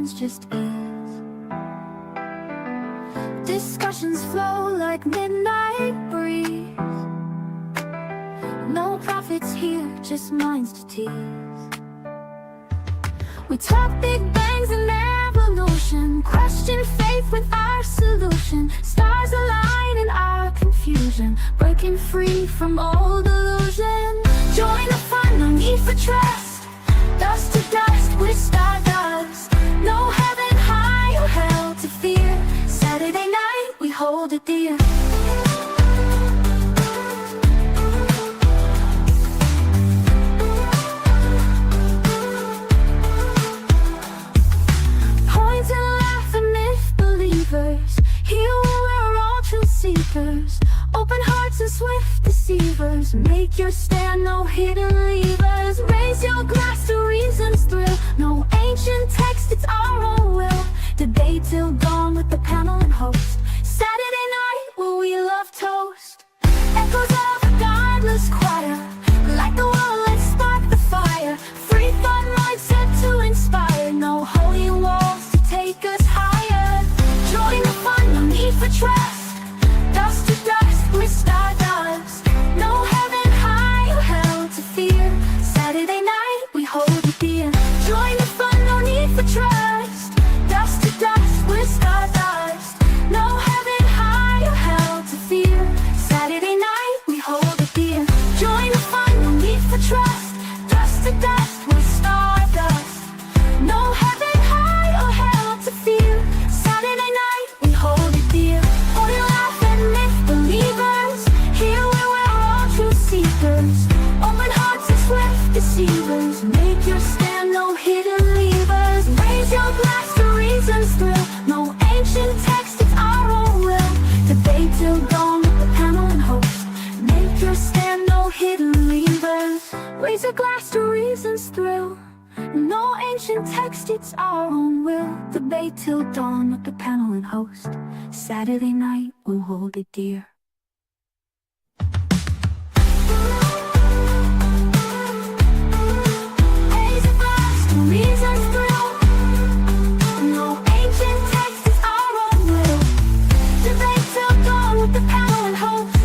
silence just is. Discussions flow like midnight breeze. No prophets here, just minds to tease. We talk big bangs and evolution, question faith with our solution. Stars align in our confusion, breaking free from old illusion. Join the fun, no need for trust. Dust to dust, we're stardust. No heaven high or hell to fear. Saturday night, we hold it dear. Point and laugh and myth believers. Here we're all true seekers. Open hearts and swift deceivers. Make your stand, no hidden levers. Raise your glass to reason's thrill. No ancient text, it's our own will. Debate till dawn with the panel and host. Saturday night, where we love toast. Echoes of a godless choir. Like the world, let's spark the fire. Free thought mindset to inspire. No holy walls to take us higher. Join the fun, no need for trust. Dust to dust, we're stardust. No heaven high or hell to fear. Saturday night, we hold it dear. Join the fun, no need for trust. Dust to dust, we're stardust. No heaven high or hell to fear. Saturday night, we hold it dear. Join the fun, no need for trust. Dust to dust, we're stardust. No heaven high or hell to fear. Saturday night, we hold it dear. Holy laugh and myth believers. Here where we're all true seekers. Open hearts and swift deceivers. Make your stand, no hidden levers. Raise your glass to reason's thrill. No ancient text, it's our own will. Debate till dawn with the panel and host. Make your stand, no hidden levers. Raise a glass to reason's thrill. No ancient text, it's our own will. Debate till dawn with the panel and host. Saturday night, we'll hold it dear. Raise a glass to reason's thrill. No ancient text, it's our own will. Debate till dawn with the panel and host.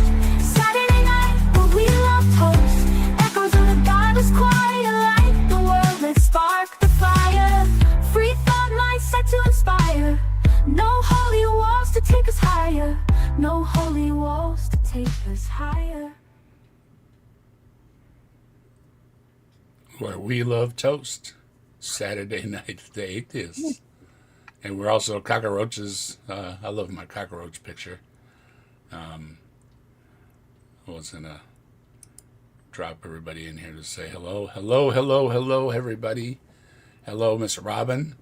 Saturday night, where we love toast. Echoes of the godless choir. Light the world, let's spark the fire. Free thought mindset to inspire. No holy walls to take us higher. No holy walls to take us higher. Where we love toast. Saturday night, the Atheist. And we're also cockroaches. I love my cockroach picture. I was going to drop everybody in here to say hello. Hello, hello, hello, everybody. Hello, Miss Robin.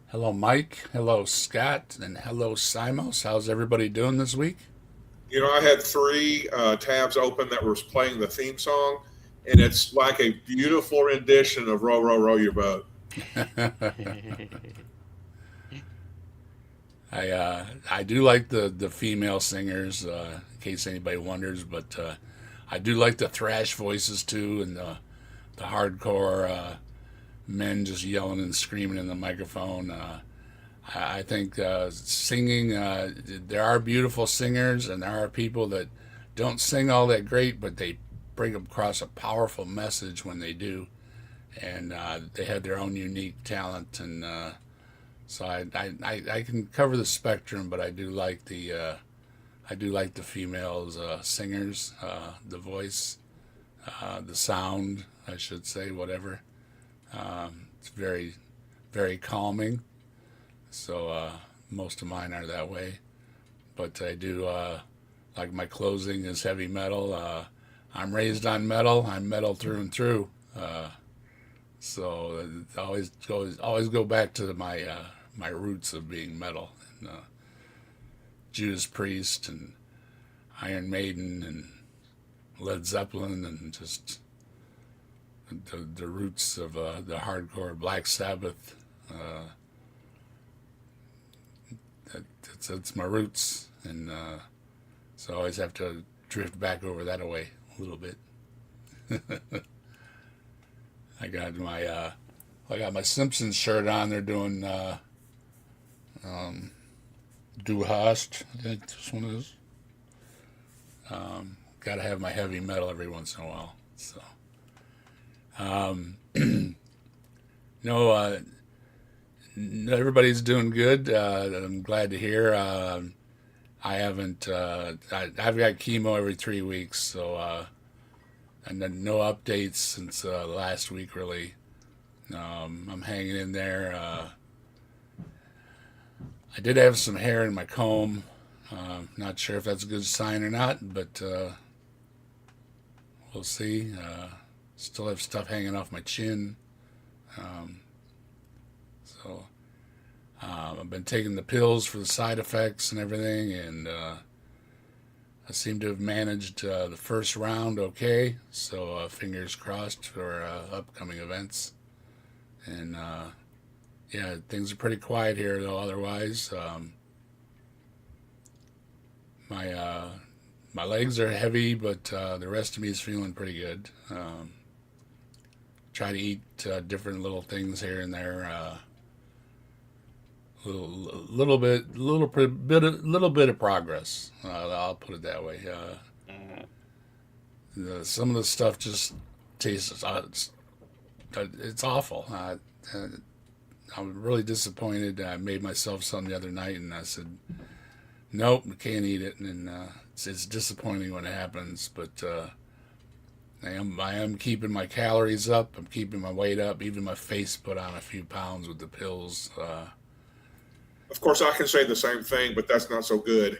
Hello, Mike. Hello, Scott. And hello, Simos. How's everybody doing this week? You know, I had three tabs open that was playing the theme song, and it's like a beautiful rendition of Row, Row, Row Your Boat. I do like the female singers, in case anybody wonders, but I do like the thrash voices too, and the hardcore men just yelling and screaming in the microphone. I think singing, there are beautiful singers, and there are people that don't sing all that great, but they bring across a powerful message when they do, and they have their own unique talent, and so I can cover the spectrum, but I do like the females singers, the voice, the sound, I should say, whatever. It's very, very calming. So most of mine are that way. But I do like my closing is heavy metal. I'm raised on metal. I'm metal through and through. So always go back to my roots of being metal. And, Judas Priest and Iron Maiden and Led Zeppelin and just the roots of the hardcore Black Sabbath. That's my roots, and so I always have to drift back over that away a little bit. I got my Simpsons shirt on. They're doing Du Hast, I think this one is. Got to have my heavy metal every once in a while. So, no, everybody's doing good. I'm glad to hear. I haven't. I've got chemo every 3 weeks, so and then no updates since last week. Really, I'm hanging in there. I did have some hair in my comb. Not sure if that's a good sign or not, but we'll see. Still have stuff hanging off my chin. So I've been taking the pills for the side effects and everything, and I seem to have managed the first round okay. So fingers crossed for upcoming events. And yeah, things are pretty quiet here though. Otherwise, my legs are heavy, but the rest of me is feeling pretty good. Try to eat different little things here and there. Little bit of progress. I'll put it that way. Some of the stuff just tastes. It's awful. I'm really disappointed. I made myself something the other night, and I said, "Nope, I can't eat it." And it's disappointing when it happens, but I am keeping my calories up. I'm keeping my weight up. Even my face put on a few pounds with the pills. Of course, I can say the same thing, but that's not so good.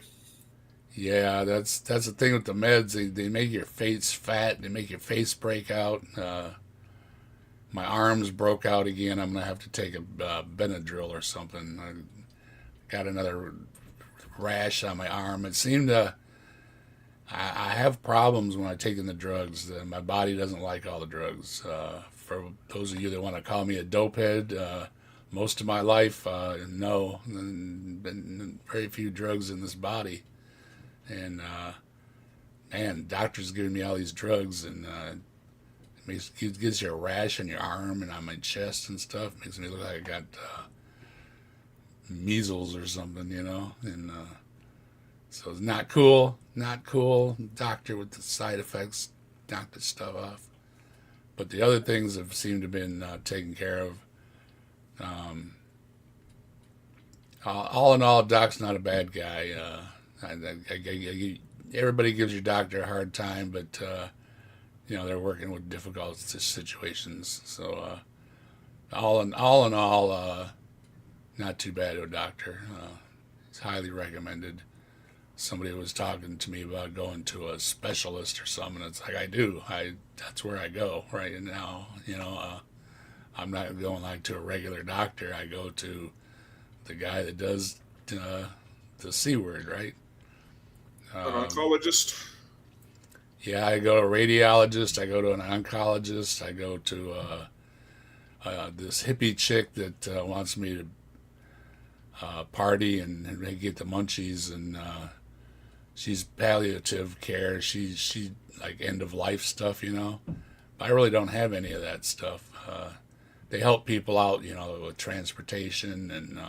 Yeah, that's the thing with the meds. They make your face fat. They make your face break out. My arms broke out again. I'm gonna have to take a Benadryl or something. I got another rash on my arm. It seemed to. I have problems when I take in the drugs. My body doesn't like all the drugs. For those of you that want to call me a dopehead, most of my life, no, been very few drugs in this body, and man, doctors giving me all these drugs, and it gives you a rash on your arm and on my chest and stuff. Makes me look like I got measles or something, and so it's not cool. Not cool. Doctor with the side effects knocked the stuff off, but the other things have seemed to have been taken care of. All in all, Doc's not a bad guy. Everybody gives your doctor a hard time, but they're working with difficult situations. So all in all, not too bad of a doctor. It's highly recommended. Somebody was talking to me about going to a specialist or something. It's like that's where I go right now. I'm not going like to a regular doctor. I go to the guy that does the C word, right? An oncologist? Yeah, I go to a radiologist. I go to an oncologist. I go to this hippie chick that wants me to party and get the munchies, and she's palliative care. She like end of life stuff, I really don't have any of that stuff. They help people out, with transportation and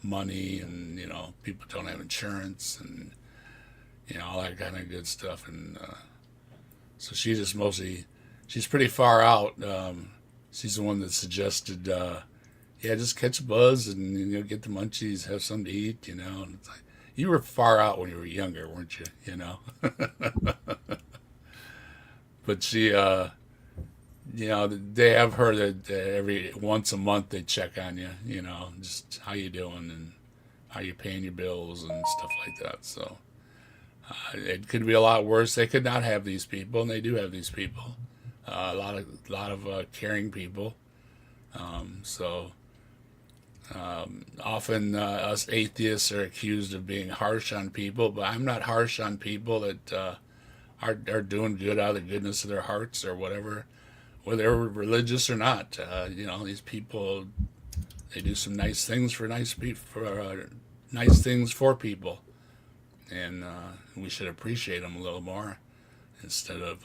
money, and people don't have insurance, and all that kind of good stuff. And so she's pretty far out. She's the one that suggested, just catch a buzz and get the munchies, have something to eat. And it's like, you were far out when you were younger, weren't you? But she, they have her that every once a month they check on you, just how you doing and how you paying your bills and stuff like that. So it could be a lot worse. They could not have these people, and they do have these people. A lot of caring people. Often us atheists are accused of being harsh on people, but I'm not harsh on people that are doing good out of the goodness of their hearts or whatever, whether they're religious or not. These people, they do some nice things for nice things for people, and we should appreciate them a little more instead of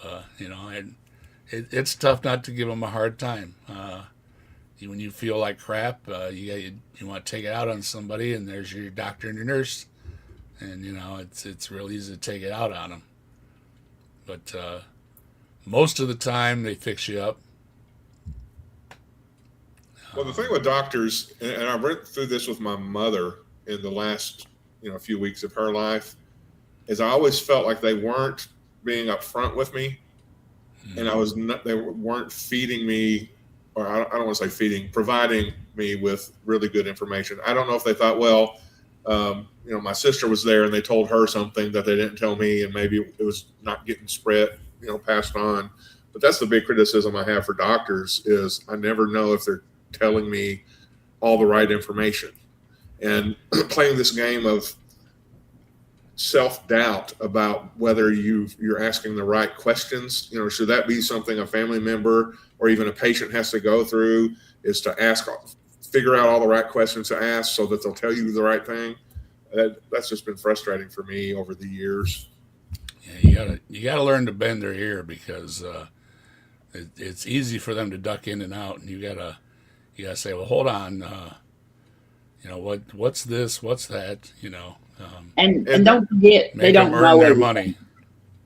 it's tough not to give them a hard time. when you feel like crap, you want to take it out on somebody, and there's your doctor and your nurse, and it's real easy to take it out on them. But most of the time, they fix you up. Well, the thing with doctors, and I went through this with my mother in the last few weeks of her life, is I always felt like they weren't being upfront with me, and they weren't feeding me, or I don't want to say feeding, providing me with really good information. I don't know if they thought, well, my sister was there and they told her something that they didn't tell me, and maybe it was not getting spread, passed on. But that's the big criticism I have for doctors is I never know if they're telling me all the right information. And playing this game of self-doubt about whether you're asking the right questions, should that be something a family member or even a patient has to go through, is to figure out all the right questions to ask so that they'll tell you the right thing. That's just been frustrating for me over the years. Yeah, you gotta learn to bend their ear, because it's easy for them to duck in and out, and you gotta say, well, hold on, what's this, what's that, and don't forget, they don't earn their money.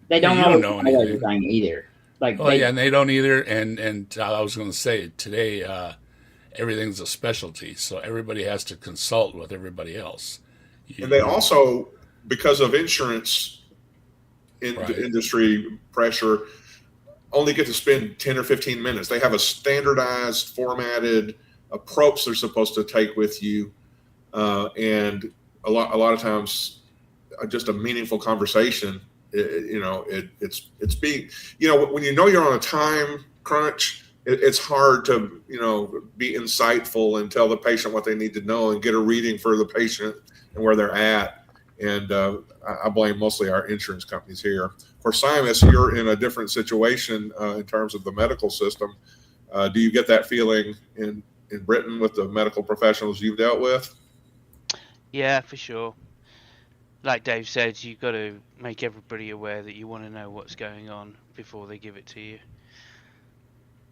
They don't know everything either. And they don't either. And I was going to say today, everything's a specialty, so everybody has to consult with everybody else. And they also, because of insurance industry pressure, only get to spend 10 or 15 minutes. They have a standardized, formatted approach they're supposed to take with you, and a lot of times, just a meaningful conversation. It's being, when you're on a time crunch, it's hard to be insightful and tell the patient what they need to know and get a reading for the patient and where they're at. And I blame mostly our insurance companies here. For Simus, you're in a different situation in terms of the medical system. Do you get that feeling in Britain with the medical professionals you've dealt with? Yeah, for sure. Like Dave said, you've got to make everybody aware that you want to know what's going on before they give it to you.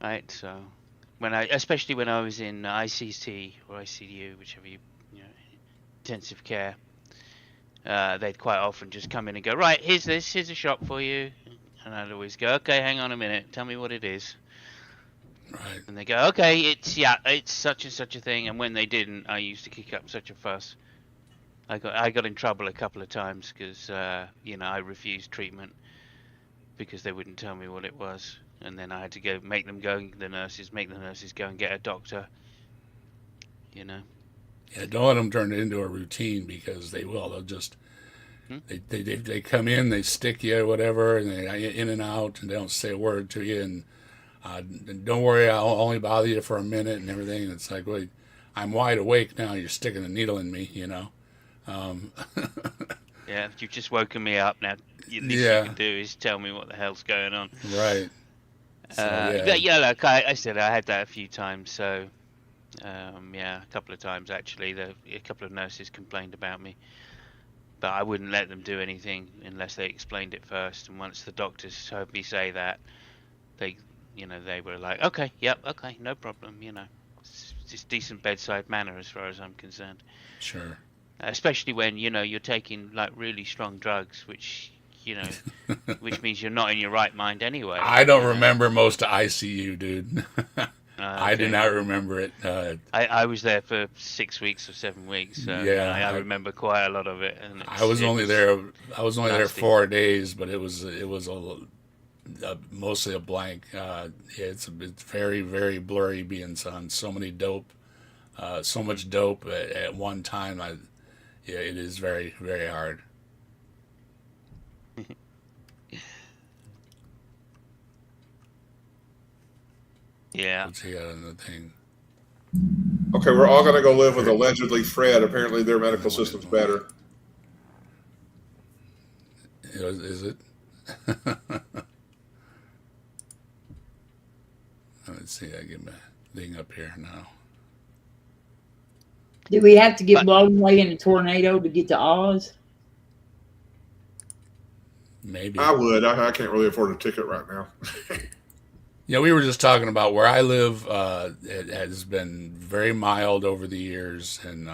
Right, so especially when I was in ICT or ICU, whichever intensive care, they'd quite often just come in and go, right, here's a shot for you, and I'd always go, okay, hang on a minute, tell me what it is. Right. And they go, okay, it's such and such a thing, and when they didn't, I used to kick up such a fuss. I got in trouble a couple of times because I refused treatment because they wouldn't tell me what it was, and then I had to make the nurses go and get a doctor. Yeah, don't let them turn it into a routine, because they will. They'll just they come in, they stick you or whatever, and they're in and out, and they don't say a word to you. And don't worry, I'll only bother you for a minute and everything. And it's like, wait, I'm wide awake now. You're sticking a needle in me, Yeah, you've just woken me up now. The least you can do is tell me what the hell's going on. Right. Like I said, I had that a few times. So, a couple of times actually. A couple of nurses complained about me, but I wouldn't let them do anything unless they explained it first. And once the doctors heard me say that, they were like, okay, yep, okay, no problem. It's just decent bedside manner as far as I'm concerned. Sure. Especially when you're taking like really strong drugs, which which means you're not in your right mind anyway. I don't remember most of ICU, dude. Okay. I do not remember it. I was there for 6 weeks or 7 weeks, so I remember quite a lot of it. And I was only there 4 days, but it was mostly a blank. It's very, very blurry being on so much dope at one time. It is very, very hard. Yeah. Let's see another thing. Okay, we're all going to go live with allegedly Fred. Apparently, their medical system's better. Is it? Let's see. I get my thing up here now. Do we have to get blown away in a tornado to get to Oz? Maybe. I would. I can't really afford a ticket right now. Yeah, we were just talking about where I live. It has been very mild over the years, and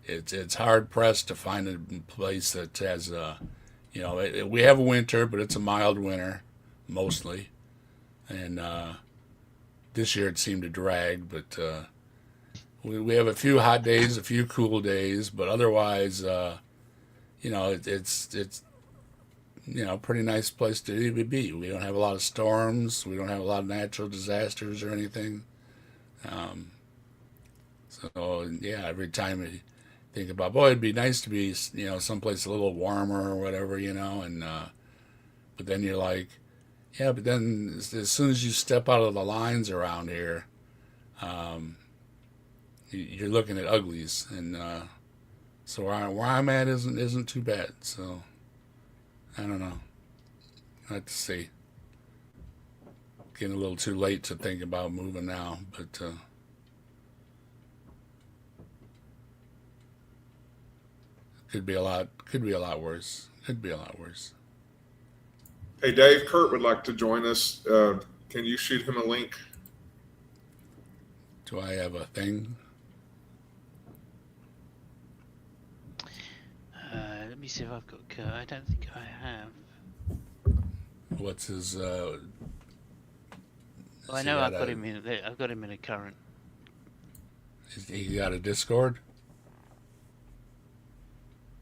it's hard pressed to find a place that has we have a winter, but it's a mild winter mostly, and this year it seemed to drag, but we have a few hot days, a few cool days, but otherwise, it's pretty nice place to be. We don't have a lot of storms. We don't have a lot of natural disasters or anything. So yeah, every time I think about, boy, it'd be nice to be, someplace a little warmer or whatever, and but then you're like, yeah, but then as soon as you step out of the lines around here, you're looking at uglies, and so where I'm at isn't too bad. So I don't know. Let's see. Getting a little too late to think about moving now, but could be a lot worse. Could be a lot worse. Hey, Dave, Kurt would like to join us. Can you shoot him a link? Do I have a thing? Let me see if I've got Kurt. I don't think I have. What's his? Well, I know I've got him in. I've got him in a current. He got a Discord?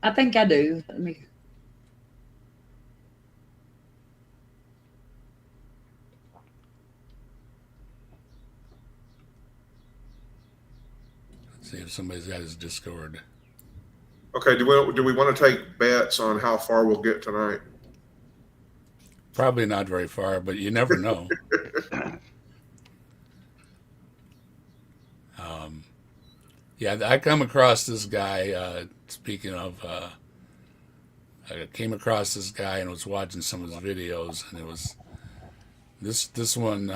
I think I do. Let me. Let's see if somebody's got his Discord. Okay, do we want to take bets on how far we'll get tonight? Probably not very far, but you never know. Yeah, I come across this guy. Speaking of, I came across this guy and was watching some of his videos, and it was this one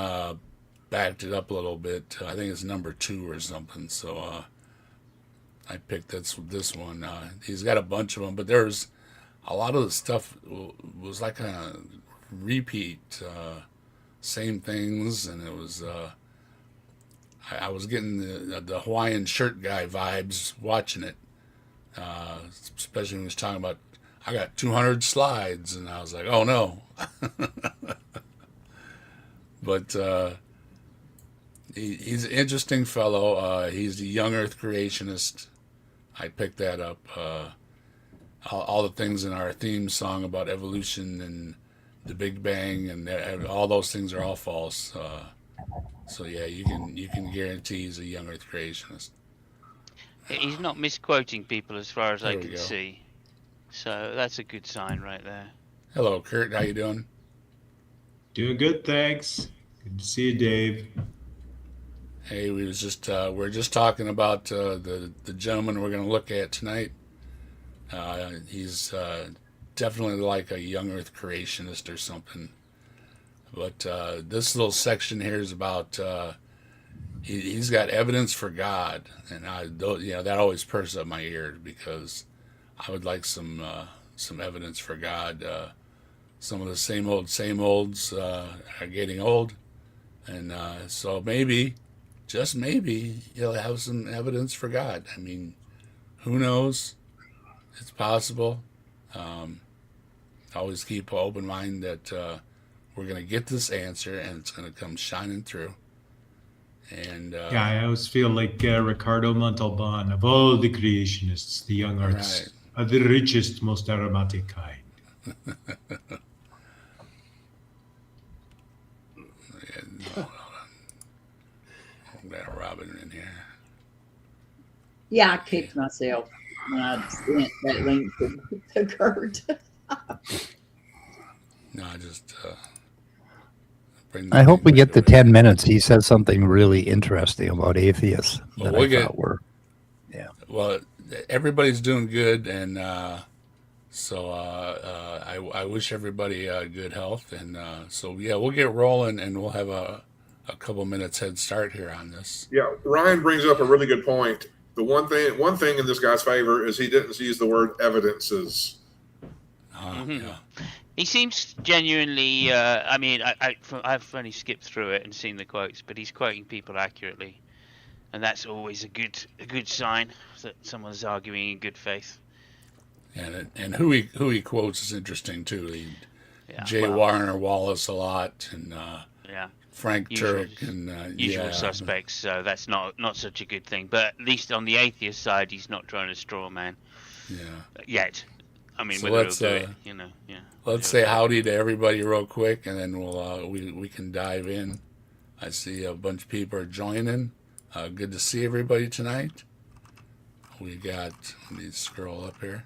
backed it up a little bit. I think it's number 2 or something. So I picked this one. He's got a bunch of them, but there's a lot of the stuff was like a repeat, same things, and it was. I was getting the Hawaiian shirt guy vibes watching it, especially when he was talking about, I got 200 slides, and I was like, oh no. But he's an interesting fellow. He's a young Earth creationist. I picked that up. All the things in our theme song about evolution and the Big Bang and all those things are all false. So yeah, you can guarantee he's a young Earth creationist. He's not misquoting people as far as I There we can go. see. So that's a good sign right there. Hello, Kurt. How you doing? Doing good, thanks. Good to see you, Dave. Hey, we're just talking about the gentleman we're going to look at tonight. He's definitely like a young Earth creationist or something. But this little section here is about he's got evidence for God, and that always perks up my ears because I would like some evidence for God. Some of the same olds are getting old, and so maybe, just maybe, he'll have some evidence for God. I mean, who knows? It's possible. Always keep an open mind that we're going to get this answer, and it's going to come shining through. And Yeah, I always feel like Ricardo Montalban, of all the creationists, the young arts are the richest, most aromatic kind. I've got a Robin in here. Yeah, I kicked myself when I sent that link to Kurt. No, I just I hope we get to 10 minutes. He says something really interesting about atheists that Well, I thought were. Well, everybody's doing good, and so I wish everybody good health, and so yeah, we'll get rolling, and we'll have a couple minutes head start here on this. Yeah, Ryan brings up a really good point. The one thing in this guy's favor is he didn't use the word evidences. Yeah. He seems genuinely. I mean, I've only skipped through it and seen the quotes, but he's quoting people accurately, and that's always a good sign that someone's arguing in good faith. And who he quotes is interesting too. J. Warner Wallace a lot, and Frank Turek, and usual suspects. So that's not such a good thing. But at least on the atheist side, he's not trying to straw man. Yeah. Yet. I mean, So whether he'll do it, yeah. Let's say howdy to everybody real quick, and then we can dive in. I see a bunch of people are joining. Good to see everybody tonight. We got. Let me scroll up here.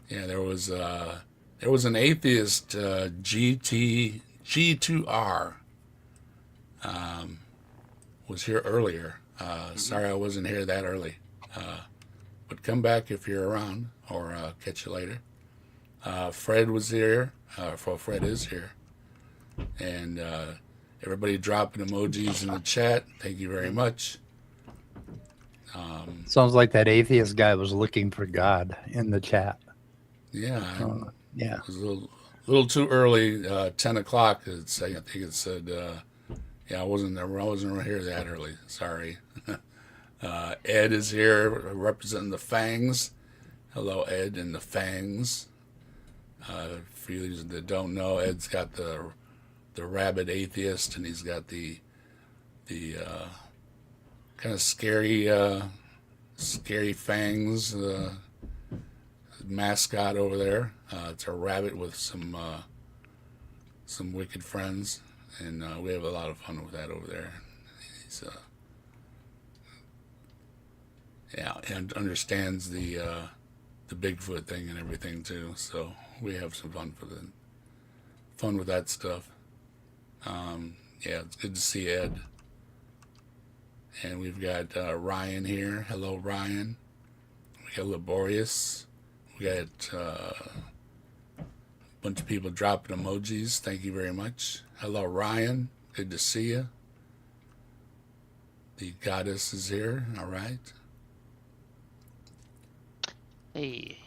Yeah, there was an atheist G2R was here earlier. Sorry I wasn't here that early. But come back if you're around, or catch you later. Fred was here. Fred is here. And everybody dropping emojis in the chat. Thank you very much. Sounds like that atheist guy was looking for God in the chat. Yeah. Yeah. It was a little too early, 10 o'clock. I think it said, I wasn't here that early. Sorry. Ed is here representing the Fangs. Hello, Ed and the Fangs. For you that don't know, Ed's got the rabid atheist, and he's got the kind of scary Fangs mascot over there. It's a rabbit with some wicked friends, and we have a lot of fun with that over there. He's and understands the Bigfoot thing and everything too. So we have some fun with that stuff. It's good to see Ed. And we've got Ryan here. Hello, Ryan. We got Laborious. We got a bunch of people dropping emojis. Thank you very much. Hello, Ryan. Good to see you. The goddess is here. All right. Hey.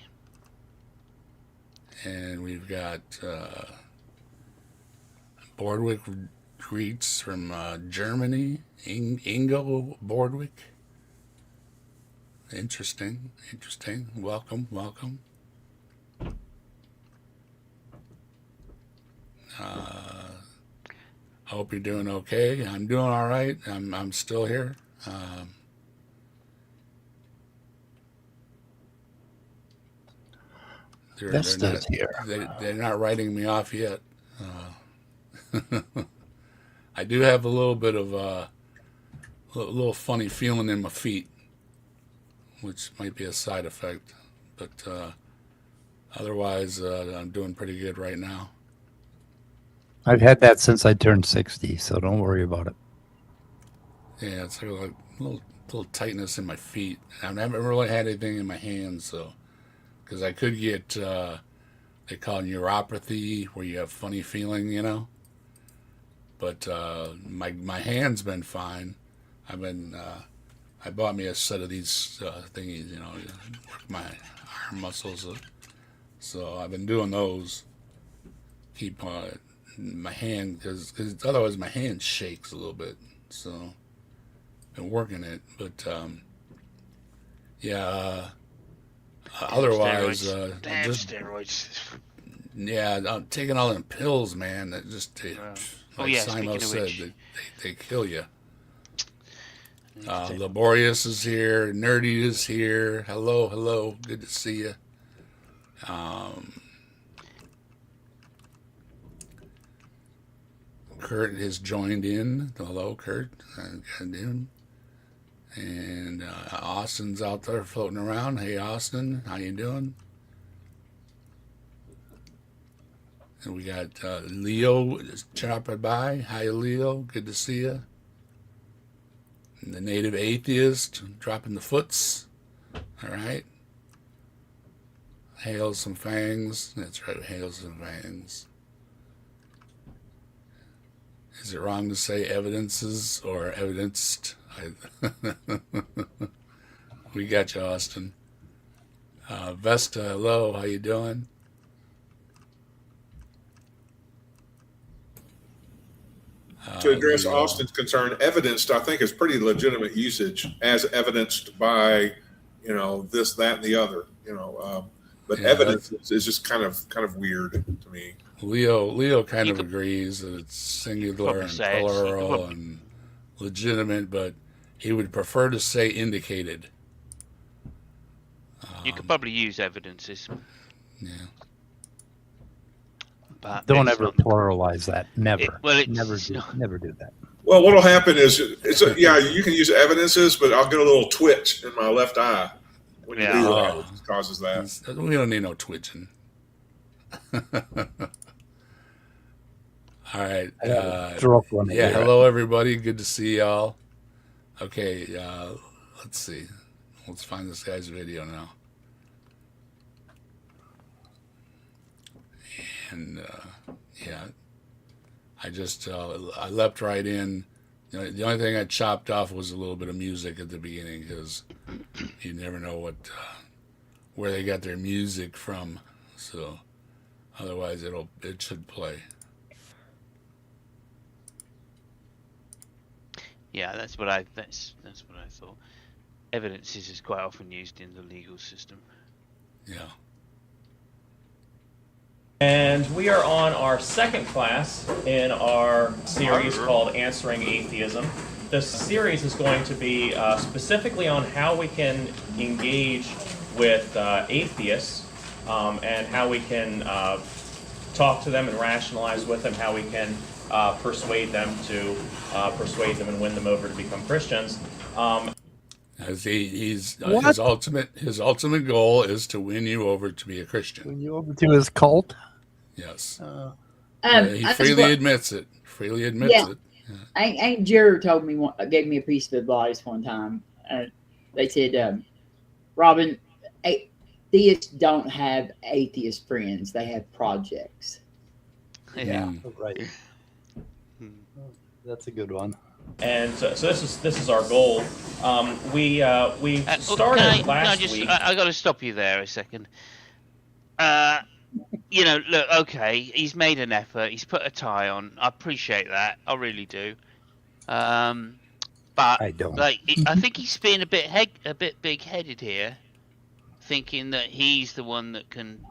And we've got Bordwick greets from Germany. Ingo Bordwick. Interesting. Welcome. I hope you're doing okay. I'm doing all right. I'm still here. They're not writing me off yet. I do have a little bit of a little funny feeling in my feet, which might be a side effect, but otherwise I'm doing pretty good right now. I've had that since I turned 60, so don't worry about it. Yeah, it's like a little tightness in my feet. I've never really had anything in my hands, so because I could get they call it neuropathy, where you have funny feeling, But my hand's been fine. I bought me a set of these thingies, work my arm muscles. So I've been doing those. Keep my hand, because otherwise my hand shakes a little bit. So been working it, but otherwise, steroids. Yeah, I'm taking all them pills, man. That just Simo said, they kill you. Laborious is here. Nerdy is here. Hello. Good to see you. Kurt has joined in. Hello, Kurt. And Austin's out there floating around. Hey, Austin, how you doing? And we got Leo dropping by. Hi, Leo. Good to see you. And the native atheist dropping the foots. All right. Hail some fangs. That's right. Hail some fangs. Is it wrong to say evidences or evidenced? We got you, Austin. Vesta, hello, how you doing? To address Austin's concern, evidenced, I think, is pretty legitimate usage, as evidenced by, this, that, and the other. But Yeah, evidence is just kind of weird to me. Leo kind of agrees that it's singular and say plural and legitimate, but he would prefer to say indicated. You could probably use evidences. Yeah. But Don't it's ever not- pluralize that. Never. it's Never do that. Well, what'll happen is, you can use evidences, but I'll get a little twitch in my left eye when you Yeah. do that. Oh. It causes that. We don't need no twitching. All right. Stroke one. Yeah, hello everybody. Good to see y'all. Okay, let's see. Let's find this guy's video now. And yeah, I just I leapt right in. The only thing I chopped off was a little bit of music at the beginning because you never know where they got their music from. So otherwise, it should play. Yeah, that's what I thought. Evidences is quite often used in the legal system. Yeah. And we are on our second class in our series called Answering Atheism. This series is going to be specifically on how we can engage with atheists and how we can talk to them and rationalize with them, how we can persuade them and win them over to become Christians. His ultimate goal is to win you over to be a Christian. Win you over to his cult? Yes. He I freely admits it. Freely admits it. Aunt Jared gave me a piece of advice one time. They said, Robin, atheists don't have atheist friends. They have projects. Yeah. Right. That's a good one. And so this is our goal. We started last week. I got to stop you there a second. Look, okay, he's made an effort. He's put a tie on. I appreciate that. I really do. But I don't. I think he's being a bit big-headed here, thinking that he's the one that can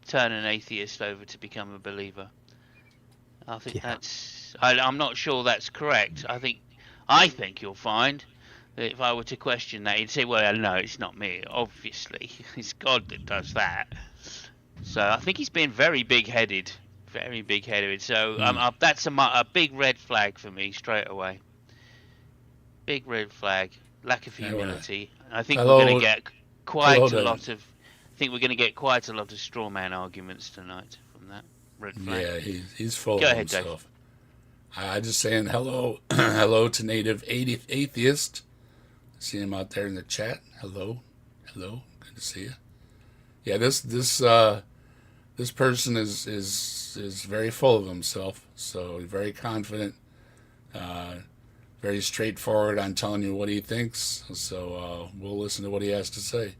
turn an atheist over to become a believer. I think that's. I'm not sure that's correct. I think you'll find that if I were to question that, he'd say, "Well, no, it's not me. Obviously, it's God that does that." So I think he's been very big-headed, very big-headed. So that's a big red flag for me straight away. Big red flag, lack of humility. I think we're going to get quite a lot of. I think we're going to get quite a lot of straw man arguments tonight from that red flag. Yeah, he's full Go of ahead, himself. I just saying hello, hello to native atheist. See him out there in the chat. Hello, good to see you. Yeah, this person is very full of himself. So very confident, very straightforward on telling you what he thinks. So we'll listen to what he has to say.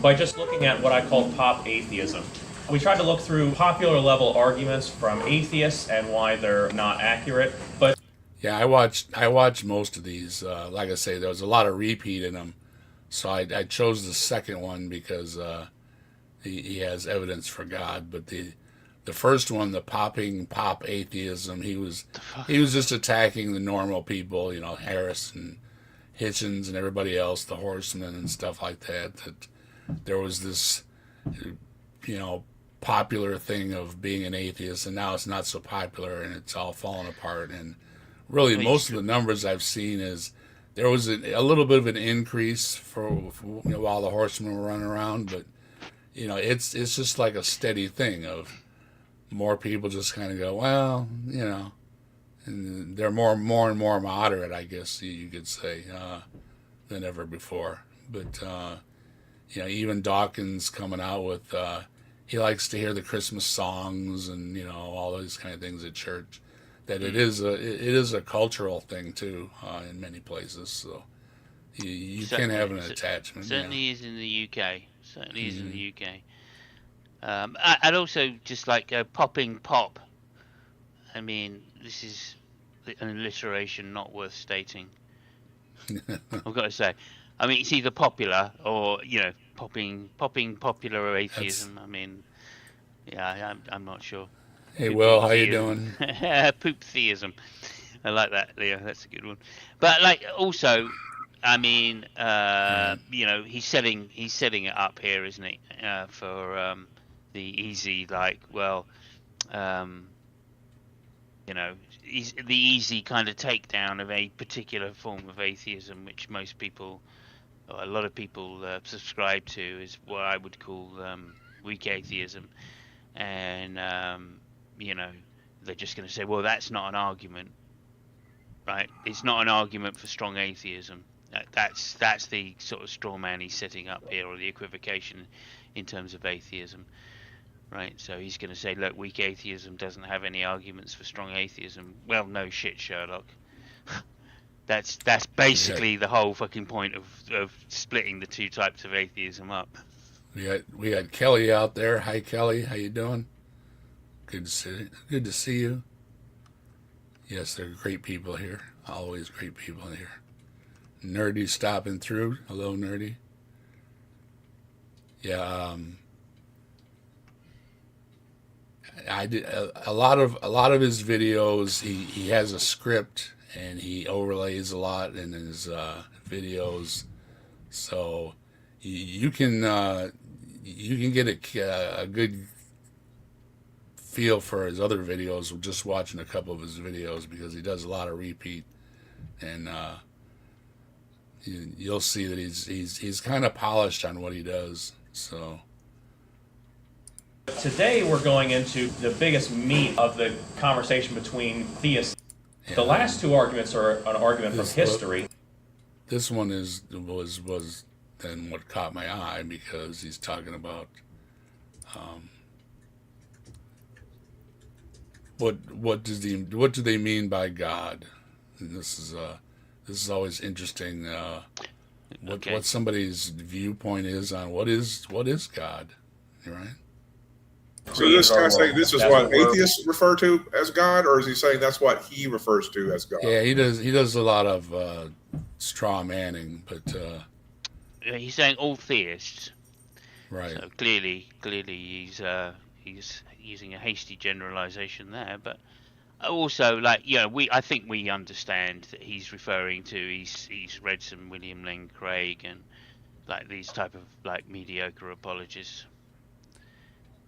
By just looking at what I call pop atheism. We tried to look through popular level arguments from atheists and why they're not accurate. But yeah, I watched most of these. Like I say, there was a lot of repeat in them, so I chose the second one because he has evidence for God. But the first one, the pop atheism, he was just attacking the normal people, Harris and Hitchens and everybody else, the horsemen and stuff like that. That there was this, popular thing of being an atheist, and now it's not so popular, and it's all falling apart. And really, most of the numbers I've seen is there was a little bit of an increase for while the horsemen were running around, but it's just like a steady thing of more people just kind of go, well, and they're more and more moderate, I guess you could say, than ever before. But even Dawkins coming out with. He likes to hear the Christmas songs and all those kind of things at church. That it is a cultural thing too in many places. So You can have an attachment. Certainly is in the UK. Certainly is in the UK. And also just like popping pop. I mean, this is an alliteration not worth stating. I've got to say. I mean, it's either popular or, popping popular atheism. I mean, yeah, I'm not sure. Hey, Will, how you doing? Poop theism. I like that, Leo. That's a good one. But like, also, I mean, he's setting it up here, isn't he? For the easy, like, well, the easy kind of takedown of a particular form of atheism, which most people, or a lot of people, subscribe to, is what I would call weak atheism, and they're just going to say, well, that's not an argument, right? It's not an argument for strong atheism. That's the sort of straw man he's setting up here, or the equivocation in terms of atheism, right? So he's going to say, look, weak atheism doesn't have any arguments for strong atheism. Well, no shit, Sherlock. That's basically the whole fucking point of splitting the two types of atheism up. We had Kelly out there. Hi, Kelly. How you doing? Good to see you. Yes, they're great people here. Always great people here. Nerdy stopping through. Hello, Nerdy. Yeah, I did a lot of his videos. He has a script and he overlays a lot in his videos, so you can get a good feel for his other videos just watching a couple of his videos, because he does a lot of repeat, and you'll see that he's kind of polished on what he does. So today we're going into the biggest meat of the conversation between theists. Yeah. The last two arguments are an argument from history. This one was then what caught my eye, because he's talking about what do they mean by God? And this is always interesting. What somebody's viewpoint is on what is God, right? So this guy saying this is what atheists refer to as God, or is he saying that's what he refers to as God? Yeah, he does a lot of straw manning, but he's saying all theists. Right. So clearly he's using a hasty generalization there, but also, like, I think we understand that he's referring to he's read some William Lane Craig and like these type of like mediocre apologists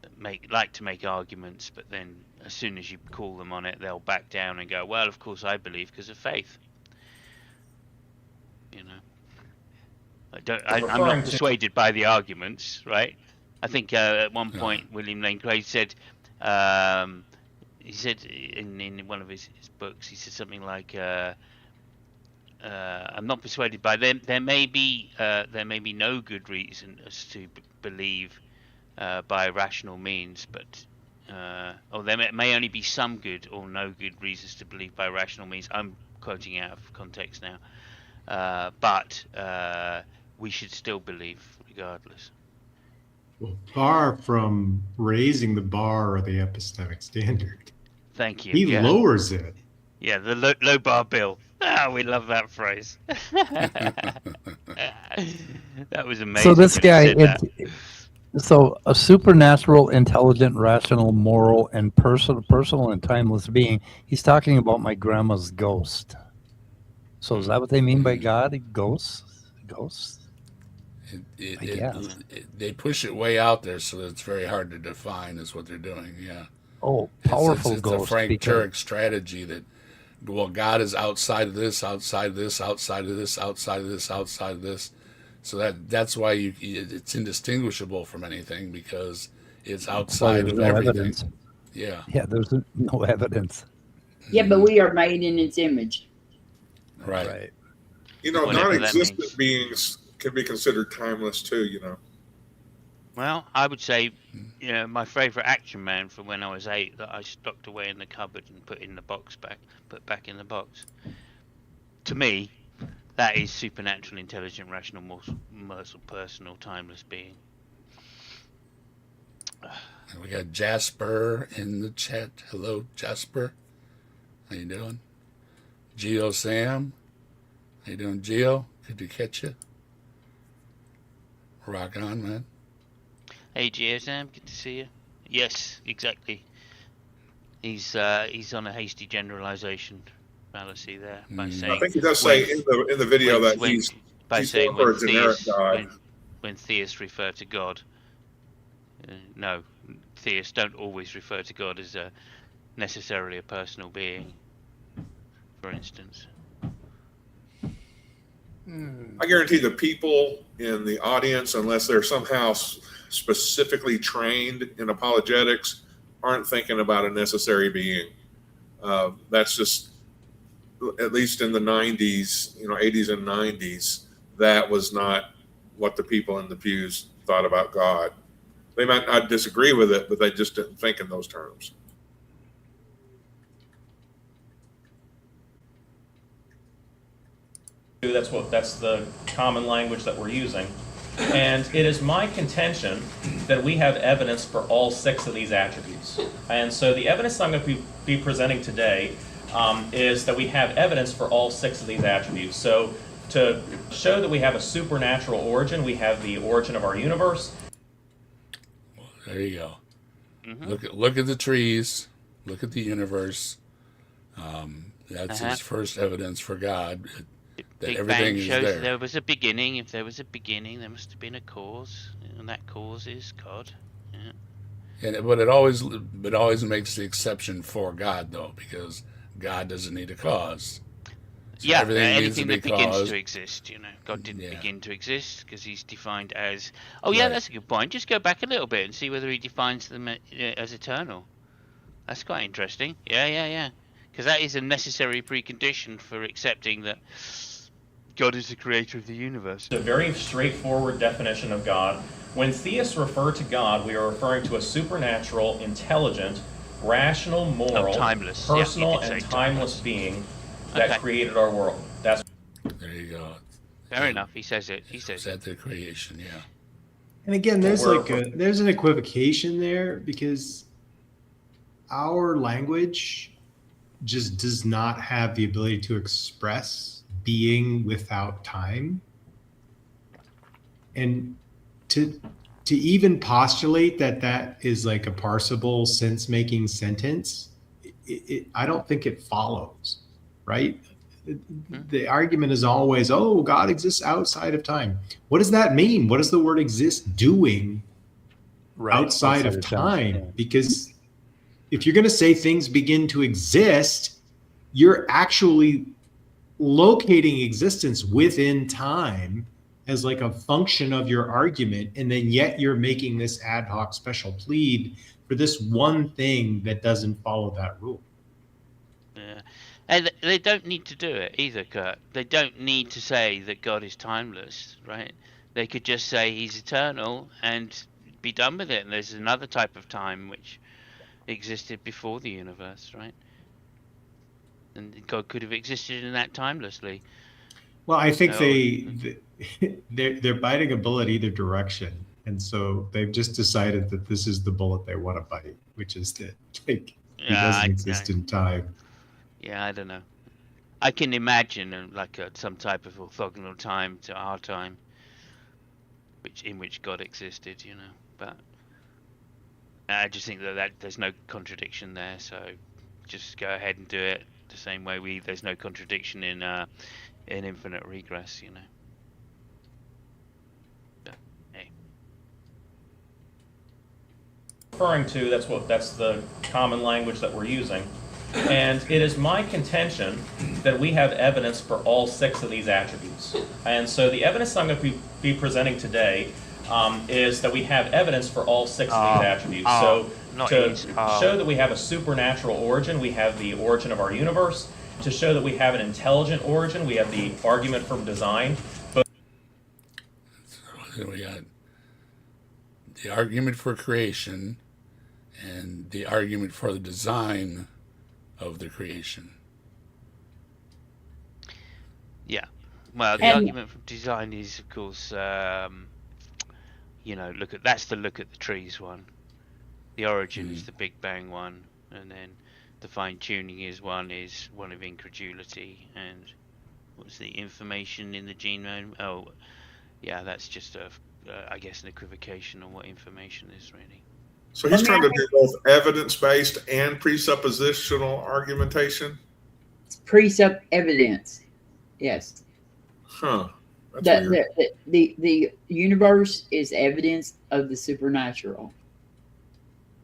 that like to make arguments, but then as soon as you call them on it, they'll back down and go, well, of course I believe because of faith. I'm not persuaded by the arguments, right? I think at one point William Lane Craig said, he said in one of his books, he said something like, I'm not persuaded by them. There may be no good reason as to believe by rational means, but or there may only be some good or no good reasons to believe by rational means. I'm quoting out of context now, but we should still believe regardless. Well, far from raising the bar or the epistemic standard. Thank you. He lowers it. Yeah, the low bar bill. We love that phrase. That was amazing. So this guy, so a supernatural, intelligent, rational, moral, and personal and timeless being. He's talking about my grandma's ghost. So is that what they mean by God? Ghosts? They push it way out there, so that it's very hard to define. Is what they're doing. Yeah. Oh, powerful it's ghost. It's a Frank Turek strategy that, well, God is outside of this, outside of this, outside of this, outside of this, outside of this. So that's why it's indistinguishable from anything, because it's outside of everything. Evidence. Yeah. Yeah, there's no evidence. Yeah, but we are made in its image. Right. Non-existent beings can be considered timeless too, Well, I would say, my favorite Action Man from when I was 8 that I stocked away in the cupboard and put back in the box. To me, That is supernatural, intelligent, rational, merciful, personal, timeless being. And we got Jasper in the chat. Hello, Jasper. How you doing? Geo Sam. How you doing, Geo? Good to catch you. Rock on, man. Hey, GSM, good to see you. Yes, exactly. He's on a hasty generalization fallacy there by saying. I think he does say in the video that he's saying for a generic God. When theists refer to God. No, theists don't always refer to God as necessarily a personal being, for instance. I guarantee the people in the audience, unless they're somehow specifically trained in apologetics, aren't thinking about a necessary being. That's just, at least in the 90s, 80s and 90s, that was not what the people in the pews thought about God. They might not disagree with it, but they just didn't think in those terms. That's the common language that we're using. And it is my contention that we have evidence for all 6 of these attributes. And so the evidence I'm going to be presenting today is that we have evidence for all 6 of these attributes. So to show that we have a supernatural origin, we have the origin of our universe. Well, there you go. Look at the trees. Look at the universe. That's his first evidence for God. That Big everything Bang is shows there. there was a beginning. If there was a beginning, there must have been a cause, and that cause is God. Yeah. But it always makes the exception for God, though, because God doesn't need a cause. So Yeah, everything needs to anything be that begins caused. to exist, God didn't begin to exist because he's defined as. Oh Right. yeah, that's a good point. Just go back a little bit and see whether he defines them as eternal. That's quite interesting. Yeah. Because that is a necessary precondition for accepting that God is the creator of the universe. A very straightforward definition of God. When theists refer to God, we are referring to a supernatural, intelligent, rational, moral, timeless. personal, Yeah, and timeless being that created our world. That's There you go. fair enough. He says it. He Is says that the creation? Yeah. And again, there's there's an equivocation there because our language just does not have the ability to express being without time. And to even postulate that is like a parsable sense-making sentence, I don't think it follows, right? The argument is always, oh, God exists outside of time. What does that mean? What does the word exist doing outside of time? Yeah. Because if you're going to say things begin to exist, you're actually locating existence within time as like a function of your argument, and then yet you're making this ad hoc special plead for this one thing that doesn't follow that rule. Yeah. And they don't need to do it either, Kurt. They don't need to say that God is timeless, right? They could just say he's eternal and be done with it. And there's another type of time which existed before the universe, right? And God could have existed in that timelessly. Well, I think they're biting a bullet either direction, and so they've just decided that this is the bullet they want to bite, which is that he doesn't exist in time. Yeah, I don't know. I can imagine some type of orthogonal time to our time, in which God existed, But I just think that there's no contradiction there, so just go ahead and do it. The same way there's no contradiction in infinite regress, But, hey. referring to, that's the common language that we're using. And it is my contention that we have evidence for all 6 of these attributes. And so the evidence I'm going to be presenting today is that we have evidence for all 6 of these attributes. So to show that we have a supernatural origin, we have the origin of our universe. To show that we have an intelligent origin, we have the argument from design. So we got the argument for creation and the argument for the design of the creation. Yeah. Well, the And- argument from design is, of course, that's the look at the trees one. The origin is the Big Bang one, and then the fine tuning is one of incredulity, and what's the information in the genome? Oh, yeah, that's just I guess an equivocation on what information is really. So he's trying to do both evidence-based and presuppositional argumentation. Precept evidence. Yes. Huh. That's weird. The universe is evidence of the supernatural.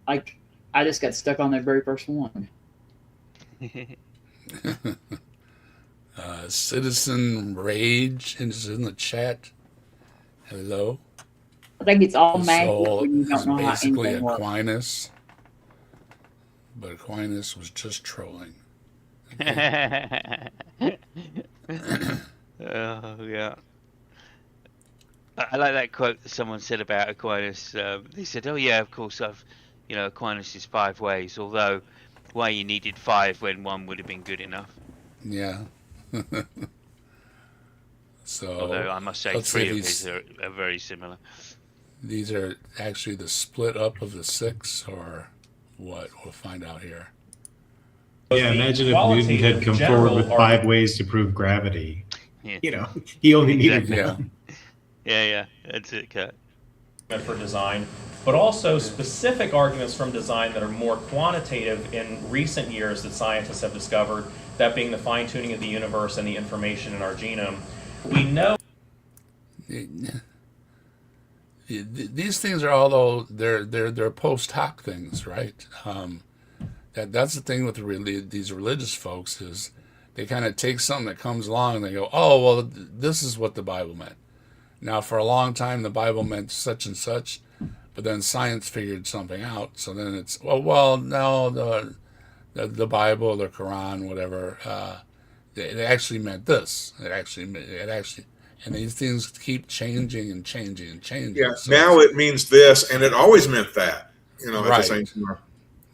Like, I just got stuck on that very first one. Citizen Rage is in the chat. Hello. I think it's all The magic soul when you is don't know how basically anything works. Aquinas, but Aquinas was just trolling. Oh yeah. I like that quote that someone said about Aquinas. They said, "Oh yeah, of course, Aquinas is 5 ways. Although, why you needed 5 when 1 would have been good enough." Yeah. So, Although I must say, let's 3 see of these- his are very similar. These are actually the split up of the 6, or what? We'll find out here. Yeah, imagine if Newton had come forward with 5 ways to prove gravity. Yeah. He only needed Exactly. one. Yeah, that's it, Kurt. For design, but also specific arguments from design that are more quantitative in recent years that scientists have discovered, that being the fine-tuning of the universe and the information in our genome. We know These things are all they're post hoc things, right? That's the thing with these religious folks is they kind of take something that comes along and they go, oh well, this is what the Bible meant. Now for a long time the Bible meant such and such, but then science figured something out. So then it's well no the Bible, the Quran, whatever. They actually meant this. It actually. And these things keep changing and changing and changing. Yeah. So Now it means this, and it always meant that. At the Right. same time.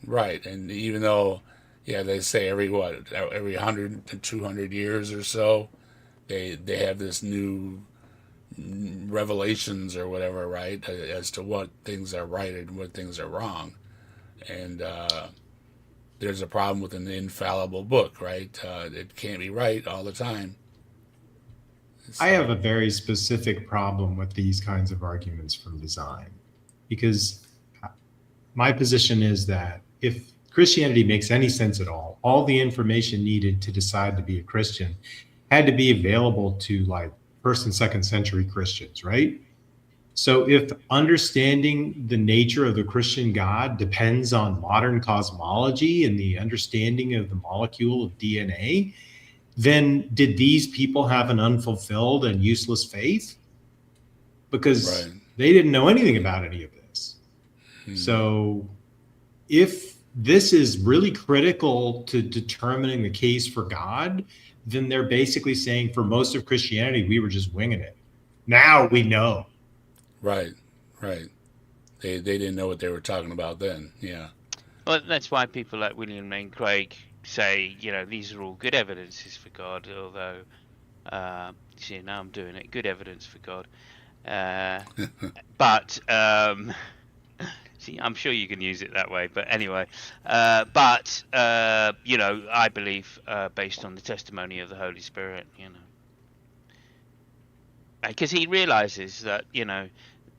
right. And even though, they say every 100 to 200 years or so, they have this new revelations or whatever, right, as to what things are right and what things are wrong. And there's a problem with an infallible book, right? It can't be right all the time. I have a very specific problem with these kinds of arguments from design, because my position is that if Christianity makes any sense at all the information needed to decide to be a Christian had to be available to like first and second century Christians, right? So if understanding the nature of the Christian God depends on modern cosmology and the understanding of the molecule of DNA, then did these people have an unfulfilled and useless faith? Because Right. they didn't know anything about any of this. Hmm. So if this is really critical to determining the case for God, then they're basically saying for most of Christianity, we were just winging it. Now we know. Right. They didn't know what they were talking about then. Yeah. Well, that's why people like William Lane Craig say, these are all good evidences for God, although, now I'm doing it, good evidence for God. But, see, I'm sure you can use it that way, but anyway, I believe, based on the testimony of the Holy Spirit, because he realizes that,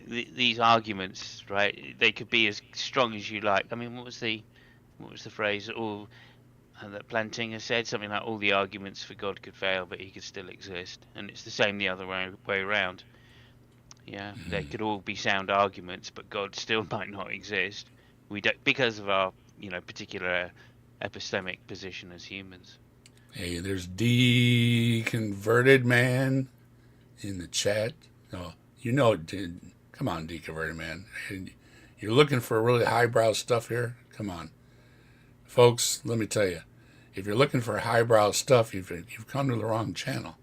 these arguments, right, they could be as strong as you like. I mean, what was the phrase? That Plantinga said something like, all the arguments for God could fail, but he could still exist. And it's the same the other way around. Yeah, they could all be sound arguments, but God still might not exist. We don't, because of our, particular epistemic position as humans. Hey, there's Deconverted Man in the chat. Oh, come on, Deconverted Man. You're looking for really highbrow stuff here? Come on. Folks, let me tell you, if you're looking for highbrow stuff, you've come to the wrong channel.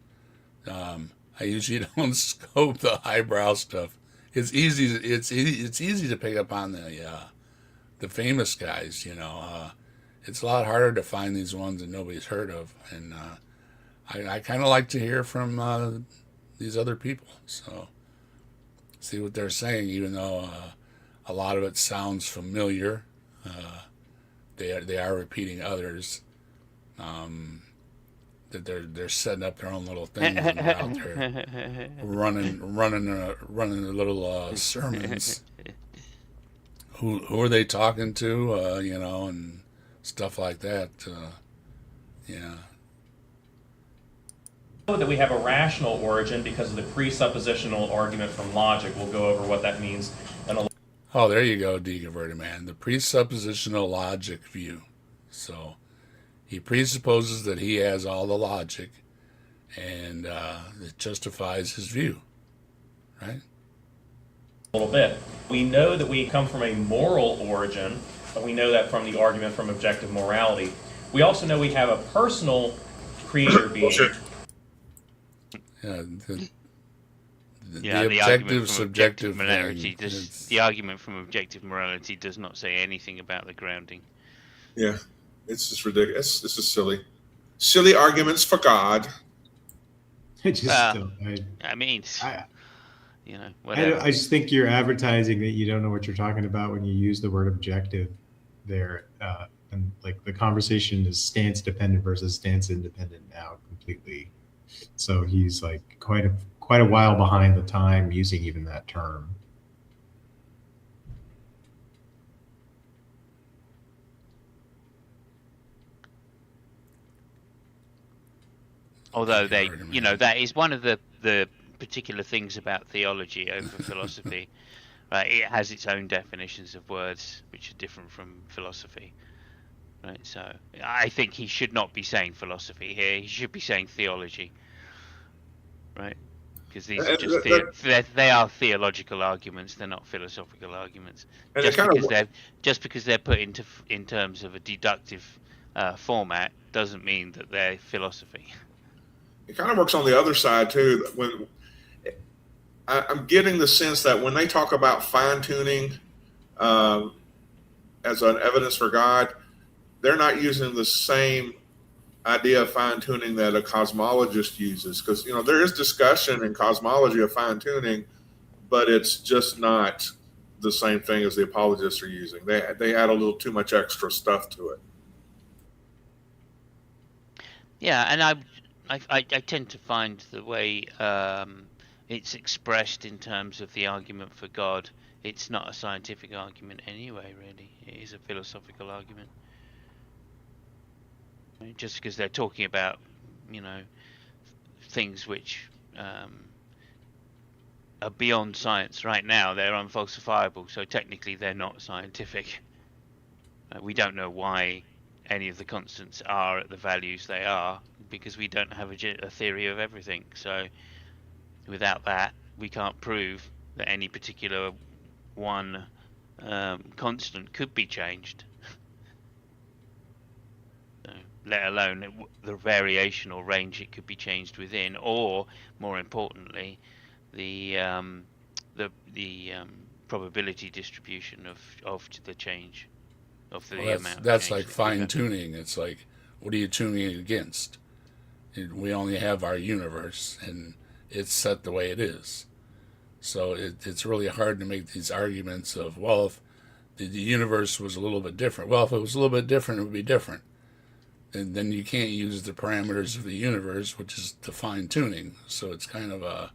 I usually don't scope the highbrow stuff. It's easy to pick up on the famous guys. It's a lot harder to find these ones that nobody's heard of, and I kind of like to hear from these other people. So see what they're saying, even though a lot of it sounds familiar. They are repeating others. That they're setting up their own little things and they're out there running the little sermons. Who are they talking to? And stuff like that. Yeah. That we have a rational origin because of the presuppositional argument from logic. We'll go over what that means in a Oh, there you go, deconverted man. The presuppositional logic view. So he presupposes that he has all the logic, and it justifies his view, right? little bit. We know that we come from a moral origin, and we know that from the argument from objective morality. We also know we have a personal creator being. Yeah, The objective argument from subjective morality thing. the argument from objective morality does not say anything about the grounding. Yeah, it's just ridiculous. This is silly. Silly arguments for God. I just I mean, I whatever. I just think you're advertising that you don't know what you're talking about when you use the word objective there. And like the conversation is stance dependent versus stance independent now completely. So he's like quite a while behind the time using even that term. Although that is one of the particular things about theology over philosophy. Right, it has its own definitions of words which are different from philosophy. Right, so I think he should not be saying philosophy here. He should be saying theology. Right, because these are just they are theological arguments. They're not philosophical arguments. Just because they're put in terms of a deductive format doesn't mean that they're philosophy. It kind of works on the other side too. When I'm getting the sense that when they talk about fine tuning as an evidence for God, they're not using the same idea of fine tuning that a cosmologist uses, because there is discussion in cosmology of fine tuning, but it's just not the same thing as the apologists are using. They add a little too much extra stuff to it. Yeah, and I tend to find the way it's expressed in terms of the argument for God, it's not a scientific argument anyway, really. It is a philosophical argument. Just because they're talking about, things which are beyond science right now, they're unfalsifiable, so technically they're not scientific. We don't know why any of the constants are at the values they are, because we don't have a theory of everything. So without that, we can't prove that any particular one constant could be changed. So, let alone the variation or range it could be changed within, or more importantly, the probability distribution of the change of the amount. That's like fine tuning. It's like, what are you tuning against? We only have our universe, and it's set the way it is. So it's really hard to make these arguments of, well, if the universe was a little bit different. Well, if it was a little bit different, it would be different. And then you can't use the parameters of the universe, which is the fine tuning. So it's kind of a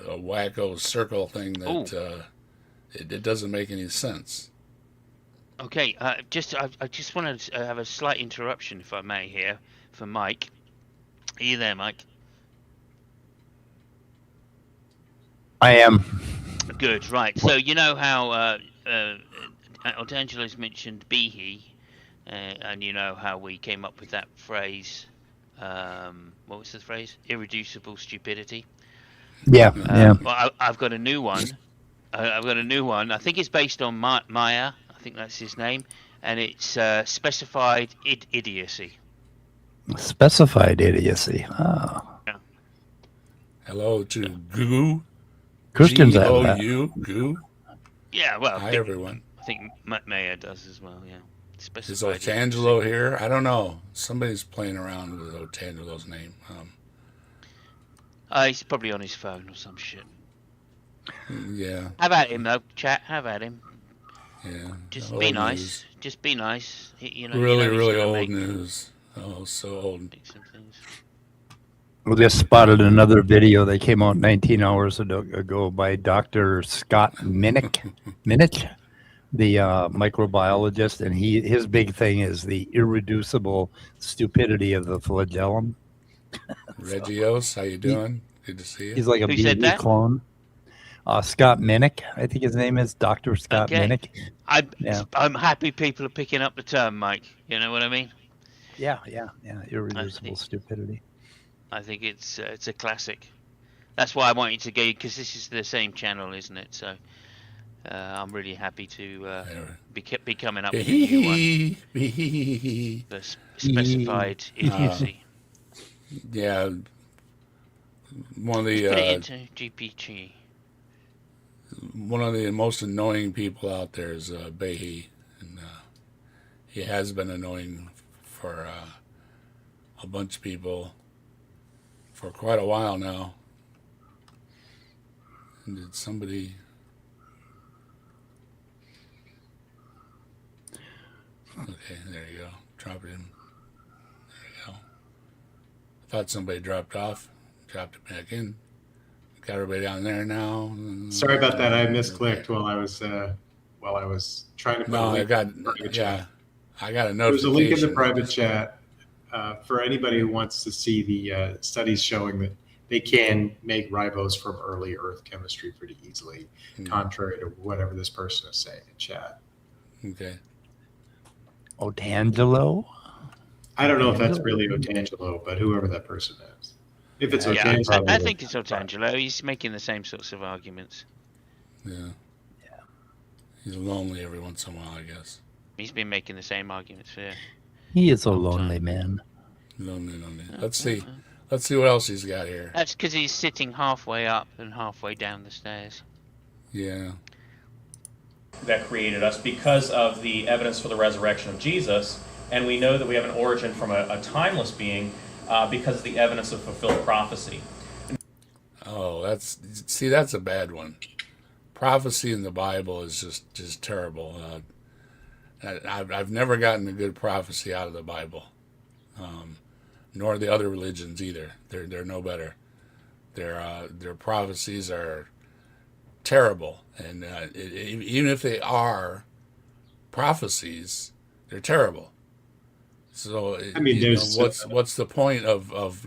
wacko circle thing that it doesn't make any sense. Okay, I just want to have a slight interruption, if I may, here for Mike. Are you there, Mike? I am. Good, right. So you know how Angelo's mentioned be he, and you know how we came up with that phrase. What was the phrase? Irreducible stupidity. Yeah, yeah. Well, I've got a new one. I think it's based on Maya. I think that's his name, and it's specified idiocy. Specified idiocy. Oh. Yeah. Hello to Goo. Christians have that. Goo. Yeah, well, Hi, everyone. I think Maya does as well. Yeah. Is specified. Otangelo here? I don't know. Somebody's playing around with Otangelo's name. He's probably on his phone or some shit. Yeah, Have at him though, chat. Have at him. yeah. Just Old be nice. news. Just be nice. You know, Really, he's really gonna old make news. Oh, so old. some things. We just spotted another video that came out 19 hours ago by Dr. Scott Minich, the microbiologist, and his big thing is the irreducible stupidity of the flagellum. Regios, how you doing? Good to see you. He's like a Who said BB that? clone. Scott Minich, I think his name is Dr. Scott Okay. Minich. Yeah. I'm happy people are picking up the term, Mike. You know what I mean? Yeah. Irreducible think- stupidity. I think it's a classic. That's why I want you to go, because this is the same channel, isn't it? So I'm really happy to be coming up with a new one. The specified idiocy. Yeah, one of Put it the into GPT. one of the most annoying people out there is Behe, and he has been annoying for a bunch of people for quite a while now. And did somebody? Okay, there you go. Drop it in. There you go. I thought somebody dropped off. Dropped it back in. Got everybody down there now. Sorry about that. I misclicked while I was trying to put a No, I link got in the private yeah. chat. I got a There's a notification. link in the private chat for anybody who wants to see the studies showing that they can make ribose from early Earth chemistry pretty easily, contrary to whatever this person is saying in chat. Okay. Otangelo? I don't know if that's really Otangelo, but whoever that person is. If it's Yeah, Otangelo, I think it's Otangelo. He's making the same sorts of arguments. Yeah. He's lonely every once in a while, I guess. He's been making the same arguments for. He is a lonely man. Lonely. Let's see. Let's see what else he's got here. That's because he's sitting halfway up and halfway down the stairs. Yeah. That created us because of the evidence for the resurrection of Jesus, and we know that we have an origin from a timeless being because of the evidence of fulfilled prophecy. Oh, that's a bad one. Prophecy in the Bible is just terrible. I've never gotten a good prophecy out of the Bible, nor the other religions either. They're no better. Their prophecies are terrible, and even if they are prophecies, they're terrible. So I mean, what's the point of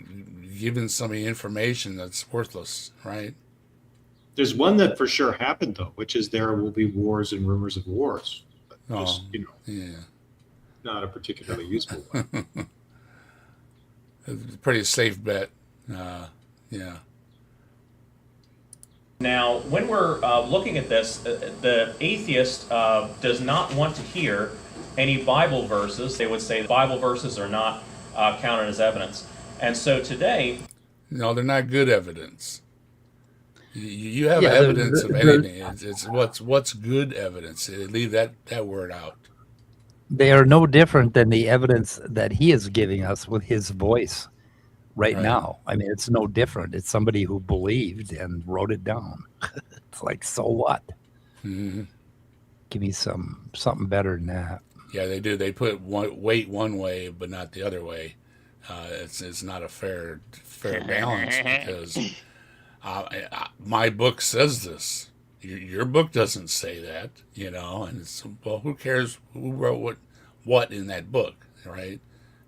giving somebody information that's worthless, right? there's one that for sure happened though, which is there will be wars and rumors of wars. But just, Yeah. not a particularly useful one. It's a pretty safe bet. Yeah. Now, when we're looking at this, the atheist does not want to hear any Bible verses. They would say the Bible verses are not counted as evidence. And so today... No, they're not good evidence. You have Yeah, evidence of anything. It's what's good evidence. Leave that word out. They are no different than the evidence that he is giving us with his voice right now. I mean, it's no different. It's somebody who believed and wrote it down. It's like, so what? Mm-hmm. Give me something better than that. Yeah, they do. They put weight one way, but not the other way. It's not a fair balance because my book says this. Your book doesn't say that, and it's, well, who cares who wrote what in that book, right?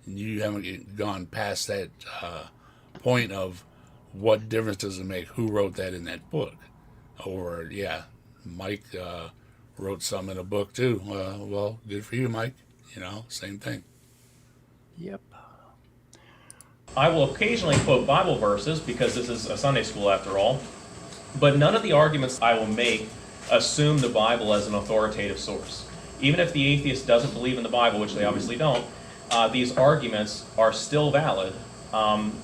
And you haven't gone past that point of what difference does it make who wrote that in that book. Or, Mike wrote some in a book too. Well, good for you, Mike. Same thing. Yep. I will occasionally quote Bible verses because this is a Sunday school after all, but none of the arguments I will make assume the Bible as an authoritative source. Even if the atheist doesn't believe in the Bible, which they obviously don't, these arguments are still valid,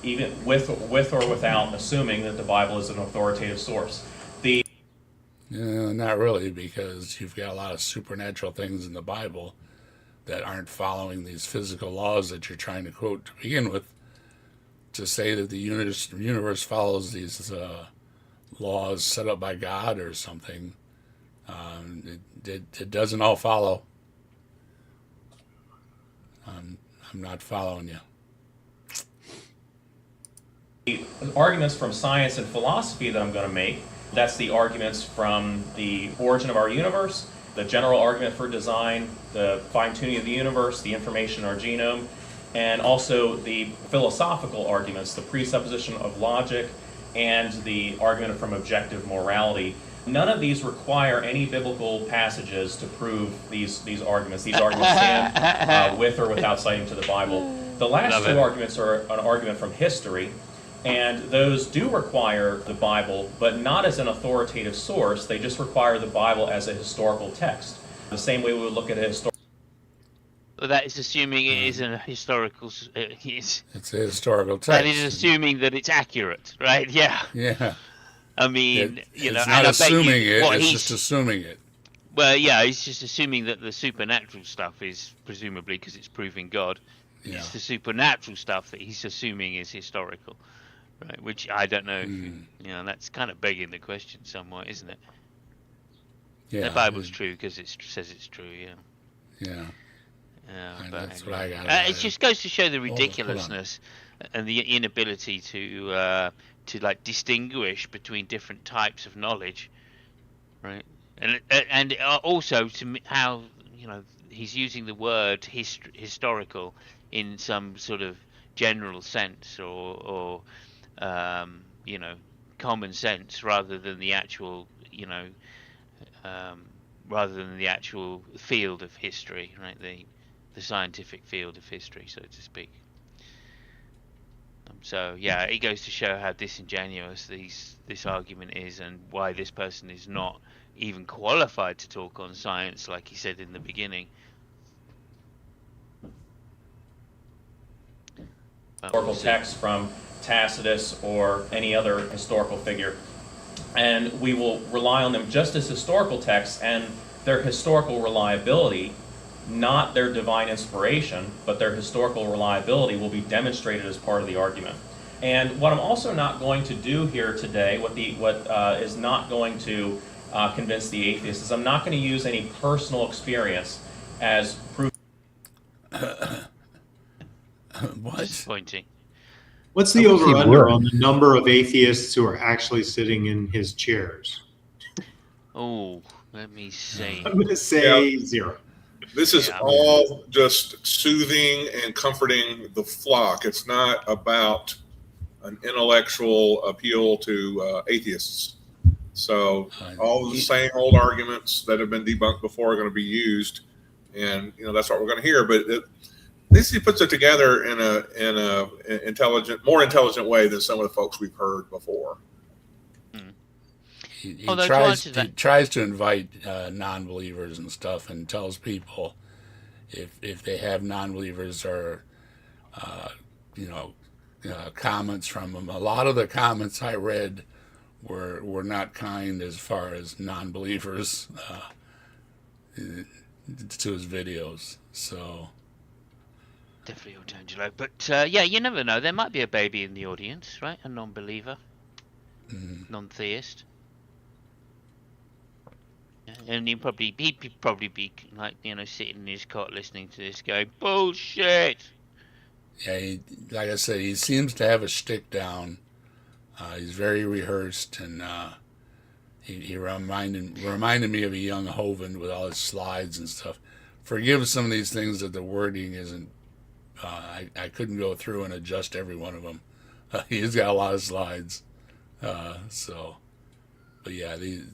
even with or without assuming that the Bible is an authoritative source. Not Not really, because you've got a lot of supernatural things in the Bible that aren't following these physical laws that you're trying to quote to begin with, to say that the universe follows these laws set up by God or something, it doesn't all follow. I'm not following you. The arguments from science and philosophy that I'm going to make, that's the arguments from the origin of our universe, the general argument for design, the fine-tuning of the universe, the information in our genome, and also the philosophical arguments, the presupposition of logic, and the argument from objective morality. None of these require any biblical passages to prove these arguments. These arguments stand with or without citing to the Bible. The last two arguments are an argument from history, and those do require the Bible, but not as an authoritative source. They just require the Bible as a historical text. The same way we would look at a historical. Well, that is assuming it is a historical. It's a historical text. That is assuming that it's accurate, right? Yeah. Yeah. I mean, it's know, not and assuming it. It's just assuming it. Well, yeah, he's just assuming that the supernatural stuff is presumably because it's proving God. Yeah. It's the supernatural stuff that he's assuming is historical, right? Which I don't know. That's kind of begging the question somewhat, isn't it? Yeah. The Bible's true because it says it's true. Yeah. Yeah. But that's what I got. It just goes to show the ridiculousness and the inability to like distinguish between different types of knowledge, right? And also to how he's using the word historical in some sort of general sense or common sense rather than the actual field of history, right? The scientific field of history, so to speak. So yeah, it goes to show how disingenuous this argument is, and why this person is not even qualified to talk on science, like he said in the beginning. Historical text from Tacitus or any other historical figure, and we will rely on them just as historical texts, and their historical reliability, not their divine inspiration, but their historical reliability will be demonstrated as part of the argument. And what I'm also not going to do here today, what is not going to convince the atheist, is I'm not going to use any personal experience as proof. What? Disappointing. What's the over-under on the number of atheists who are actually sitting in his chairs? Oh, let me see. I'm going to say 0. This is all just soothing and comforting the flock. It's not about an intellectual appeal to atheists. So all the same old arguments that have been debunked before are going to be used, and that's what we're going to hear. But at least he puts it together in a more intelligent way than some of the folks we've heard before. He tries to invite non-believers and stuff, and tells people if they have non-believers or comments from them. A lot of the comments I read were not kind as far as non-believers to his videos. So definitely old Angelo, but you never know. There might be a baby in the audience, right? A non-believer, non-theist. And he'd probably be like, sitting in his cot listening to this going, bullshit. Yeah, like I said, he seems to have a shtick down. He's very rehearsed, and he reminded me of a young Hovind with all his slides and stuff. Forgive some of these things that the wording isn't. I couldn't go through and adjust every one of them. He's got a lot of slides, but yeah, the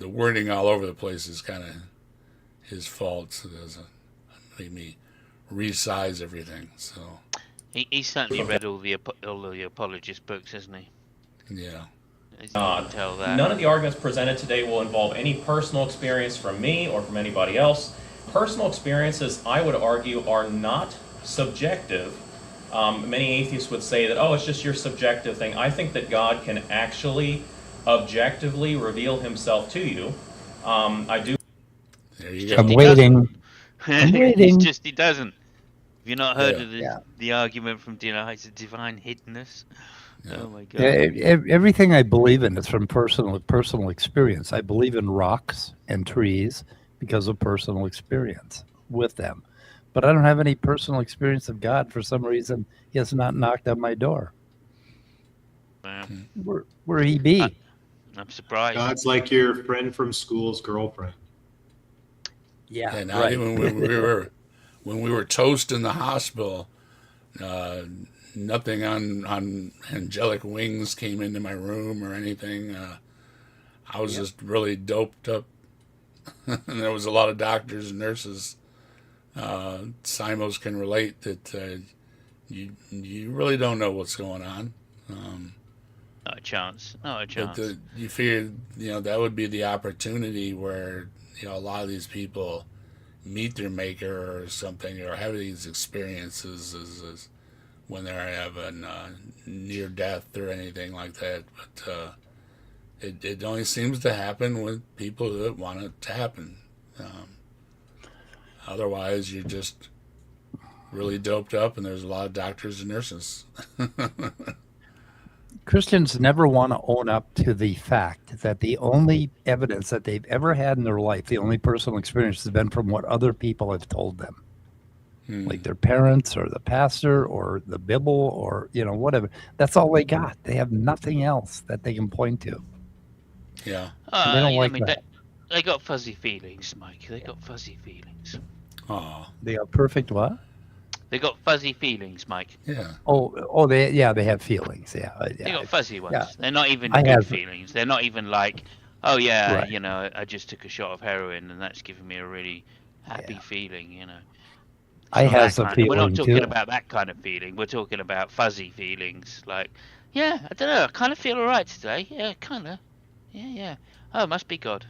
wording all over the place is kind of his fault. So it made me resize everything. So he certainly read all the apologist books, hasn't he? Yeah. Tell that. None of the arguments presented today will involve any personal experience from me or from anybody else. Personal experiences, I would argue, are not subjective. Many atheists would say that, it's just your subjective thing. I think that God can actually objectively reveal himself to you. I do. There you go. I'm waiting. I'm waiting. He doesn't. Have you not heard of Yeah. the argument from it's a divine hiddenness? Yeah. Oh my God. Everything I believe in is from personal experience. I believe in rocks and trees because of personal experience with them. But I don't have any personal experience of God. For some reason, he has not knocked on my door. Wow. Where he be? I'm surprised. God's like your friend from school's girlfriend. Yeah, And right. even when we were toast in the hospital, nothing on angelic wings came into my room or anything. I was just really doped up, and there was a lot of doctors and nurses. Simos can relate that you really don't know what's going on. Not a chance. Not a chance. But you figure, that would be the opportunity where, a lot of these people meet their maker or something, or have these experiences as when they're having near death or anything like that. But it only seems to happen with people that want it to happen. Otherwise, you're just really doped up, and there's a lot of doctors and nurses. Christians never want to own up to the fact that the only evidence that they've ever had in their life, the only personal experience, has been from what other people have told them. Like their parents or the pastor or the Bible or, whatever. That's all they got. They have nothing else that they can point to. Yeah. And they don't like that. They got fuzzy feelings, Mike. They got fuzzy feelings. Oh. They are perfect what? They got fuzzy feelings, Mike. Yeah. They have feelings. Yeah. They got fuzzy ones. Yeah. They're not even good feelings. They're not even like, oh yeah, Right. I just took a shot of heroin and that's giving me a really happy feeling, I have some feeling We're not talking too. about that kind of feeling. We're talking about fuzzy feelings. Like, yeah, I don't know. I kind of feel all right today. Yeah, kind of. Yeah. Oh, must be God.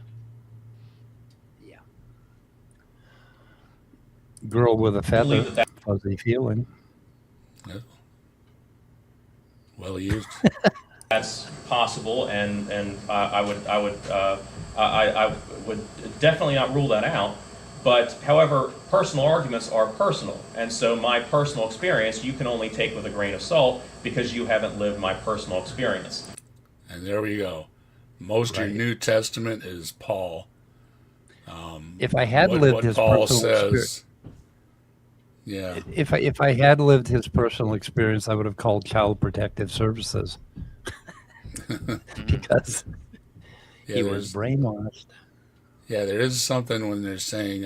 Girl with a feather, believe that fuzzy feeling. Yeah. Well used. that's possible, and I would definitely not rule that out. But however, personal arguments are personal, and so my personal experience you can only take with a grain of salt because you haven't lived my personal experience. And there we go. Most of your New Testament is Paul. If I had what lived his Paul personal experience, says. Yeah. if I had lived his personal experience, I would have called Child Protective Services because he was brainwashed. Yeah, there is something when they're saying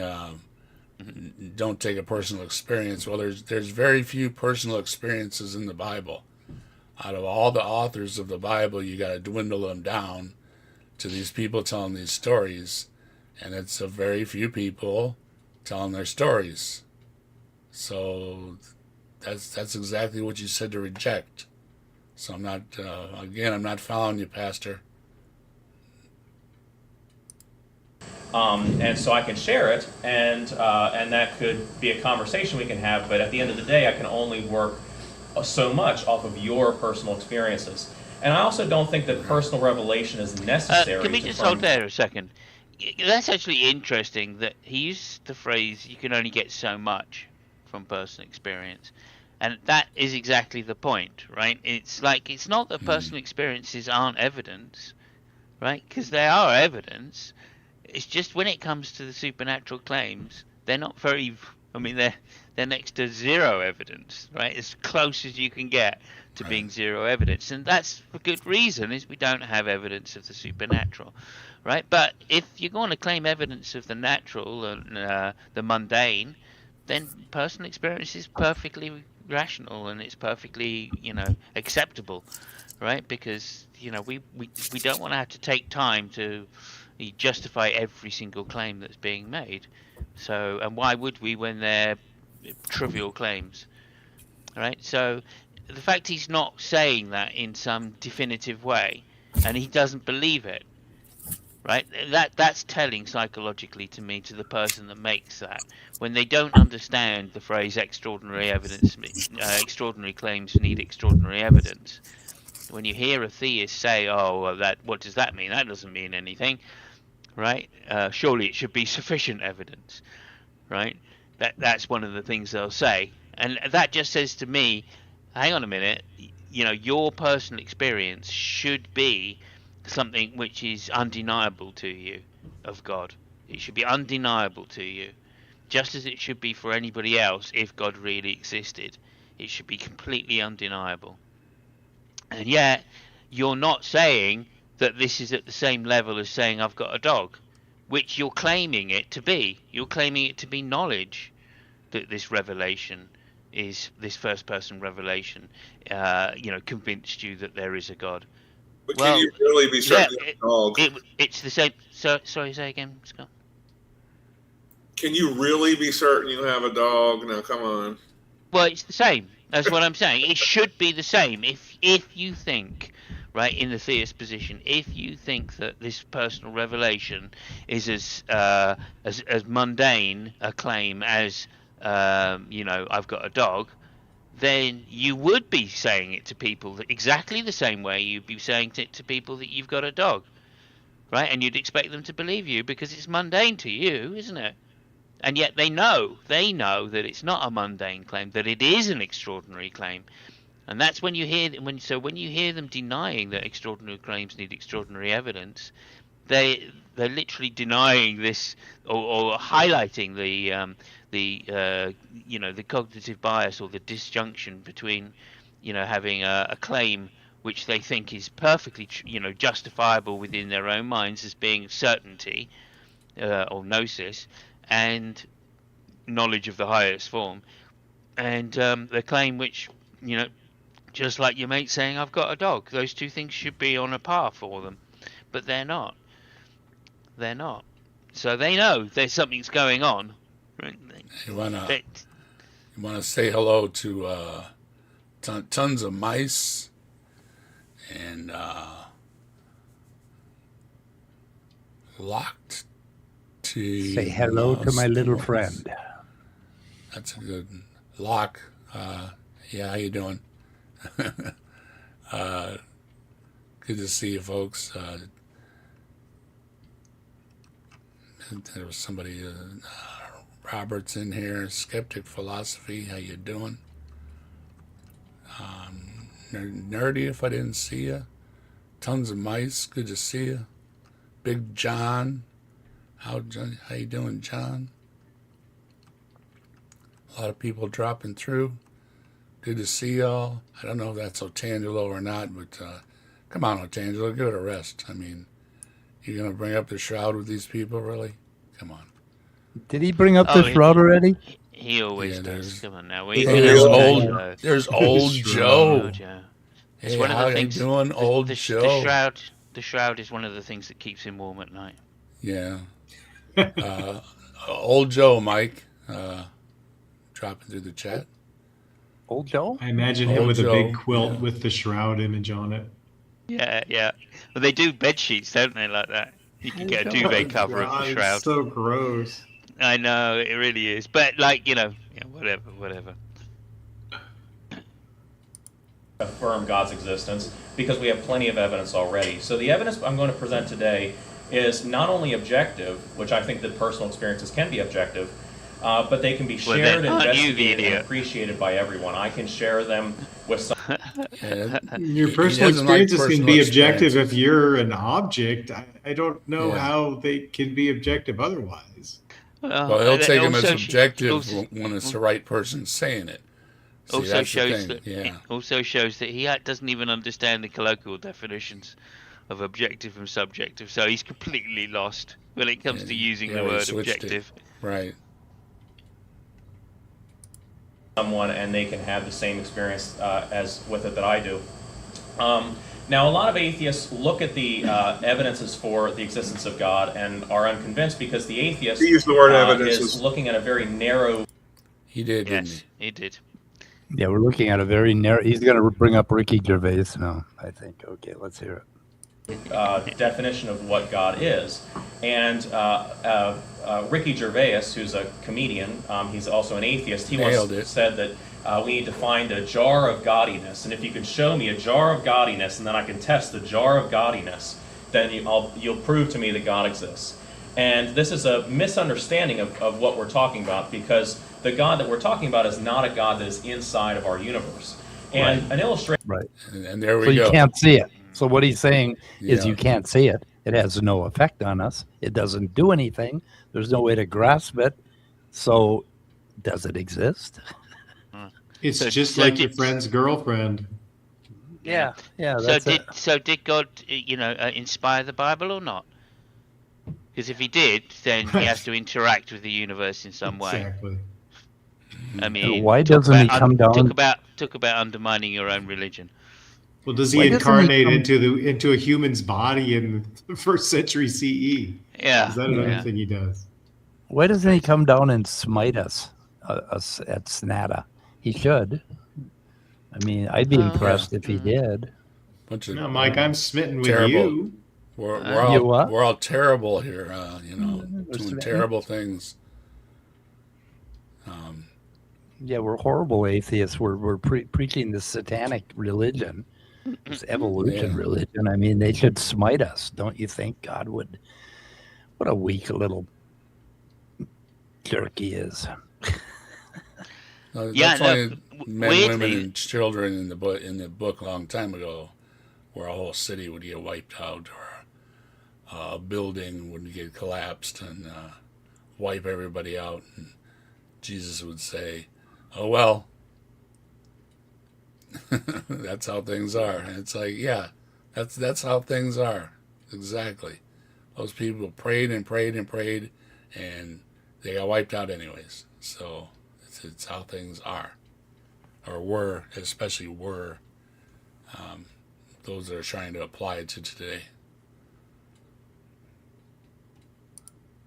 don't take a personal experience. Well, there's very few personal experiences in the Bible. Out of all the authors of the Bible, you got to dwindle them down to these people telling these stories, and it's a very few people telling their stories. So that's exactly what you said to reject. So I'm not following you, Pastor. And so I can share it, and that could be a conversation we can have. But at the end of the day, I can only work so much off of your personal experiences. And I also don't think that personal revelation is necessary. Can we just hold there a second? That's actually interesting that he used the phrase, you can only get so much from personal experience. And that is exactly the point, right? It's like, it's not that personal experiences aren't evidence, right? Because they are evidence. It's just when it comes to the supernatural claims, they're not very, they're next to zero evidence, right? As close as you can get to being zero evidence. And that's for good reason, is we don't have evidence of the supernatural, right? But if you're going to claim evidence of the natural and the mundane, then personal experience is perfectly rational and it's perfectly, acceptable, right? Because, we don't want to have to take time to justify every single claim that's being made. So, and why would we when they're trivial claims, right? So the fact he's not saying that in some definitive way and he doesn't believe it, right? That's telling psychologically to me, to the person that makes that, when they don't understand the phrase extraordinary evidence, extraordinary claims need extraordinary evidence. When you hear a theist say, "Oh, well, what does that mean? That doesn't mean anything," right? Surely it should be sufficient evidence, right? That's one of the things they'll say, and that just says to me, hang on a minute, your personal experience should be something which is undeniable to you of God. It should be undeniable to you, just as it should be for anybody else if God really existed. It should be completely undeniable. And yet, you're not saying that this is at the same level as saying I've got a dog, which you're claiming it to be. You're claiming it to be knowledge, that this revelation is this first-person revelation, convinced you that there is a God. But can you really be certain you have a dog? It's the same. Sorry, say again, Scott. Can you really be certain you have a dog? Now, come on. Well, it's the same. That's what I'm saying. It should be the same. If you think, right, in the theist position, if you think that this personal revelation is as mundane a claim as I've got a dog, then you would be saying it to people exactly the same way you'd be saying it to people that you've got a dog, right? And you'd expect them to believe you because it's mundane to you, isn't it? And yet they know that it's not a mundane claim, that it is an extraordinary claim. And that's when you hear them denying that extraordinary claims need extraordinary evidence, they're literally denying this or highlighting the cognitive bias or the disjunction between having a claim which they think is perfectly justifiable within their own minds as being certainty or gnosis, and knowledge of the highest form, and the claim which, just like your mate saying I've got a dog, those two things should be on a par for them, but they're not. So they know there's something's going on, right? You wanna say hello to tons of mice and locked. Say hello to my little friend. That's a good lock. Yeah, how you doing? Good to see you, folks. There was somebody, Robert's in here. Skeptic Philosophy, how you doing? Nerdy, if I didn't see you. Tons of mice, good to see you. Big John. How you doing, John? A lot of people dropping through. Good to see y'all. I don't know if that's Otangelo or not, but come on, Otangelo, give it a rest. I mean, you're going to bring up the shroud with these people, really? Come on. Did he bring up the shroud already? He always does. Come on now. There's old Joe. It's one of the things. Doing old Joe. The shroud is one of the things that keeps him warm at night. Yeah. Old Joe, Mike, dropping through the chat. Old Joe? I imagine him with a big quilt with the shroud image on it. Yeah. Well, they do bed sheets, don't they, like that? You can get a duvet cover of the shroud. It's so gross. I know, it really is. But, whatever. Affirm God's existence because we have plenty of evidence already. So the evidence I'm going to present today is not only objective, which I think that personal experiences can be objective, but they can be shared, investigated, and appreciated by everyone. I can share them with some. Your personal experiences can be objective if you're an object. I don't know how they can be objective otherwise. Well, he'll take them as objective when it's the right person saying it. See, also shows that he doesn't even understand the colloquial definitions of objective and subjective, so he's completely lost when it comes to using the word objective. Right. Someone and they can have the same experience as with it that I do. Now, a lot of atheists look at the evidences for the existence of God and are unconvinced because the atheist use the word evidences. is looking at a very narrow. He did, didn't Yes, he did. Yeah, we're looking at a very narrow. He's going to bring up Ricky Gervais now, I think. Okay, let's hear it. Definition of what God is. And Ricky Gervais, who's a comedian, he's also an atheist, he once said that we need to find a jar of gaudiness. And if you could show me a jar of gaudiness and then I can test the jar of gaudiness, then you'll prove to me that God exists. And this is a misunderstanding of what we're talking about, because the God that we're talking about is not a God that is inside of our universe. And an illustration. Right. And there we So go. you can't see it. So what he's saying is Yeah. you can't see it. It has no effect on us. It doesn't do anything. There's no way to grasp it. So does it exist? It's So- just so like did- your friend's girlfriend. Yeah. That's So did God, inspire the Bible or not? Because if he did, then he has to interact with the universe in some way. Exactly. I mean, why talk doesn't he about come down? talk about undermining your own religion. Well, does Why he doesn't he incarnate come- into a human's body in the first century CE? Yeah. Is that another yeah. thing he does? Why doesn't he come down and smite us at SNATA? He should. I mean, I'd be Well, impressed if he did. Bunch of No, Mike, I'm smitten with Terrible. you. You what? We're all terrible here. Doing smitten. terrible things. Yeah, we're horrible atheists. We're preaching this satanic religion, this evolution Yeah. religion. I mean, they should smite us. Don't you think God would? What a weak little jerk he is. Yeah, That's no, why men, weirdly- women, and children in the book a long time ago, where a whole city would get wiped out, or a building would get collapsed and wipe everybody out, and Jesus would say, "Oh well, that's how things are." And it's like, yeah, that's how things are. Exactly. Those people prayed and prayed and prayed, and they got wiped out anyways. So it's how things are, or were, especially were. Those that are trying to apply it to today.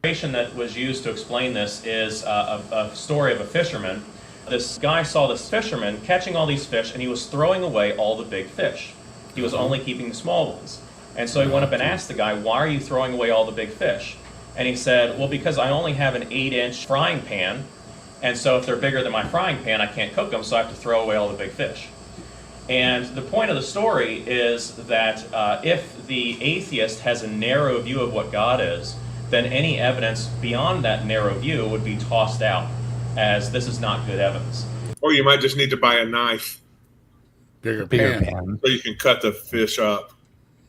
That was used to explain this is a story of a fisherman. This guy saw this fisherman catching all these fish, and he was throwing away all the big fish. He was only keeping the small ones. And so he went up and asked the guy, "Why are you throwing away all the big fish?" And he said, "Well, because I only have an 8-inch frying pan, and so if they're bigger than my frying pan, I can't cook them, so I have to throw away all the big fish." And the point of the story is that if the atheist has a narrow view of what God is, then any evidence beyond that narrow view would be tossed out as this is not good evidence. Or you might just need to buy a knife Bigger Bigger pan. pan. so you can cut the fish up.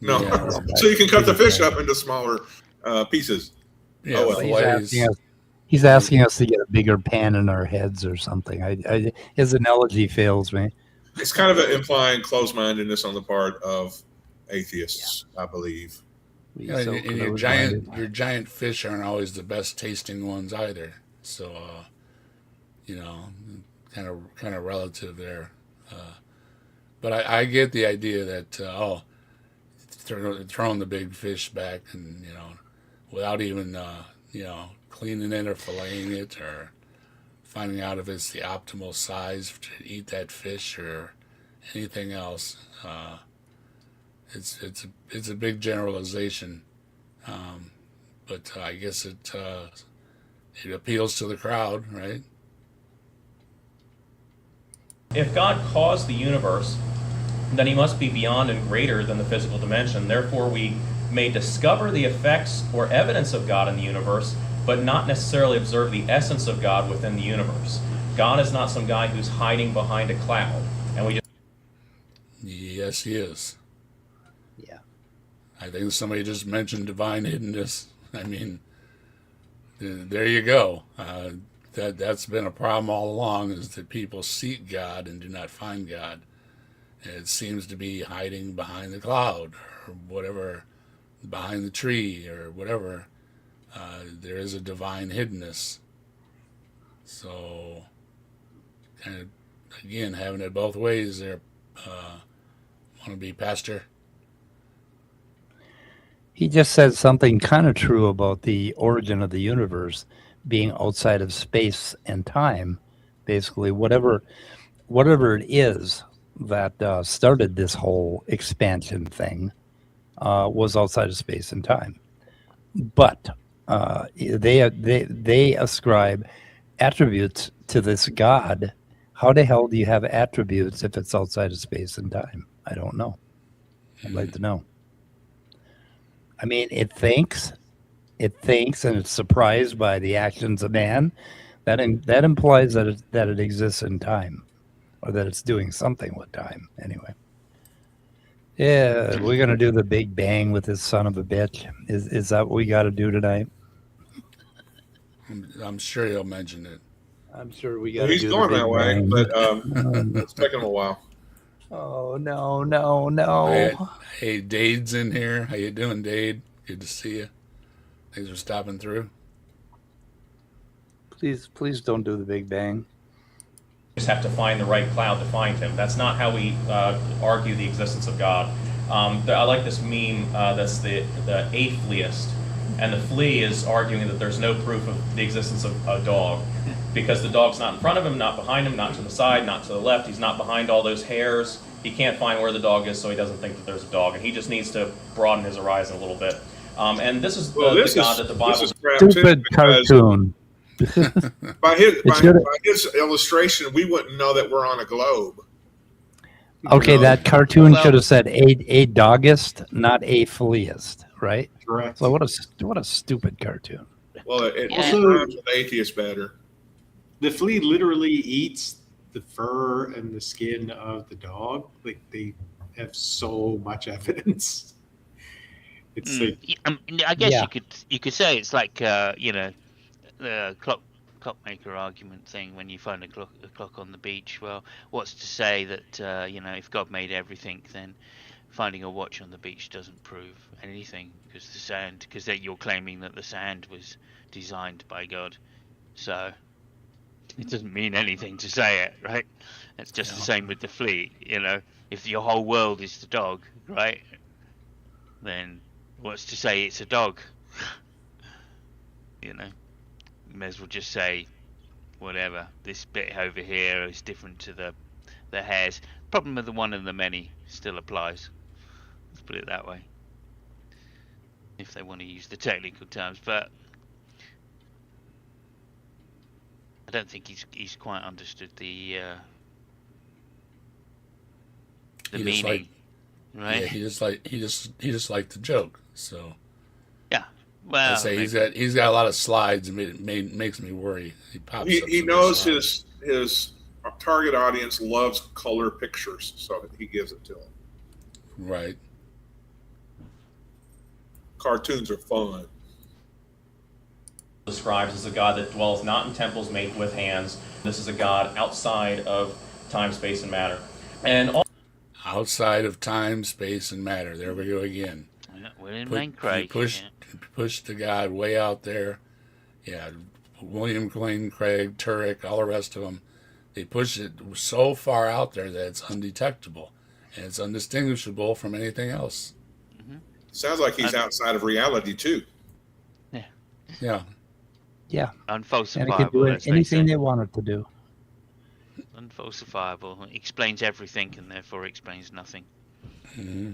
No, Yeah. so you can cut the fish up into smaller pieces. Yeah, Oh, well. fillets. He's asking us to get a bigger pan in our heads or something. His analogy fails me. It's kind of implying closed-mindedness on the part of atheists, I believe. Yeah, and your giant fish aren't always the best tasting ones either. So, kind of relative there. But I get the idea that throwing the big fish back and without even cleaning it or filleting it or finding out if it's the optimal size to eat that fish or anything else. It's a big generalization, but I guess it appeals to the crowd, right? If God caused the universe, then he must be beyond and greater than the physical dimension. Therefore, we may discover the effects or evidence of God in the universe, but not necessarily observe the essence of God within the universe. God is not some guy who's hiding behind a cloud, and we just Yes, he is. Yeah. I think somebody just mentioned divine hiddenness. I mean, there you go. That's been a problem all along, is that people seek God and do not find God. And it seems to be hiding behind the cloud or whatever, behind the tree or whatever. There is a divine hiddenness. So, kind of, again, having it both ways there. Want to be pastor? He just said something kind of true about the origin of the universe being outside of space and time. Basically, whatever it is that started this whole expansion thing was outside of space and time. But they ascribe attributes to this God. How the hell do you have attributes if it's outside of space and time? I don't know. I'd like to know. I mean, it thinks, it thinks and it's surprised by the actions of man, that implies that it exists in time, or that it's doing something with time. Anyway, yeah, we're gonna do the Big Bang with this son of a bitch. Is that what we got to do tonight? I'm sure he'll mention it. I'm sure we got Well, to he's do going the Big that way, Bang. but it's taking him a while. Oh no! Hey, Dade's in here. How you doing, Dade? Good to see you. Thanks for stopping through. Please don't do the Big Bang. Just have to find the right cloud to find him. That's not how we argue the existence of God. I like this meme that's the atheist, and the flea is arguing that there's no proof of the existence of a dog because the dog's not in front of him, not behind him, not to the side, not to the left. He's not behind all those hairs. He can't find where the dog is, so he doesn't think that there's a dog, and he just needs to broaden his horizon a little bit. And this is the God that the Bible. This is crap too, Stupid because cartoon. by should've- his illustration, we wouldn't know that we're on a globe. Okay, You know? that cartoon Well- should have said a dogist, not a fleaist, right? Correct. So what a stupid cartoon. Well, it Yeah. rhymes with atheist better. The flea literally eats the fur and the skin of the dog. Like, they have so much evidence. It's like, I guess Yeah. you could say it's like the clockmaker argument thing when you find a clock on the beach. Well, what's to say that if God made everything, then finding a watch on the beach doesn't prove anything because you're claiming that the sand was designed by God, so it doesn't mean anything to say it, right? It's just the same with the flea. If your whole world is the dog, right? Then what's to say it's a dog? You may as well just say whatever. This bit over here is different to the hairs. Problem of the one and the many still applies. Let's put it that way. If they want to use the technical terms, but I don't think he's quite understood the He just meaning, right? Yeah, he just liked the joke. So Yeah. I Well, say he's got a lot of slides, and it makes me worry. He pops. up He some knows slides. his target audience loves color pictures, so he gives it to them. Right. Cartoons are fun. Describes as a God that dwells not in temples made with hands. This is a God outside of time, space, and matter. And Outside of time, space, and matter. There we go again. we're in Put- Main Craig. you push the God way out there. Yeah, William Lane Craig, Turek, all the rest of them. They push it so far out there that it's undetectable and it's undistinguishable from anything else. Sounds like he's outside of reality too. Yeah. Yeah, and it can Unfalsifiable. do as they anything say. they want it to do. Unfalsifiable. It explains everything and therefore explains nothing. Hmm.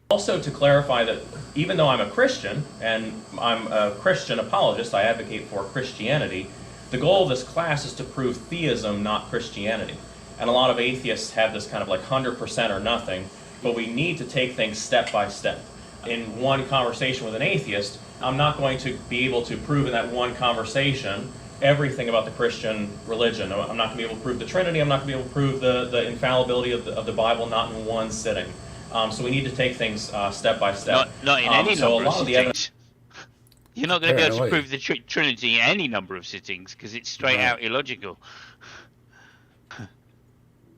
also to clarify that even though I'm a Christian and I'm a Christian apologist, I advocate for Christianity, the goal of this class is to prove theism, not Christianity. And a lot of atheists have this kind of like 100% or nothing, but we need to take things step by step. In one conversation with an atheist, I'm not going to be able to prove in that one conversation everything about the Christian religion. I'm not going to be able to prove the Trinity. I'm not going to be able to prove the infallibility of the Bible, not in one sitting. So we need to take things step by step. Not in any so a number of lot of the evidence. sittings. You're not going to be able to Apparently. prove the Trinity in any number of sittings because it's straight out illogical.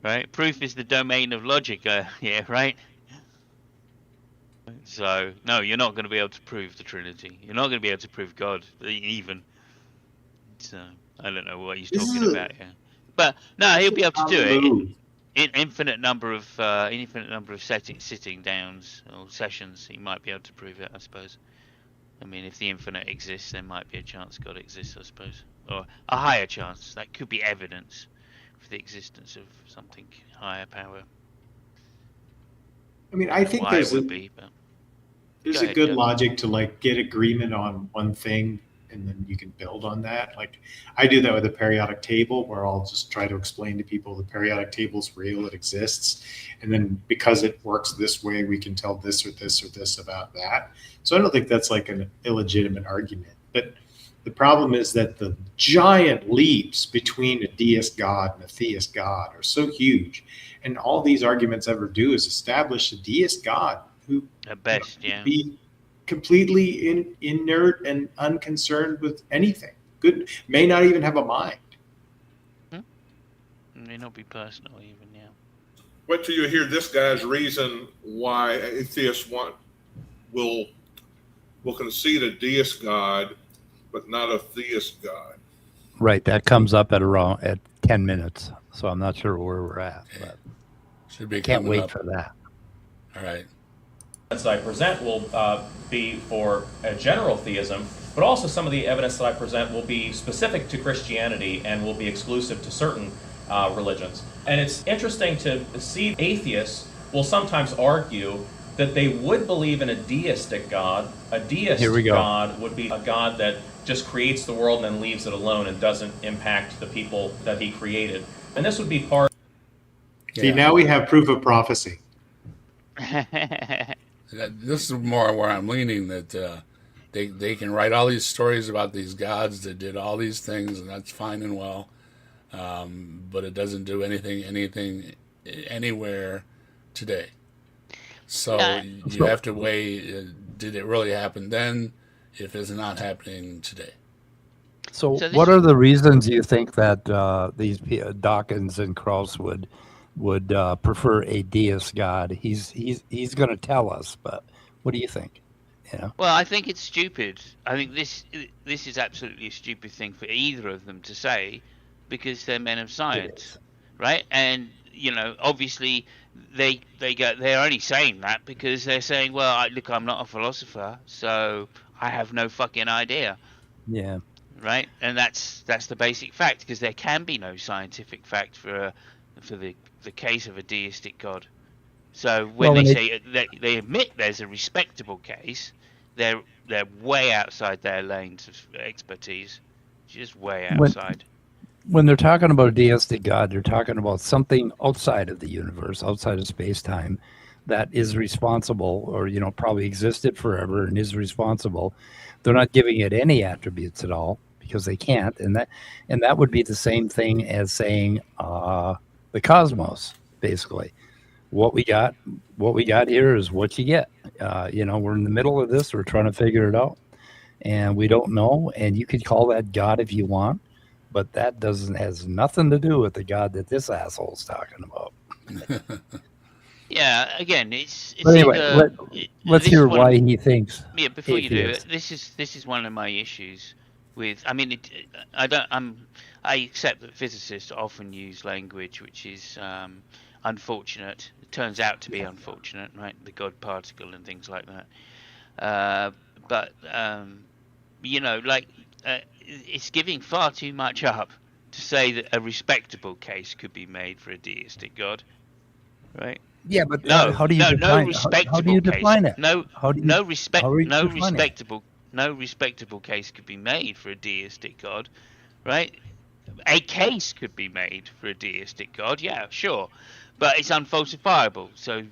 Right? Proof is the domain of logic. Yeah, right? So, no, you're not going to be able to prove the Trinity. You're not going to be able to prove God, even. So, I don't know what he's This talking is a- about here. But, no, he'll be able to do it. Move. Infinite number of sitting downs or sessions, he might be able to prove it, I suppose. I mean, if the infinite exists, there might be a chance God exists, I suppose, or a higher chance. That could be evidence for the existence of something higher power. I mean, I think Why there's it a would be, but there's Go a ahead, good Joe. logic to like get agreement on one thing and then you can build on that. Like I do that with a periodic table, where I'll just try to explain to people the periodic table's real, it exists, and then because it works this way, we can tell this or this or this about that. So I don't think that's like an illegitimate argument. But the problem is that the giant leaps between a deist God and a theist God are so huge, and all these arguments ever do is establish a deist God who At best, yeah. be completely inert and unconcerned with anything. Good, may not even have a mind. May not be personal even, yeah. Wait till you hear this guy's reason why atheists will concede a deist God, but not a theist God. Right, that comes up at 10 minutes, so I'm not sure where we're at. But Should be can't coming wait up. for that. All right. Evidence that I present will be for a general theism, but also some of the evidence that I present will be specific to Christianity and will be exclusive to certain religions. And it's interesting to see atheists will sometimes argue that they would believe in a deistic God. A deist Here we go. God would be a God that just creates the world and then leaves it alone and doesn't impact the people that he created. And this would be part. See, now we have proof of prophecy. This is more where I'm leaning, that they can write all these stories about these gods that did all these things, and that's fine and well, but it doesn't do anything anywhere today. So you have to weigh, did it really happen then if it's not happening today? So what are the reasons you think that these Dawkins and Krauss would prefer a deist God? He's going to tell us, but what do you think? Yeah. Well, I think it's stupid. I think this is absolutely a stupid thing for either of them to say, because they're men of science, right? And obviously they're only saying that because they're saying, well, look, I'm not a philosopher, so I have no fucking idea. Yeah. Right, and that's the basic fact, because there can be no scientific fact for the case of a deistic God. So when they admit there's a respectable case, they're way outside their lanes of expertise, just way outside. When they're talking about a deistic God, they're talking about something outside of the universe, outside of space-time, that is responsible, or probably existed forever and is responsible. They're not giving it any attributes at all, because they can't, and that would be the same thing as saying the cosmos. Basically, what we got here is what you get. We're in the middle of this. We're trying to figure it out, and we don't know. And you could call that God if you want, but that has nothing to do with the God that this asshole is talking about. Yeah, again, it's but anyway, let's hear why he thinks. Yeah, before atheist. you do it, this is one of my issues with. I mean, I accept that physicists often use language which is unfortunate. It turns out to be unfortunate, right? The God particle and things like that. But it's giving far too much up to say that a respectable case could be made for a deistic God, right? Yeah, but how do you define respectable how do you define case. it? No respectable case could be made for a deistic God, right? A case could be made for a deistic God, yeah, sure, but it's unfalsifiable. So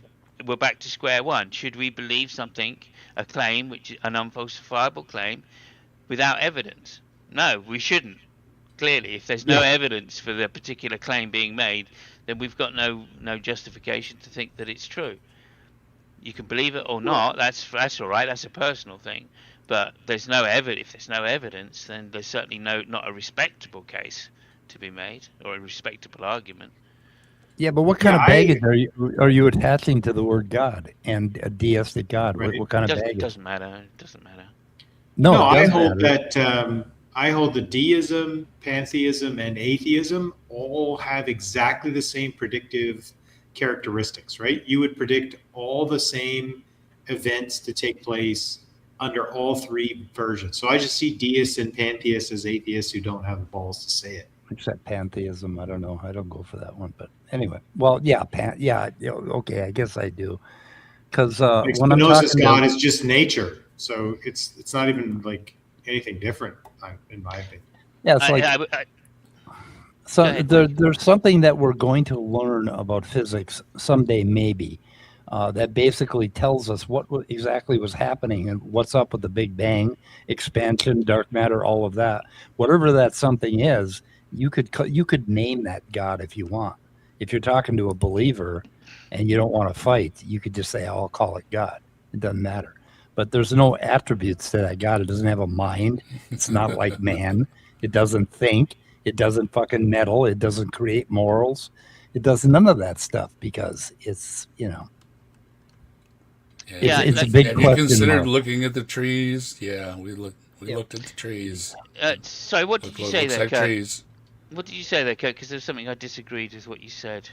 we're back to square one. Should we believe something, a claim, which is an unfalsifiable claim, without evidence? No, we shouldn't. Clearly, if there's no evidence for the particular claim being made, then we've got no justification to think that it's true. You can believe it or not. That's all right. That's a personal thing. But there's no evidence. If there's no evidence, then there's certainly not a respectable case to be made, or a respectable argument. Yeah, but what kind of baggage are you attaching to the word God and a deistic God? Right. What kind of baggage? It doesn't matter. It doesn't matter. No, I hold that I hold that deism, pantheism, and atheism all have exactly the same predictive characteristics, right? You would predict all the same events to take place under all three versions. So I just see deists and pantheists as atheists who don't have the balls to say it. Except pantheism, I don't know. I don't go for that one, but anyway. Well, yeah, okay, I guess I do. Because when I'm talking God is just nature, so it's not even like anything different, in my opinion. Yeah, it's like Go so ahead, there's something that we're going to learn about physics someday, maybe, that basically tells us what exactly was happening and what's up with the Big Bang, expansion, dark matter, all of that. Whatever that something is, you could name that God if you want. If you're talking to a believer and you don't want to fight, you could just say, "I'll call it God." It doesn't matter. But there's no attributes to that God. It doesn't have a mind. It's not like man. It doesn't think. It doesn't fucking meddle. It doesn't create morals. It does none of that stuff because it's, Yeah, it's a like- big Have you question considered mark. looking at the trees? Yeah, we looked at the trees. So what did you say looks there, like Kurt? trees. What did you say there, Kurt? Because there's something I disagreed with what you said.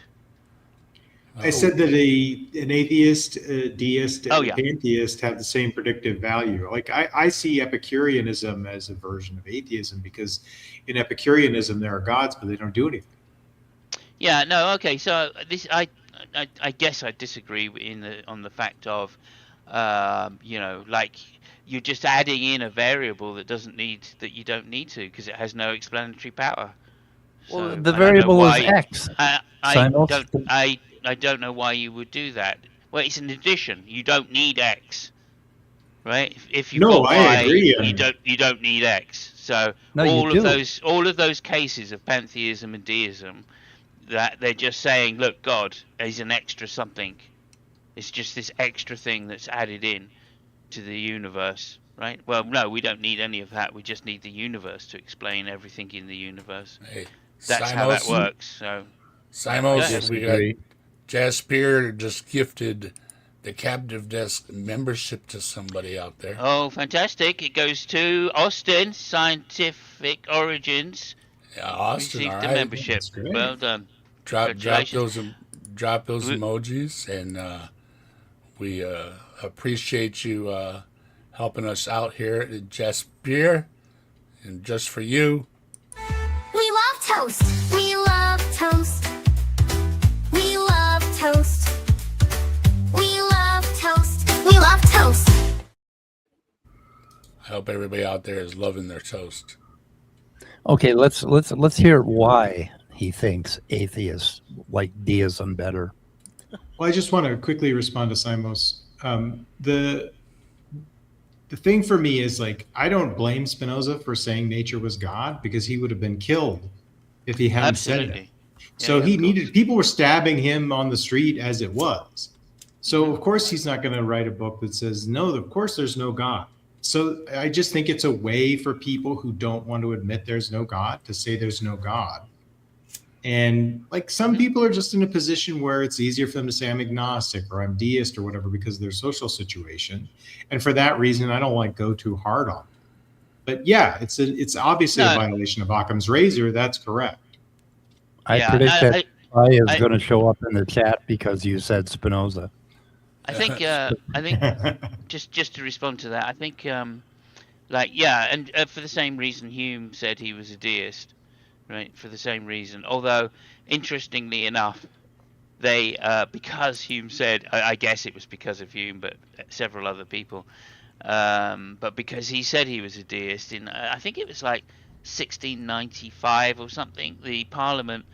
I said that an atheist, a deist, and Oh, a yeah. pantheist have the same predictive value. Like I see Epicureanism as a version of atheism, because in Epicureanism there are gods, but they don't do anything. Yeah, no, okay. So this, I guess I disagree on the fact of, like you're just adding in a variable that you don't need to, because it has no explanatory power. Well, So the I don't know variable is why- X. Simons? I don't know why you would do that. Well, it's an addition. You don't need X, right? If you've No, got I Y, agree. you don't need X. So No, you all do. of those cases of pantheism and deism, that they're just saying, look, God is an extra something. It's just this extra thing that's added in to the universe, right? Well, no, we don't need any of that. We just need the universe to explain everything in the universe. Hey, That's how that Simos, works. So Simos, Yeah, we got Jasper just gifted the Captive Desk membership to somebody out there. Oh, fantastic. It goes to Austin, Scientific Origins. Yeah, Austin, Received all the right. membership. That's great. Well done. Drop Congratulations. those We- emojis, and we appreciate you helping us out here at Jasper, and just for you. We love toast. We love toast. We love toast. We love toast. We love toast. I hope everybody out there is loving their toast. Okay, let's hear why he thinks atheists like deism better. Well, I just want to quickly respond to Simos. The thing for me is, like, I don't blame Spinoza for saying nature was God, because he would have been killed if he hadn't said it. Absolutely. So Yeah, he of needed, course. people were stabbing him on the street as it was. So of course he's not going to write a book that says, no, of course there's no God. So I just think it's a way for people who don't want to admit there's no God to say there's no God. And like some people are just in a position where it's easier for them to say I'm agnostic or I'm deist or whatever because of their social situation. And for that reason, I don't like go too hard on them. But yeah, it's obviously a No. violation of Occam's razor. That's correct. I Yeah, predict that I is I- going to show up in the chat because you said Spinoza. I think just to respond to that, I think and for the same reason Hume said he was a deist, right? For the same reason. Although interestingly enough, they because Hume said, I guess it was because of Hume, but several other people, but because he said he was a deist in I think it was like 1695 or something, the Parliament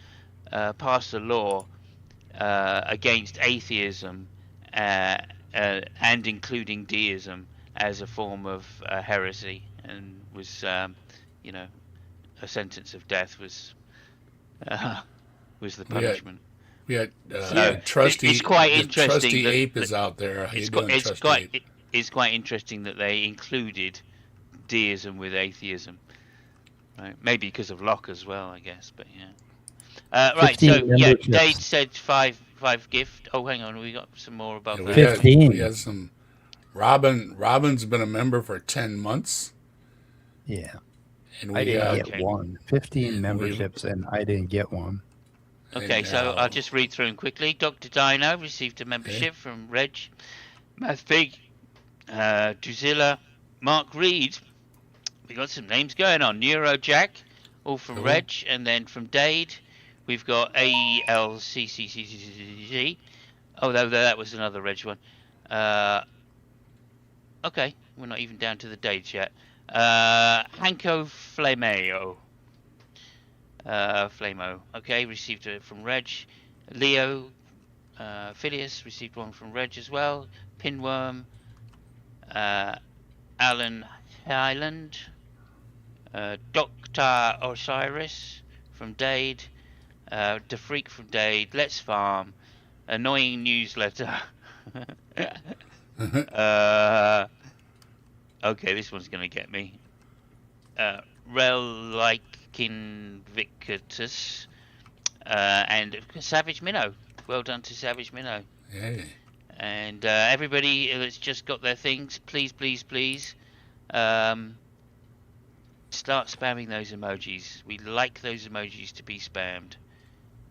passed a law against atheism. And including deism as a form of heresy, and was, a sentence of death was the punishment. We had So, Trusty. it's quite the interesting Trusty that- Ape is out there. How you doing, Trusty Ape? It's quite interesting that they included deism with atheism, right? Maybe because of Locke as well, I guess. But yeah. Right. 15 So yeah, memberships. Dave said five gift. Oh, hang on, we got some more above Yeah, that. 15. We had some. Robin's been a member for 10 months, Yeah, and I we didn't got get okay. one. 15 And memberships, and I didn't get one. Okay, And, so I'll just read through them quickly. Dr. Dino received a membership from Reg, Mathig, Drusilla, Mark Reed. We got some names going on. Neurojack, all from Cool. Reg, and then from Dade, we've got AELCCCCC. Oh, that was another Reg one. Okay, we're not even down to the Dades yet. Hanko Flameo. Flamo. Okay, received it from Reg. Leo Phileas received one from Reg as well. Pinworm. Alan Highland. Dr. Osiris from Dade. The Freak from Dade. Let's Farm. Annoying Newsletter. Okay, this one's going to get me. Relicinvicatus. And Savage Minnow. Well done to Savage Minnow. Hey. And everybody that's just got their things, please, please, please, start spamming those emojis. We like those emojis to be spammed.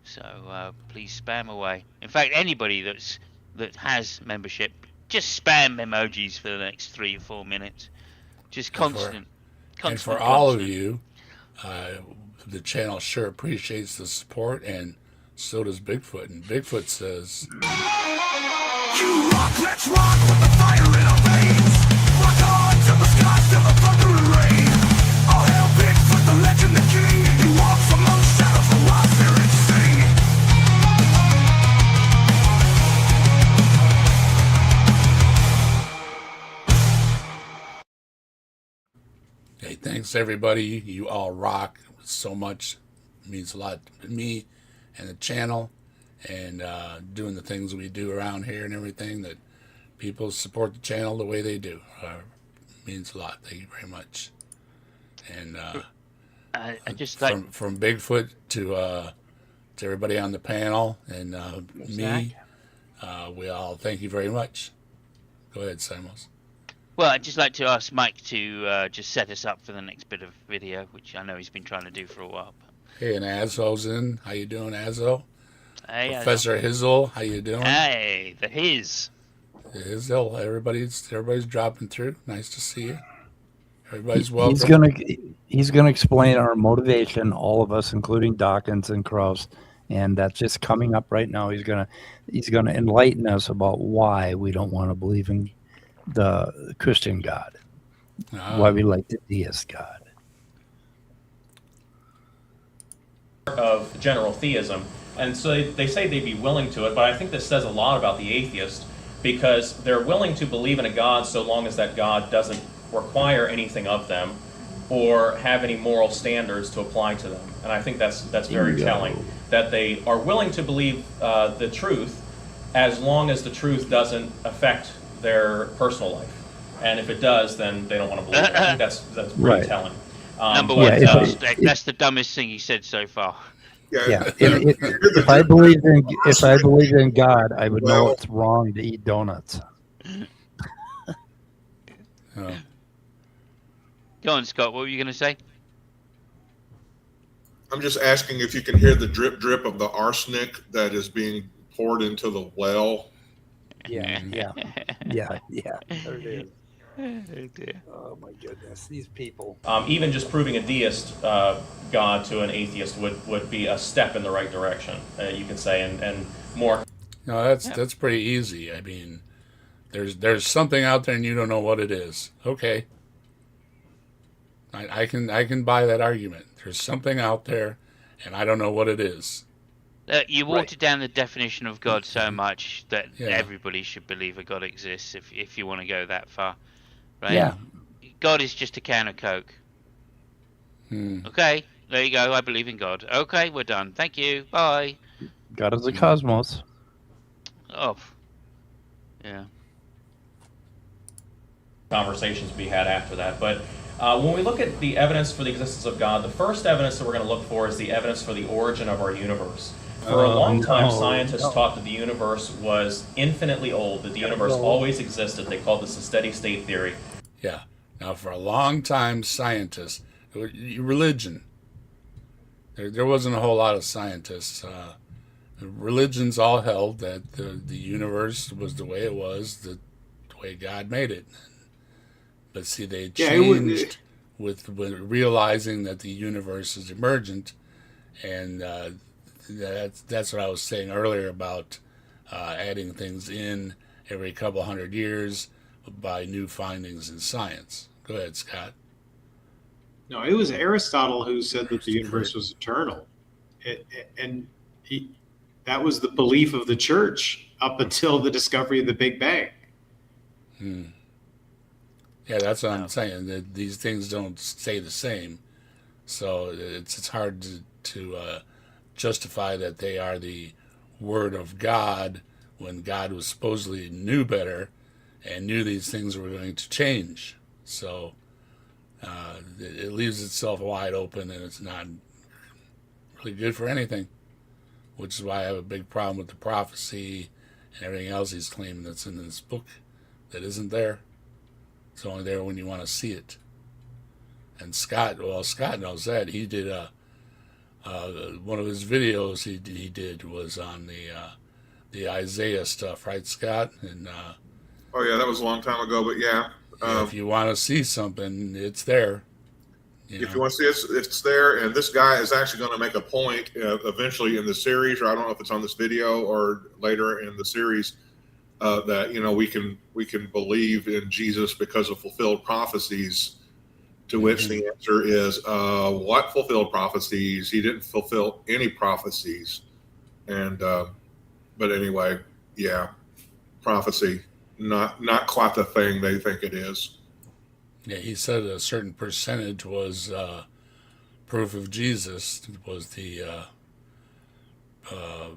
So please spam away. In fact, anybody that has membership, just spam emojis for the next 3 or 4 minutes. Just constant. And for all of you, the channel sure appreciates the support, and so does Bigfoot. And Bigfoot says, You rock, let's rock with the fire in our veins. Rock on to the skies, till the thunder and rain. All hail Bigfoot, the legend, the king. He walks among shadows, the wild spirits sing. hey, thanks everybody. You all rock so much. It means a lot to me and the channel, and doing the things we do around here and everything, that people support the channel the way they do. Means a lot. Thank you very much. And I just like from Bigfoot to everybody on the panel and me, we all thank you very much. Go ahead, Simons. Well, I'd just like to ask Mike to just set us up for the next bit of video, which I know he's been trying to do for a while. Hey, and Azzo's in. How you doing, Azzo? Hey, Professor Hizzle, how you doing? Hey, the his. Hizzle, everybody's dropping through. Nice to see you. Everybody's welcome. He's gonna explain our motivation, all of us, including Dawkins and Kraus, and that's just coming up right now. He's gonna enlighten us about why we don't want to believe in the Christian God, why we like the deist God. Of general theism, and so they say they'd be willing to it, but I think this says a lot about the atheist, because they're willing to believe in a God so long as that God doesn't require anything of them or have any moral standards to apply to them. And I think that's very telling, that they are willing to believe the truth as long as the truth doesn't affect their personal life, and if it does, then they don't want to believe it. I think that's pretty Right. telling. Number one, that's the dumbest thing he said so far. Yeah, if I believed in God, I would know it's wrong to eat donuts. Oh. Go on, Scott. What were you going to say? I'm just asking if you can hear the drip drip of the arsenic that is being poured into the well. Yeah. There it is. Oh my goodness, these people. Even just proving a deist God to an atheist would be a step in the right direction, you could say, and more. No, that's pretty easy. I mean, there's something out there and you don't know what it is. Okay, I can buy that argument. There's something out there, and I don't know what it is. You watered down the definition of God so much that everybody should believe a God exists if you want to go that far. Right? Yeah. God is just a can of Coke. Okay, there you go. I believe in God. Okay, we're done. Thank you. Bye. God is the cosmos. Oh. Yeah. Conversations to be had after that. But when we look at the evidence for the existence of God, the first evidence that we're going to look for is the evidence for the origin of our universe. For a long time, scientists taught that the universe was infinitely old, that the universe always existed. They called this the steady state theory. Yeah. Now, for a long time, scientists, religion, there wasn't a whole lot of scientists. Religions all held that the universe was the way it was, the way God made it. But see, they changed with realizing that the universe is emergent, and that's what I was saying earlier about adding things in every couple hundred years by new findings in science. Go ahead, Scott. No, it was Aristotle who said that the universe was eternal. And that was the belief of the church up until the discovery of the Big Bang. Yeah, that's what I'm saying. That these things don't stay the same, so it's hard to justify that they are the word of God when God was supposedly knew better and knew these things were going to change. So it leaves itself wide open, and it's not really good for anything. Which is why I have a big problem with the prophecy and everything else he's claiming that's in this book that isn't there. It's only there when you want to see it. And Scott knows that. He did one of his videos he did was on the Isaiah stuff, right, Scott? And Oh yeah, that was a long time ago, but yeah. if you want to see something, it's there. If you want to see it, it's there. And this guy is actually going to make a point eventually in the series, or I don't know if it's on this video or later in the series, that we can believe in Jesus because of fulfilled prophecies. To which the answer is, what fulfilled prophecies? He didn't fulfill any prophecies. And but anyway, yeah, prophecy, not quite the thing they think it is. Yeah, he said a certain percentage was proof of Jesus, was the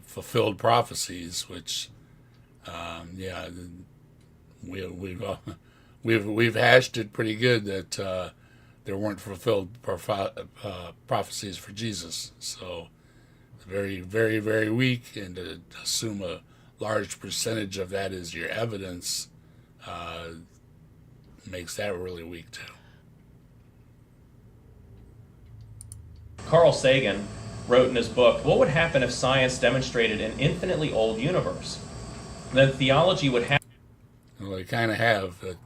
fulfilled prophecies, which yeah, we've hashed it pretty good that there weren't fulfilled prophecies for Jesus. So very, very, very weak, and to assume a large percentage of that is your evidence makes that really weak too. Carl Sagan wrote in his book, what would happen if science demonstrated an infinitely old universe? Then theology would have... Well, they kind of have, but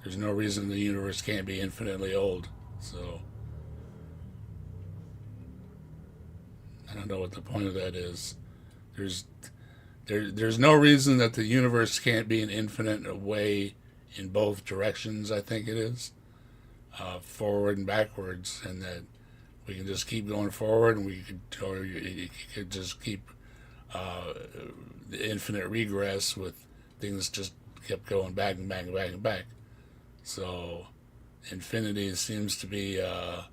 there's no reason the universe can't be infinitely old. So I don't know what the point of that is. There's no reason that the universe can't be an infinite way in both directions, I think it is, forward and backwards, and that we can just keep going forward, and you could just keep the infinite regress with things just kept going back and back and back and back. So infinity seems to be an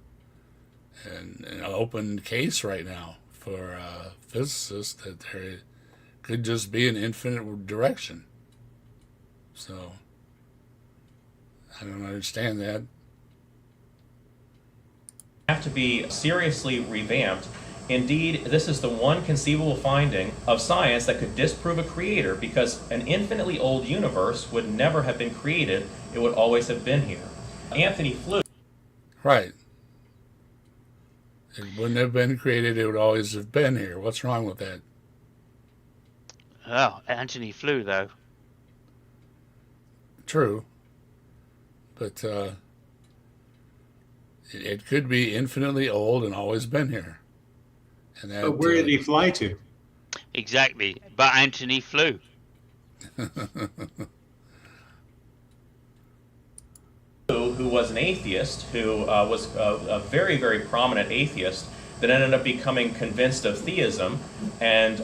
open case right now for physicists, that there could just be an infinite direction. So I don't understand that. Have to be seriously revamped. Indeed, this is the one conceivable finding of science that could disprove a creator, because an infinitely old universe would never have been created. It would always have been here. Anthony Flew. Right. It wouldn't have been created. It would always have been here. What's wrong with that? Oh, Anthony Flew, though. True. But it could be infinitely old and always been here. And that, But where did he fly to? Exactly. But Anthony Flew. Who was an atheist, who was a very, very prominent atheist, that ended up becoming convinced of theism, and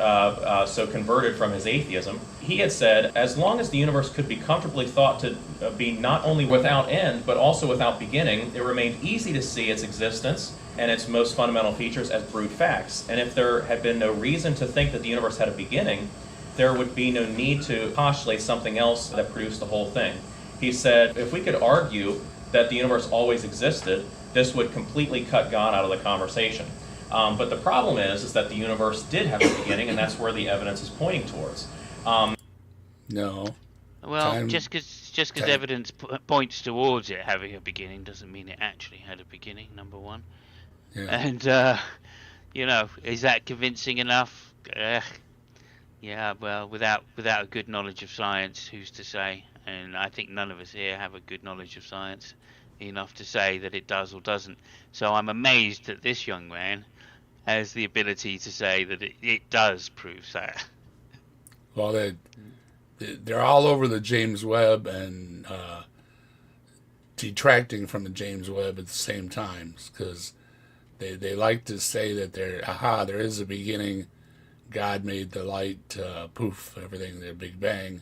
so converted from his atheism. He had said, as long as the universe could be comfortably thought to be not only without end, but also without beginning, it remained easy to see its existence and its most fundamental features as brute facts. And if there had been no reason to think that the universe had a beginning, there would be no need to postulate something else that produced the whole thing. He said, if we could argue that the universe always existed, this would completely cut God out of the conversation. But the problem is that the universe did have a beginning, and that's where the evidence is pointing towards. No. Well, just because evidence points towards it having a beginning doesn't mean it actually had a beginning, number one. Yeah. And, is that convincing enough? Yeah, well, without a good knowledge of science, who's to say? And I think none of us here have a good knowledge of science enough to say that it does or doesn't. So I'm amazed that this young man has the ability to say that it does prove that. Well, they're all over the James Webb, and detracting from the James Webb at the same time, because they like to say that there is a beginning. God made the light, poof, everything, the Big Bang,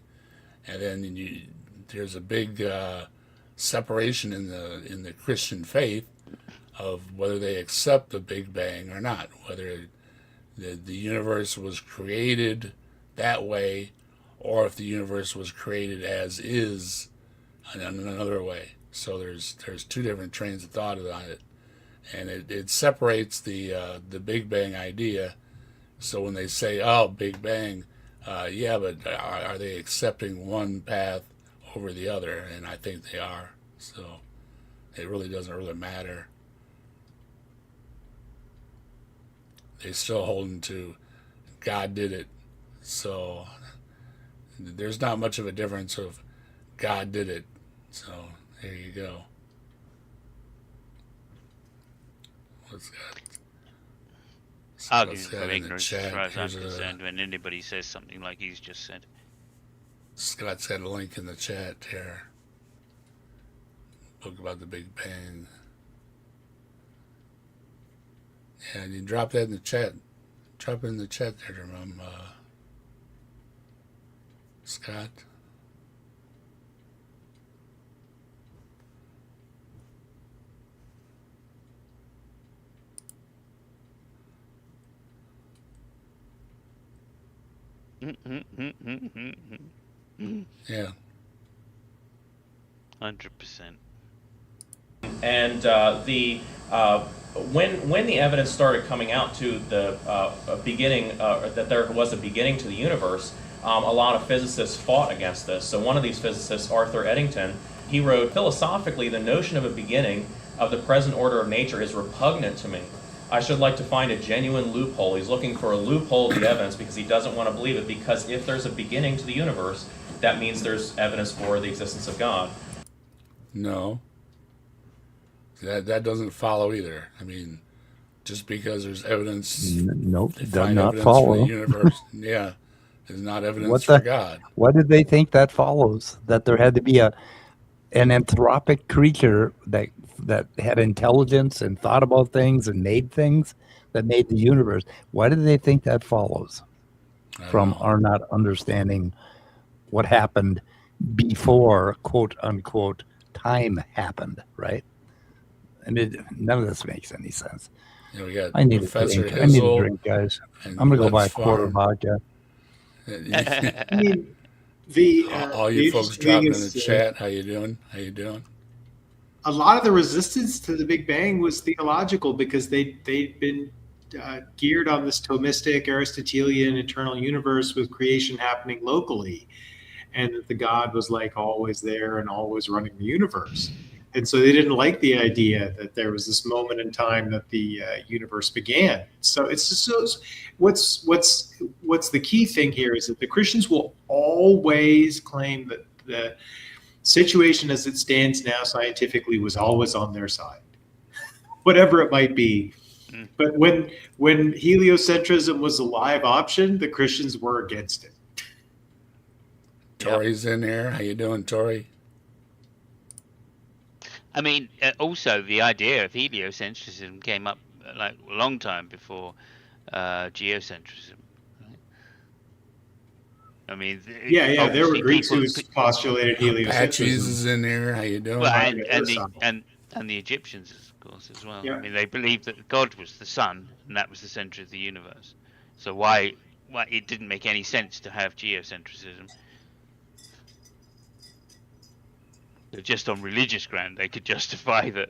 and then there's a big separation in the Christian faith of whether they accept the Big Bang or not, whether the universe was created that way, or if the universe was created as is in another way. So there's two different trains of thought on it, and it separates the Big Bang idea. So when they say, "Oh, Big Bang," yeah, but are they accepting one path over the other? And I think they are. So it really doesn't really matter. They're still holding to God did it. So there's not much of a difference of God did it. So there you go. What's that? Arguing from ignorance, as far as I'm concerned, when anybody says something like he's just said. Scott's got a link in the chat here. Book about the Big Bang. Yeah, and you drop that in the chat. Drop it in the chat there, Scott. Yeah. 100%. And when the evidence started coming out to the beginning, that there was a beginning to the universe, a lot of physicists fought against this. So one of these physicists, Arthur Eddington, he wrote, "Philosophically, the notion of a beginning of the present order of nature is repugnant to me. I should like to find a genuine loophole." He's looking for a loophole of the evidence because he doesn't want to believe it, because if there's a beginning to the universe, that means there's evidence for the existence of God. No. That doesn't follow either. I mean, just because there's evidence, Nope, they does find not evidence follow. for the universe, yeah, is not evidence What for the- God. Why did they think that follows? That there had to be an anthropic creature that had intelligence and thought about things and made things that made the universe. Why did they think that follows from our not understanding what happened before, quote unquote, time happened, right? And none of this makes any sense. You know, we got I need Professor a drink. I need a Hizzle drink, guys. and I'm gonna go buy a Let's quarter Farm. vodka. I mean, the All the you folks interesting thing dropping in the is, chat, how you doing? How you doing? a lot of the resistance to the Big Bang was theological, because they'd been geared on this Thomistic Aristotelian eternal universe with creation happening locally, and that the God was like always there and always running the universe. And so they didn't like the idea that there was this moment in time that the universe began. So it's just what's the key thing here is that the Christians will always claim that the situation as it stands now scientifically was always on their side, whatever it might be. But when heliocentrism was a live option, the Christians were against it. Tori's in there. How you doing, Tori? I mean, also the idea of heliocentrism came up like a long time before geocentrism. Right? I mean, Yeah, there were obviously Greeks who people- postulated Patches heliocentrism. is in there. How you doing? Well, Aristotle. and the Egyptians, of course, as well. Yeah. I mean, they believed that God was the sun, and that was the center of the universe. So why it didn't make any sense to have geocentrism. So just on religious ground, they could justify that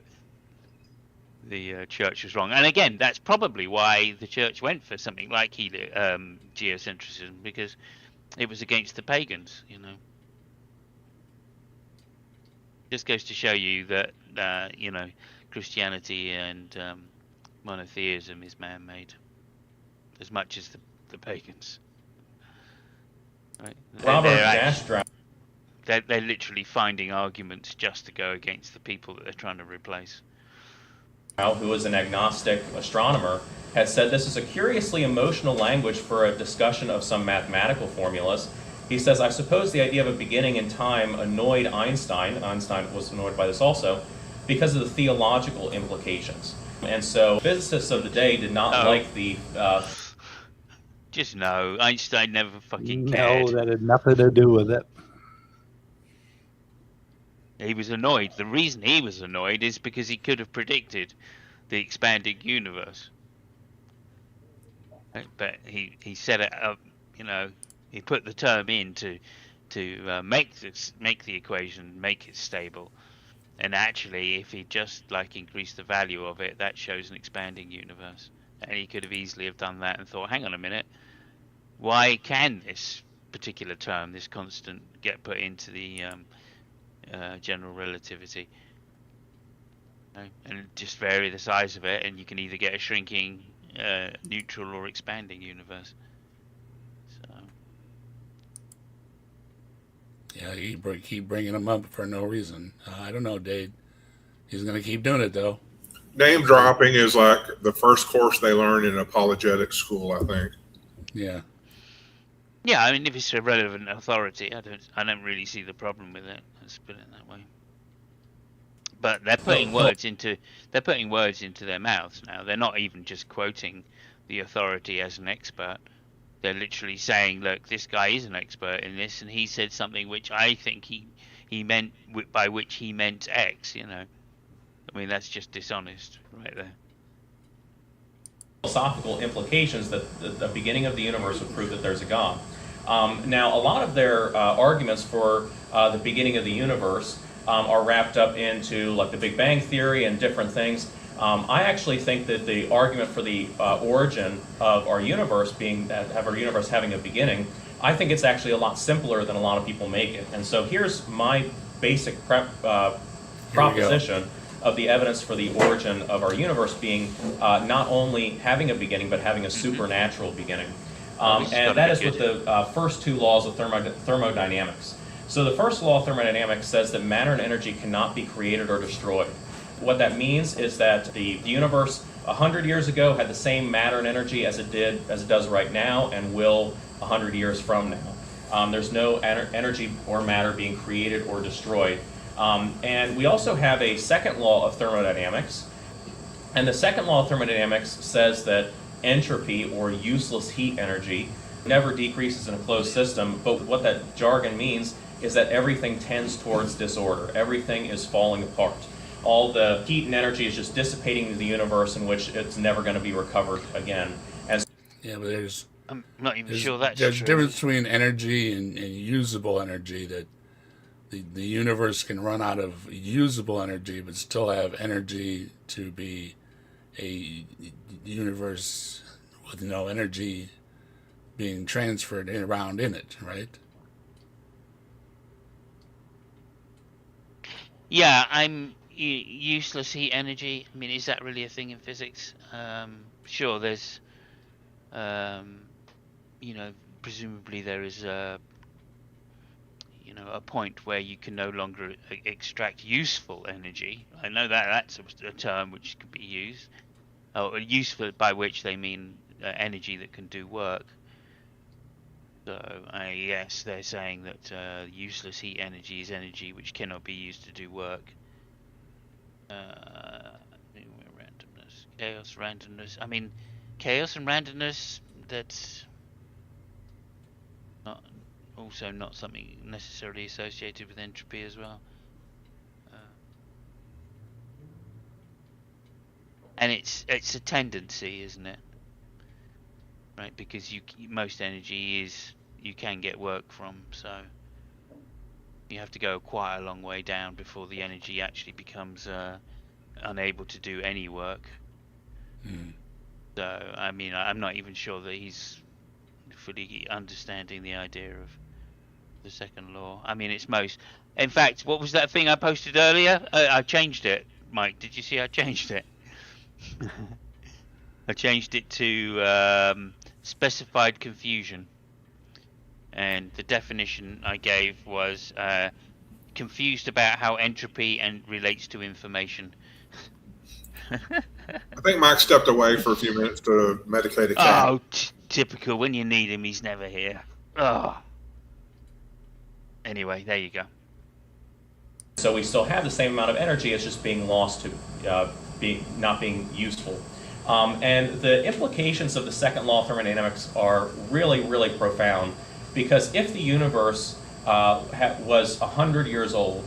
the church was wrong. And again, that's probably why the church went for something like geocentrism, because it was against the pagans, you know. Just goes to show you that, you know, Christianity and monotheism is man-made as much as the pagans. Right? Robert They're act- Jastrow, They're literally finding arguments just to go against the people that they're trying to replace. who is an agnostic astronomer, had said this is a curiously emotional language for a discussion of some mathematical formulas. He says, I suppose the idea of a beginning in time annoyed Einstein. Einstein was annoyed by this also, because of the theological implications. And so physicists of the day did not like the... Just no, Einstein never fucking cared. No, that had nothing to do with it. He was annoyed. The reason he was annoyed is because he could have predicted the expanding universe. But he set it up, you know, he put the term in to make the equation, make it stable. And actually, if he just like increased the value of it, that shows an expanding universe. And he could have easily have done that and thought, hang on a minute, why can this particular term, this constant, get put into the general relativity? And just vary the size of it, and you can either get a shrinking, neutral, or expanding universe. So. Yeah, keep bringing him up for no reason. I don't know, Dave. He's going to keep doing it, though. Name dropping is like the first course they learn in apologetics school, I think. Yeah. Yeah, I mean, if it's a relevant authority, I don't really see the problem with it. Let's put it that way. But they're putting words into their mouths now. They're not even just quoting the authority as an expert. They're literally saying, "Look, this guy is an expert in this, and he said something which I think he meant by which he meant X." You know, I mean, that's just dishonest, right there. Philosophical implications that the beginning of the universe would prove that there's a God. Now, a lot of their arguments for the beginning of the universe are wrapped up into like the Big Bang Theory and different things. I actually think that the argument for the origin of our universe having a beginning, I think it's actually a lot simpler than a lot of people make it. And so here's my basic proposition of the evidence for the origin of our universe being not only having a beginning, but having a supernatural beginning. And that is with the first two laws of thermodynamics. So the first law of thermodynamics says that matter and energy cannot be created or destroyed. What that means is that the universe 100 years ago had the same matter and energy as it does right now, and will 100 years from now. There's no energy or matter being created or destroyed. And we also have a second law of thermodynamics. And the second law of thermodynamics says that entropy, or useless heat energy, never decreases in a closed system. But what that jargon means is that everything tends towards disorder. Everything is falling apart. All the heat and energy is just dissipating into the universe, in which it's never going to be recovered again. And Yeah, but I'm not even sure that's there's a true. difference between energy and usable energy. That the universe can run out of usable energy, but still have energy to be a universe with no energy being transferred around in it, right? Yeah, useless heat energy. I mean, is that really a thing in physics? Sure, there's, presumably there is a point where you can no longer extract useful energy. I know that's a term which could be used, or useful by which they mean energy that can do work. So, yes, they're saying that useless heat energy is energy which cannot be used to do work. Randomness, chaos, randomness. I mean, chaos and randomness, that's not something necessarily associated with entropy as well. And it's a tendency, isn't it? Right, because most energy you can get work from, so you have to go quite a long way down before the energy actually becomes unable to do any work. So, I mean, I'm not even sure that he's fully understanding the idea of the second law. I mean, in fact, what was that thing I posted earlier? I changed it, Mike. Did you see I changed it? I changed it to specified confusion, and the definition I gave was confused about how entropy relates to information. I think Mike stepped away for a few minutes to medicate a cat. Oh, typical. When you need him, he's never here. Oh. Anyway, there you go. So we still have the same amount of energy, it's just being lost to not being useful. And the implications of the second law of thermodynamics are really, really profound, because if the universe was 100 years old,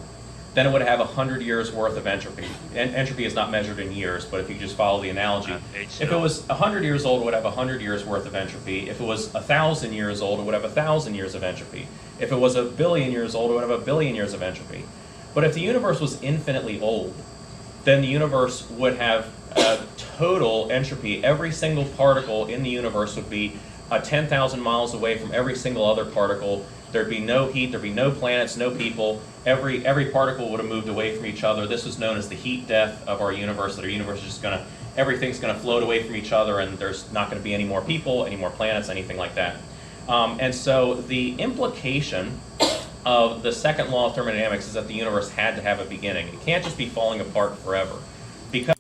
then it would have 100 years worth of entropy. And entropy is not measured in years, but if you just follow the analogy, if it was 100 years old, it would have 100 years worth of entropy. If it was 1,000 years old, it would have 1,000 years of entropy. If it was 1 billion years old, it would have 1 billion years of entropy. But if the universe was infinitely old, then the universe would have total entropy. Every single particle in the universe would be 10,000 miles away from every single other particle. There'd be no heat, there'd be no planets, no people. Every particle would have moved away from each other. This is known as the heat death of our universe, that our universe is just everything's gonna float away from each other, and there's not gonna be any more people, any more planets, anything like that. And so the implication of the second law of thermodynamics is that the universe had to have a beginning. It can't just be falling apart forever. Because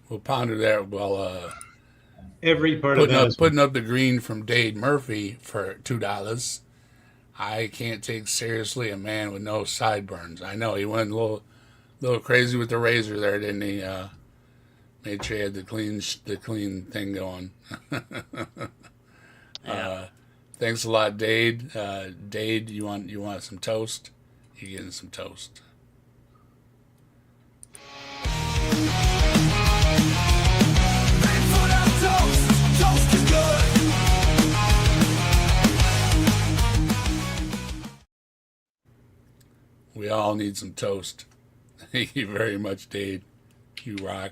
We'll ponder that while Every part of that is putting up the green from Dade Murphy for $2. I can't take seriously a man with no sideburns. I know he went a little crazy with the razor there, didn't he? Made sure he had the clean thing going. Thanks a lot, Dade. Dade, you want some toast? You're getting some toast. We all need some toast. Thank you very much, Dade. You rock.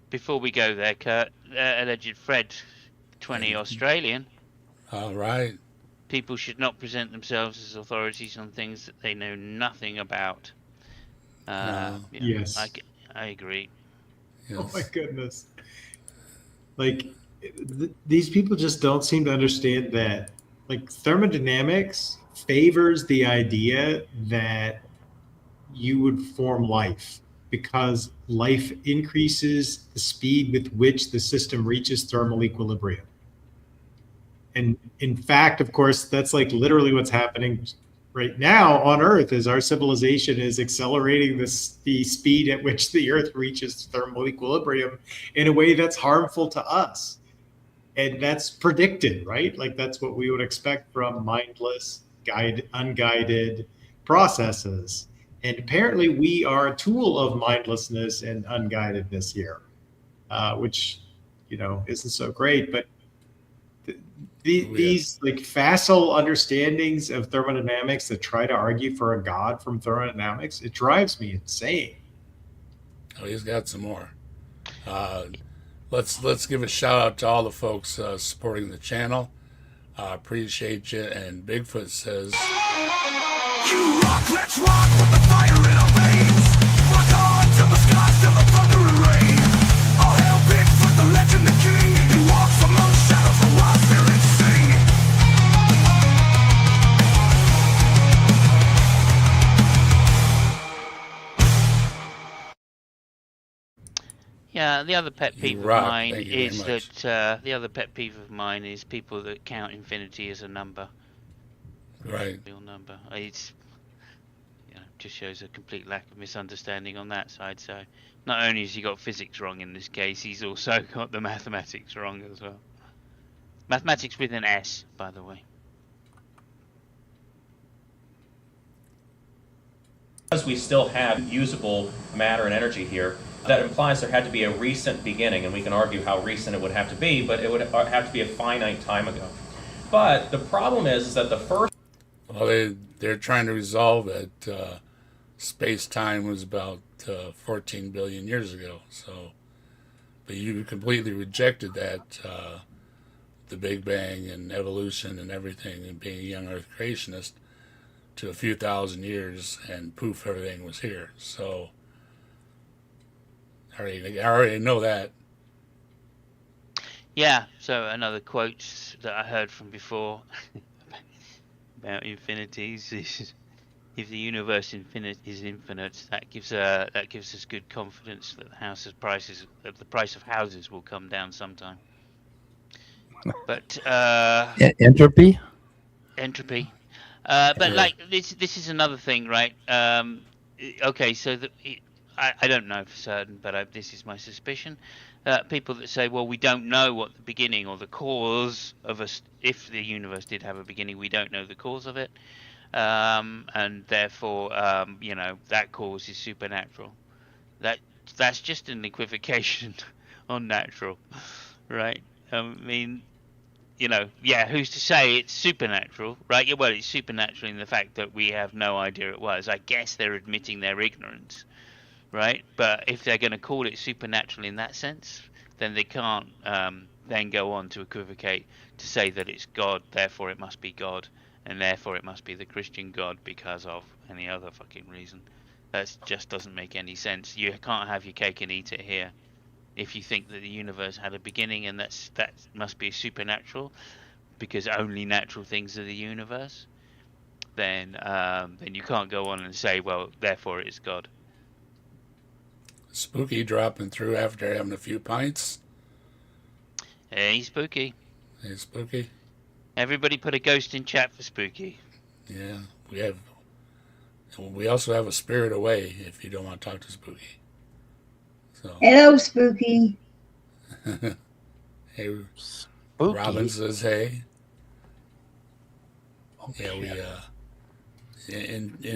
Before we go there, Kurt, alleged Fred 20 Australian. All right. People should not present themselves as authorities on things that they know nothing about. Yes. I agree. Yes. Oh my goodness. Like, these people just don't seem to understand that, like, thermodynamics favors the idea that you would form life, because life increases the speed with which the system reaches thermal equilibrium. And in fact, of course, that's like literally what's happening right now on Earth, is our civilization is accelerating the speed at which the Earth reaches thermal equilibrium in a way that's harmful to us. And that's predicted, right? Like, that's what we would expect from mindless, unguided processes. And apparently we are a tool of mindlessness and unguidedness here, which, isn't so great. But these like facile understandings of thermodynamics that try to argue for a god from thermodynamics, it drives me insane. Oh, he's got some more. Let's give a shout out to all the folks supporting the channel. Appreciate you. And Bigfoot says, You rock, let's rock with the fire in our veins. Rock on to the skies, to the thunder and rain. All hail Bigfoot, the legend, the king. He walks among shadows, the wild spirits sing. Yeah, the other pet You peeve of rock. mine Thank you very is much. that the other pet peeve of mine is people that count infinity as a number, right. real number. It's just shows a complete lack of misunderstanding on that side. So not only has he got physics wrong in this case, he's also got the mathematics wrong as well. Mathematics with an S, by the way. because we still have usable matter and energy here, that implies there had to be a recent beginning, and we can argue how recent it would have to be, but it would have to be a finite time ago. But the problem is that the first... Well, they're trying to resolve that space-time was about 14 billion years ago. So, but you completely rejected that, the Big Bang and evolution and everything, and being a young Earth creationist, to a few thousand years, and poof, everything was here. So, I already know that. Yeah, so another quote that I heard from before about infinities is, if the universe is infinite, that gives us good confidence that the price of houses will come down sometime. But Entropy? Entropy. But Yeah. like this is another thing, right? Okay, so I don't know for certain, but this is my suspicion. People that say, well, we don't know what the beginning or the cause of us, if the universe did have a beginning, we don't know the cause of it, and therefore, that cause is supernatural. That's just an equivocation on natural, right? I mean, who's to say it's supernatural, right? Yeah, well, it's supernatural in the fact that we have no idea it was. I guess they're admitting their ignorance, right? But if they're going to call it supernatural in that sense, then they can't then go on to equivocate to say that it's God, therefore it must be God, and therefore it must be the Christian God because of any other fucking reason. That just doesn't make any sense. You can't have your cake and eat it here. If you think that the universe had a beginning and that must be supernatural because only natural things are the universe, then you can't go on and say, well, therefore it's God. Spooky dropping through after having a few pints. Hey, Spooky. Hey, Spooky. Everybody put a ghost in chat for Spooky. Yeah, we also have a spirit away if you don't want to talk to Spooky. So. Hello, Spooky. Hey, Spooky. Robin says hey. Okay. Yeah, we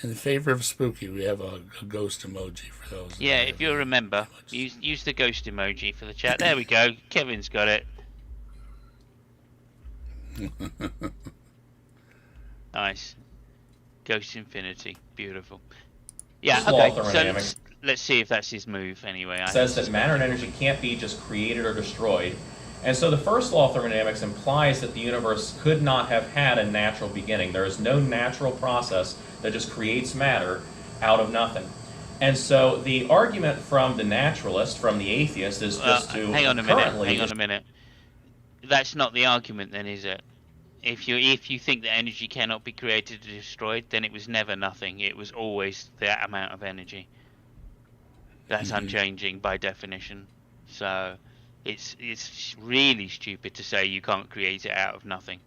in favor of Spooky, we have a ghost emoji for those. Yeah, if you remember, use the ghost emoji for the chat. There we go. Kevin's got it. Nice. Ghost Infinity. Beautiful. Yeah, This law okay. of So thermodynamics let's see if that's his move anyway. says that matter and energy can't be just created or destroyed. And so the first law of thermodynamics implies that the universe could not have had a natural beginning. There is no natural process that just creates matter out of nothing. And so the argument from the naturalist, from the atheist, is just to hang on a minute. That's not the argument then, is it? If you think that energy cannot be created or destroyed, then it was never nothing. It was always that amount of energy. That's unchanging by definition. So it's really stupid to say you can't create it out of nothing.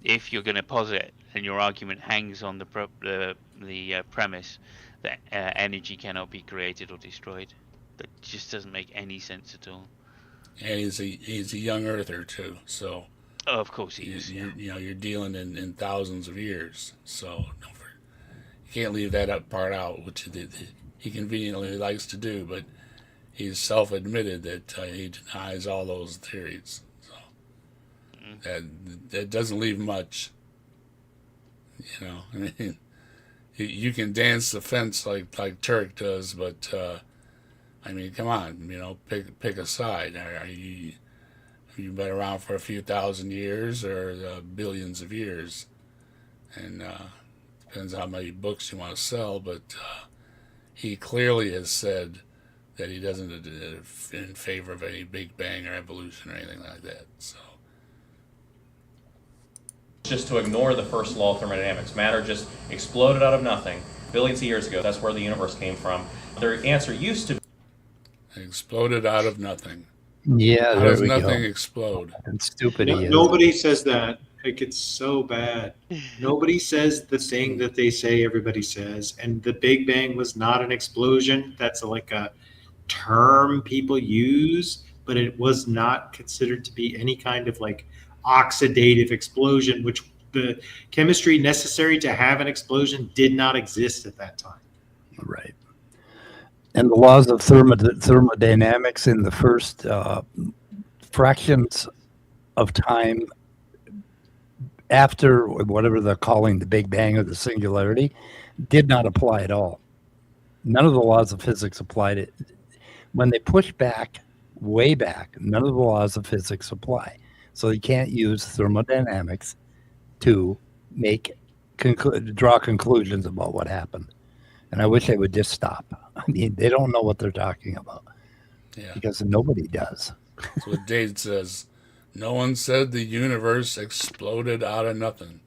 If you're going to posit, and your argument hangs on the premise that energy cannot be created or destroyed, that just doesn't make any sense at all. And he's a young earther too, so. Oh, of course he is. You're dealing in thousands of years, so you can't leave that part out, which he conveniently likes to do. But he's self-admitted that he denies all those theories. So that doesn't leave much. I mean, you can dance the fence like Turk does, but I mean, come on, pick a side. Are you? You've been around for a few thousand years or billions of years, and depends how many books you want to sell. But he clearly has said that he doesn't in favor of any Big Bang or evolution or anything like that. So just to ignore the first law of thermodynamics. Matter just exploded out of nothing billions of years ago. That's where the universe came from. Their answer used to be it exploded out of nothing. Yeah, How there does we nothing go. explode? And stupid he is. Nobody says that. Like, it's so bad. Nobody says the thing that they say everybody says. And the Big Bang was not an explosion. That's like a term people use, but it was not considered to be any kind of like oxidative explosion, which the chemistry necessary to have an explosion did not exist at that time. Right. And the laws of thermodynamics in the first fractions of time after whatever they're calling the Big Bang or the singularity did not apply at all. None of the laws of physics applied it. When they push back, way back, none of the laws of physics apply. So you can't use thermodynamics to draw conclusions about what happened. And I wish they would just stop. I mean, they don't know what they're talking about. Yeah. Because nobody does. That's what Dave says. No one said the universe exploded out of nothing.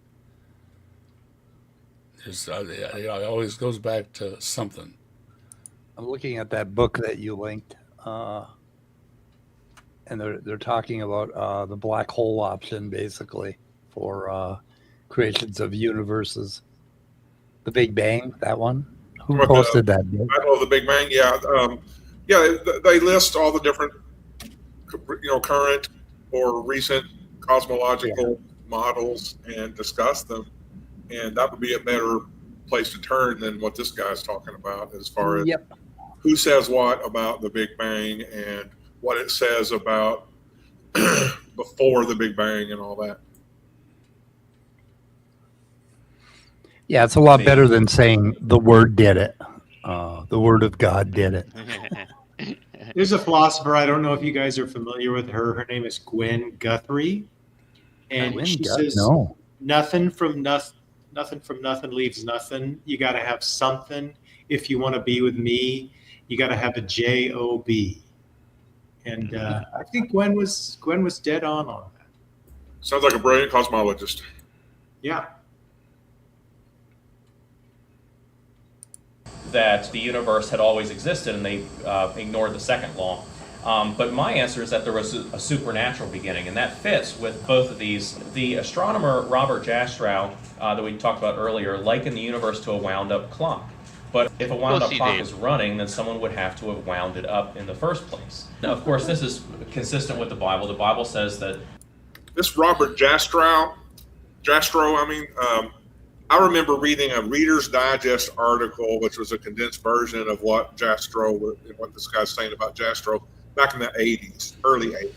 It always goes back to something. I'm looking at that book that you linked. and they're talking about the black hole option basically for creations of universes. The Big Bang, that one. Who What, posted that? Dave? Battle of the Big Bang, yeah. Yeah, they list all the different, current or recent cosmological models and discuss them. And that would be a better place to turn than what this guy's talking about as far as Yep. who says what about the Big Bang and what it says about before the Big Bang and all that. Yeah, it's a lot better than saying the Word did it. The Word of God did it. There's a philosopher. I don't know if you guys are familiar with her. Her name is Gwen Guthrie, and she says no. nothing from nothing leaves nothing. You got to have something if you want to be with me. You got to have a job. And I think Gwen was dead on that. Sounds like a brilliant cosmologist. Yeah. That the universe had always existed, and they ignored the second law. But my answer is that there was a supernatural beginning, and that fits with both of these. The astronomer Robert Jastrow, that we talked about earlier, likened the universe to a wound-up clock. But if a wound-up clock is running, then someone would have to have wound it up in the first place. Now, of course, this is consistent with the Bible. The Bible says that this Robert Jastrow, I remember reading a Reader's Digest article, which was a condensed version of what this guy's saying about Jastrow back in the 80s, early 80s.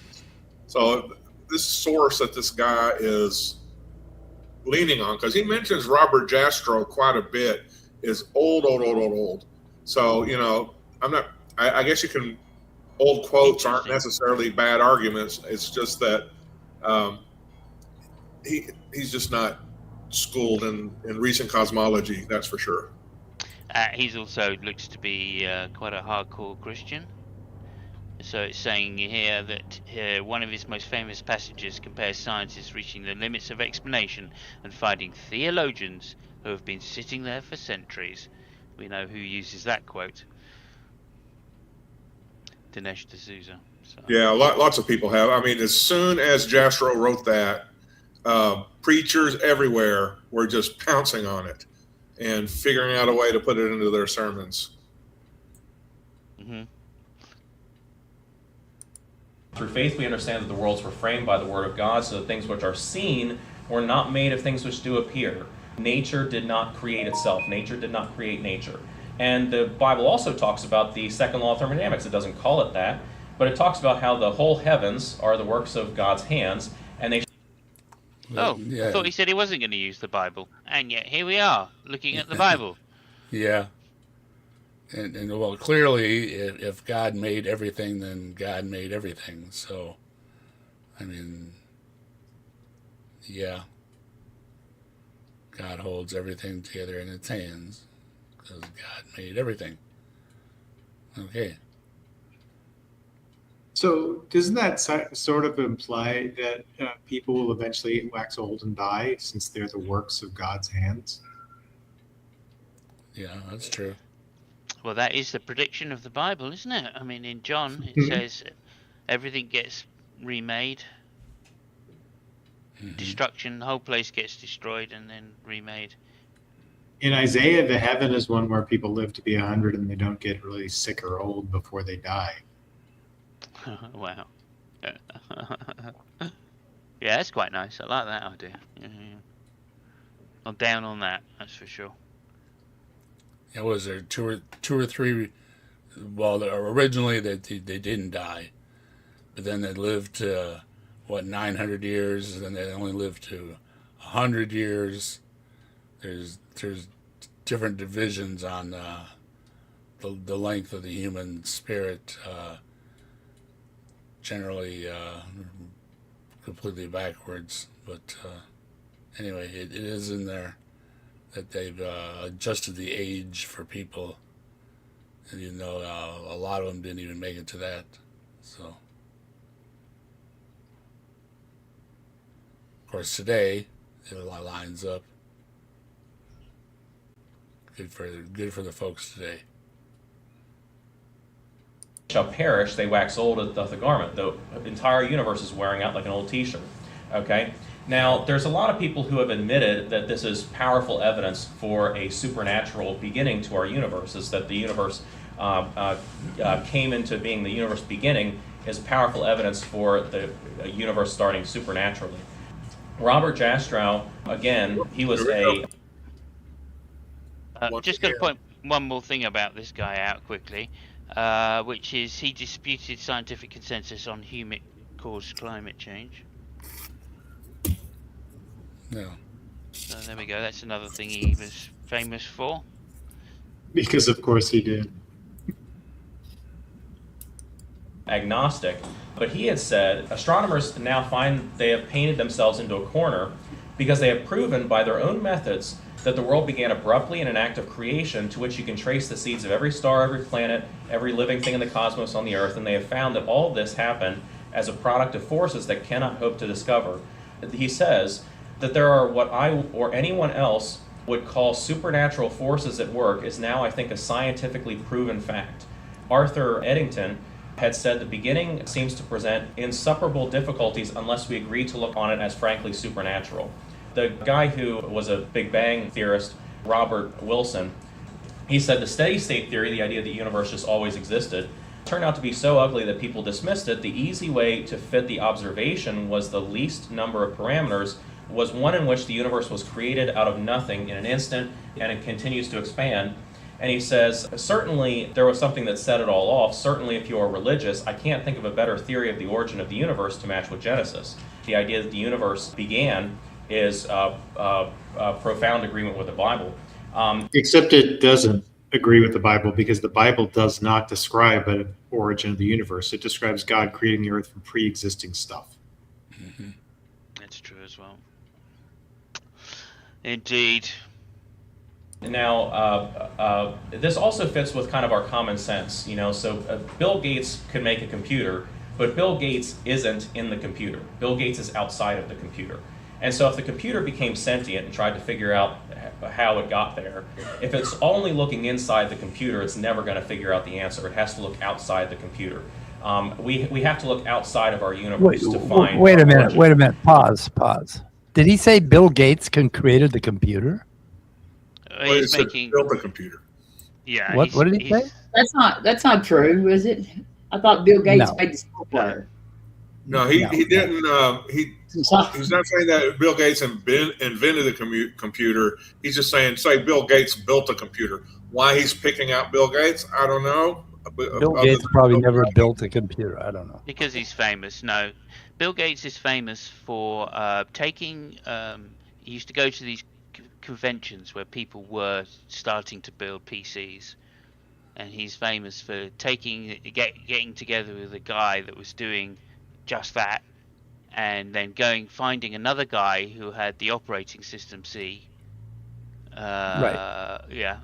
So this source that this guy is leaning on, because he mentions Robert Jastrow quite a bit, is old. So, I guess you can, old quotes aren't necessarily bad arguments. It's just that he's just not schooled in recent cosmology, that's for sure. He's also looks to be quite a hardcore Christian. So it's saying here that one of his most famous passages compares scientists reaching the limits of explanation and finding theologians who have been sitting there for centuries. We know who uses that quote. Dinesh D'Souza. So. Yeah, lots of people have. I mean, as soon as Jastrow wrote that, preachers everywhere were just pouncing on it and figuring out a way to put it into their sermons. Mm-hmm. Through faith, we understand that the worlds were framed by the Word of God, so that things which are seen were not made of things which do appear. Nature did not create itself. Nature did not create nature. And the Bible also talks about the second law of thermodynamics. It doesn't call it that, but it talks about how the whole heavens are the works of God's hands, and they... Oh, I thought he said he wasn't going to use the Bible, and yet here we are, looking at the Bible. Yeah. And well, clearly, if God made everything, then God made everything. So, I mean, yeah. God holds everything together in its hands because God made everything. Okay. So doesn't that sort of imply that people will eventually wax old and die since they're the works of God's hands? Yeah, that's true. Well, that is the prediction of the Bible, isn't it? I mean, in John, it says everything gets remade. Mm-hmm. Destruction, the whole place gets destroyed and then remade. In Isaiah, the heaven is one where people live to be 100 and they don't get really sick or old before they die. Wow. Yeah, that's quite nice. I like that idea. I'm down on that, that's for sure. Yeah, was there two or three? Well, originally they didn't die, but then they lived to 900 years, and then they only lived to 100 years. There's different divisions on the length of the human spirit. Generally, completely backwards, but anyway, it is in there that they've adjusted the age for people, and a lot of them didn't even make it to that. So, of course, today it lines up. Good for the folks today. shall perish, they wax old as doth a garment. The entire universe is wearing out like an old t-shirt. Okay? Now, there's a lot of people who have admitted that this is powerful evidence for a supernatural beginning to our universe, is that the universe came into being, the universe beginning is powerful evidence for the universe starting supernaturally. Robert Jastrow, again, he was a... Just going to point one more thing about this guy out quickly, which is he disputed scientific consensus on human-caused climate change. No. So there we go. That's another thing he was famous for. Because of course he did. Agnostic, but he had said astronomers now find they have painted themselves into a corner because they have proven by their own methods that the world began abruptly in an act of creation to which you can trace the seeds of every star, every planet, every living thing in the cosmos on the earth, and they have found that all of this happened as a product of forces that cannot hope to discover. He says that there are what I or anyone else would call supernatural forces at work is now, I think, a scientifically proven fact. Arthur Eddington had said the beginning seems to present insuperable difficulties unless we agree to look on it as frankly supernatural. The guy who was a Big Bang theorist, Robert Wilson, he said the steady state theory, the idea that the universe just always existed, turned out to be so ugly that people dismissed it. The easy way to fit the observation was the least number of parameters was one in which the universe was created out of nothing in an instant and it continues to expand. And he says, certainly there was something that set it all off. Certainly if you are religious, I can't think of a better theory of the origin of the universe to match with Genesis. The idea that the universe began is a profound agreement with the Bible. Except it doesn't agree with the Bible, because the Bible does not describe an origin of the universe. It describes God creating the earth from pre-existing stuff. Mm-hmm. That's true as well. Indeed. Now, this also fits with kind of our common sense, you know. So Bill Gates could make a computer, but Bill Gates isn't in the computer. Bill Gates is outside of the computer. And so if the computer became sentient and tried to figure out how it got there, if it's only looking inside the computer, it's never going to figure out the answer. It has to look outside the computer. We have to look outside of our universe to find... Wait a minute. Pause. Did he say Bill Gates created the computer? He's making... built a computer. Yeah. What did he say? That's not true, is it? I thought Bill Gates made the software. No, he didn't. He's not saying that Bill Gates invented the computer. He's just saying, say Bill Gates built a computer. Why he's picking out Bill Gates, I don't know. Bill Gates probably never built a computer. I don't know. Because he's famous. No, Bill Gates is famous for taking. He used to go to these conventions where people were starting to build PCs, and he's famous for getting together with a guy that was doing just that, and then finding another guy who had the operating system C. Right. Yeah.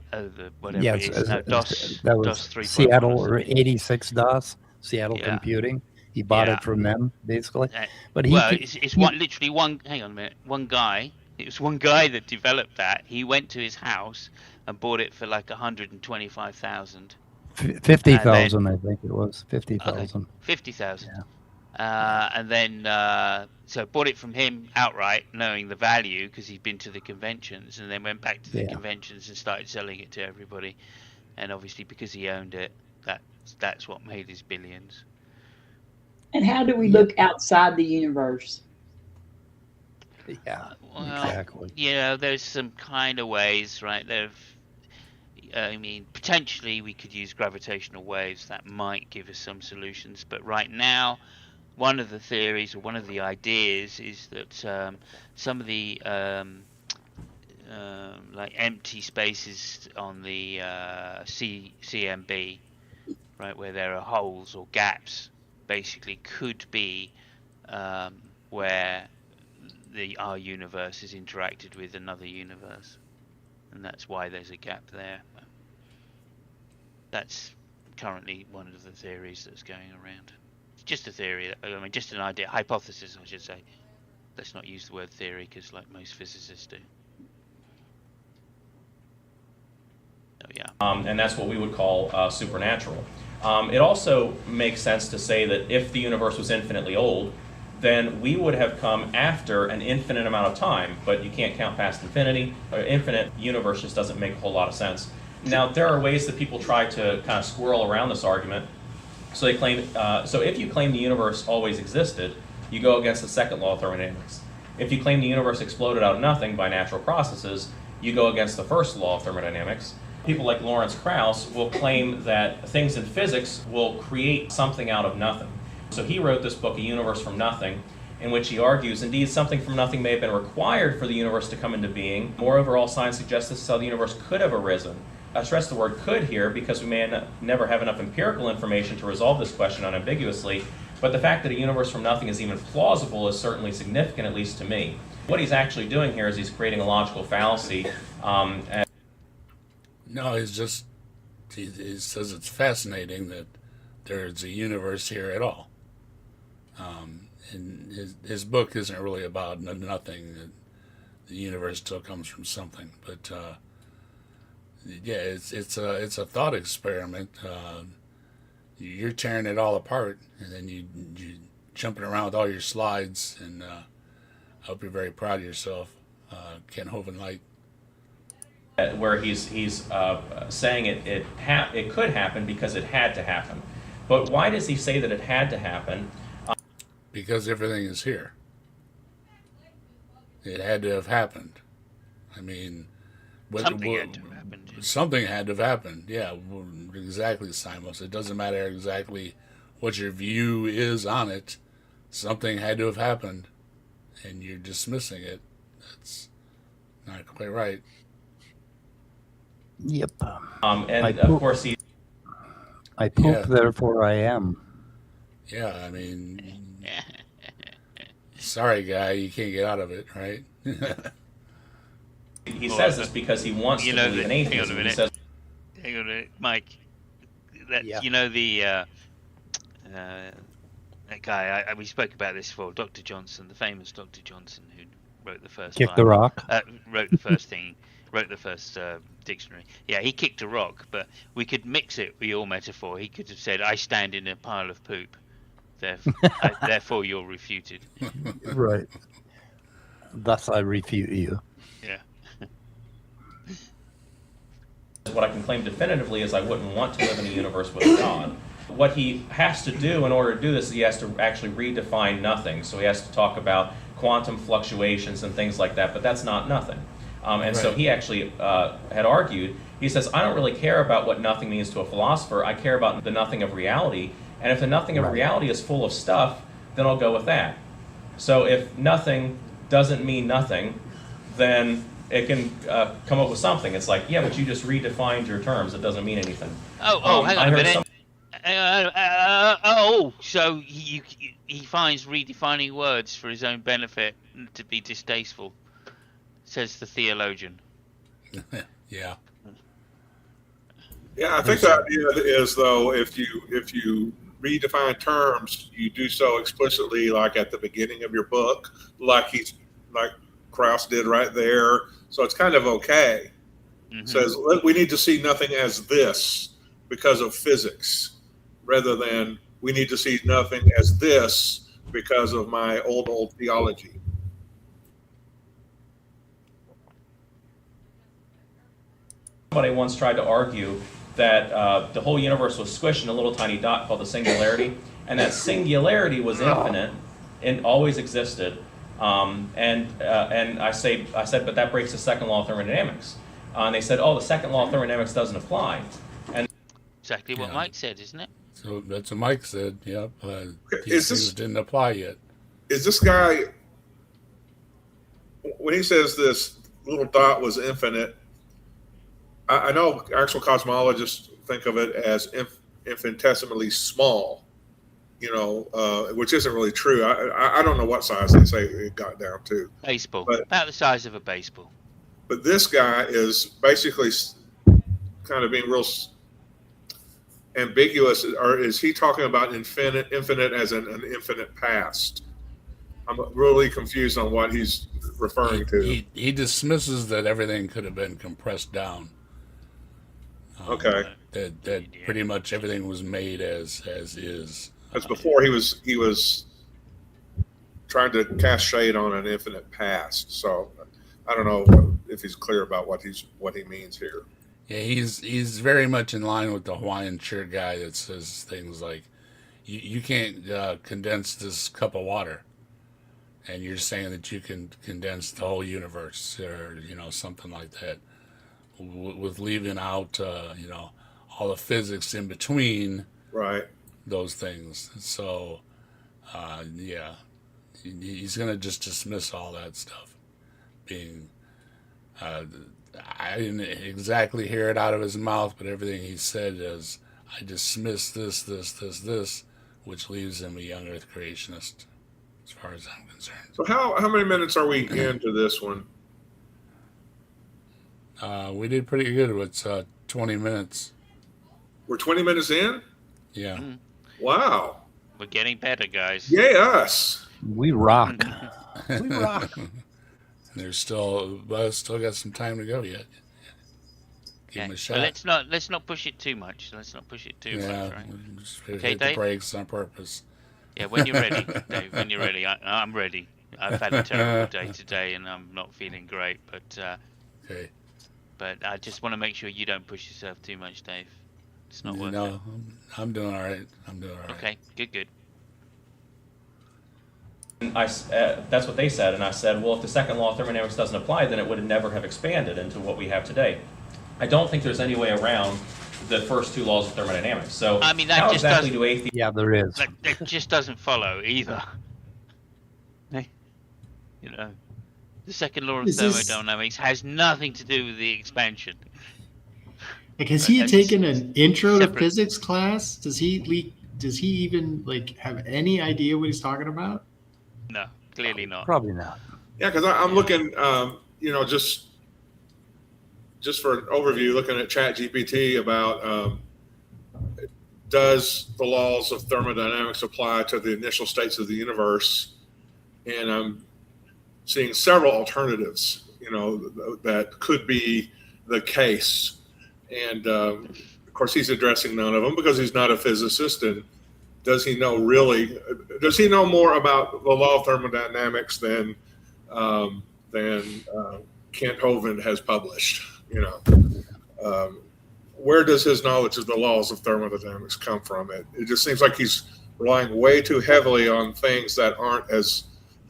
Whatever Yes, it is. No, DOS. that was DOS 3.1 Seattle or or 86 DOS. Seattle Computing. He bought it from them, basically. But it's literally one. Hang on a minute. One guy. It was one guy that developed that. He went to his house and bought it for like 125,000. 50,000, I think it was 50,000. Okay, 50,000. Yeah. And then so bought it from him outright, knowing the value because he'd been to the conventions, and then went back to the conventions and started selling it to everybody. And obviously, because he owned it, that's what made his billions. And how do we look outside the universe? Yeah, well, exactly. Yeah, there's some kind of ways, right? I mean, potentially we could use gravitational waves that might give us some solutions, but right now, one of the theories or one of the ideas is that some of the like empty spaces on the CMB, right, where there are holes or gaps, basically could be where our universe is interacted with another universe, and that's why there's a gap there. That's currently one of the theories that's going around. It's just a theory. I mean, just an idea, hypothesis, I should say. Let's not use the word theory because, like most physicists do. So, yeah. And that's what we would call supernatural. It also makes sense to say that if the universe was infinitely old, then we would have come after an infinite amount of time, but you can't count past infinity. An infinite universe just doesn't make a whole lot of sense. Now, there are ways that people try to kind of squirrel around this argument. So they claim, so if you claim the universe always existed, you go against the second law of thermodynamics. If you claim the universe exploded out of nothing by natural processes, you go against the first law of thermodynamics. People like Lawrence Krauss will claim that things in physics will create something out of nothing. So he wrote this book, A Universe from Nothing, in which he argues, indeed, something from nothing may have been required for the universe to come into being. Moreover, all science suggests this is how the universe could have arisen. I stress the word could here because we may never have enough empirical information to resolve this question unambiguously, but the fact that a universe from nothing is even plausible is certainly significant, at least to me. What he's actually doing here is he's creating a logical fallacy. No, he says it's fascinating that there's a universe here at all. And his book isn't really about nothing. The universe still comes from something, but yeah, it's a thought experiment. You're tearing it all apart, and then you jumping around with all your slides, and I hope you're very proud of yourself, Ken Hovenlight. Where he's saying it could happen because it had to happen. But why does he say that it had to happen? Because everything is here. It had to have happened. I mean, Something had to have happened. Something had to have happened. Yeah, exactly, Simos. It doesn't matter exactly what your view is on it. Something had to have happened, and you're dismissing it. That's not quite right. Yep. And of course I poop, therefore I am. Yeah, I mean, sorry, guy, you can't get out of it, right? he says this because he wants to believe in atheism. Hang on a minute, Mike. You know that guy. We spoke about this before. Dr. Johnson, the famous Dr. Johnson, who wrote the first. Kick the rock. Wrote the first thing. Wrote the first dictionary. Yeah, he kicked a rock, but we could mix it with your metaphor. He could have said, "I stand in a pile of poop, therefore you're refuted." Right. Thus I refute you. Yeah. What I can claim definitively is I wouldn't want to live in a universe with God. What he has to do in order to do this is he has to actually redefine nothing. So he has to talk about quantum fluctuations and things like that, but that's not nothing. And so he actually had argued, he says, I don't really care about what nothing means to a philosopher. I care about the nothing of reality. And if the nothing of reality is full of stuff, then I'll go with that. So if nothing doesn't mean nothing, then it can come up with something. It's like, yeah, but you just redefined your terms. It doesn't mean anything. Hang on a minute. So he finds redefining words for his own benefit to be distasteful, says the theologian. Yeah. Yeah, I think the idea is, though, if you redefine terms, you do so explicitly, like at the beginning of your book, like Krauss did right there. So it's kind of okay. Mm-hmm. Says we need to see nothing as this because of physics, rather than we need to see nothing as this because of my old theology. Somebody once tried to argue that the whole universe was squished in a little tiny dot called the singularity, and that singularity was infinite and always existed. And I said, but that breaks the second law of thermodynamics. And they said, the second law of thermodynamics doesn't apply. And exactly what Mike said, isn't it? So that's what Mike said. Yep. This didn't apply yet. Is this guy, when he says this little dot was infinite, I know actual cosmologists think of it as infinitesimally small, which isn't really true. I don't know what size they say it got down to. Baseball, about the size of a baseball. But this guy is basically kind of being real ambiguous. Or is he talking about infinite as an infinite past? I'm really confused on what he's referring to. He dismisses that everything could have been compressed down. Okay. That pretty much everything was made as is. That's before he was trying to cast shade on an infinite past. So I don't know if he's clear about what he means here. Yeah, he's very much in line with the Hawaiian shirt guy that says things like, you can't condense this cup of water, and you're saying that you can condense the whole universe, or something like that, with leaving out all the physics in between Right. those things. So yeah, he's gonna just dismiss all that stuff. Being I didn't exactly hear it out of his mouth, but everything he said is, I dismiss this, which leaves him a young Earth creationist, as far as I'm concerned. So how many minutes are we into this one? We did pretty good with 20 minutes. We're 20 minutes in? Yeah. Wow. We're getting better, guys. Yay us. We rock. We rock. There's still got some time to go yet. Give him a shot. But let's not push it too much. Let's not push it too much, right? Just Okay, hit the Dave? brakes on purpose. Yeah, when you're ready, Dave. When you're ready, I'm ready. I've had a terrible day today, and I'm not feeling great. But Okay. but I just want to make sure you don't push yourself too much, Dave. It's not worth it. No, I'm doing all right. I'm doing all right. Okay, good. That's what they said, and I said, well, if the second law of thermodynamics doesn't apply, then it would never have expanded into what we have today. I don't think there's any way around the first two laws of thermodynamics. So I mean, that how just exactly doesn't- do atheists... Yeah, there is. That just doesn't follow either. You know, the second law of Is this- thermodynamics has nothing to do with the expansion. Like, has he That's taken an intro to separate. physics class? Does he even like have any idea what he's talking about? No, clearly not. Probably not. Yeah, because I'm looking, just for an overview, looking at ChatGPT about does the laws of thermodynamics apply to the initial states of the universe? And I'm seeing several alternatives, that could be the case. And of course, he's addressing none of them because he's not a physicist. And does he know more about the law of thermodynamics than Kent Hovind has published? Where does his knowledge of the laws of thermodynamics come from? It just seems like he's relying way too heavily on things that aren't as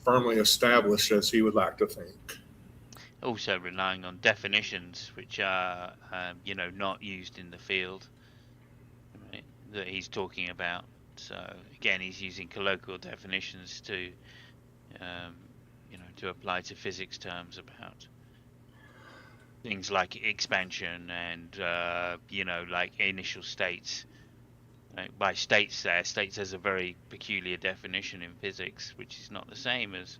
firmly established as he would like to think. Also relying on definitions which are, not used in the field, right, that he's talking about. So again, he's using colloquial definitions to apply to physics terms about things like expansion and like initial states. Right? By states has a very peculiar definition in physics, which is not the same as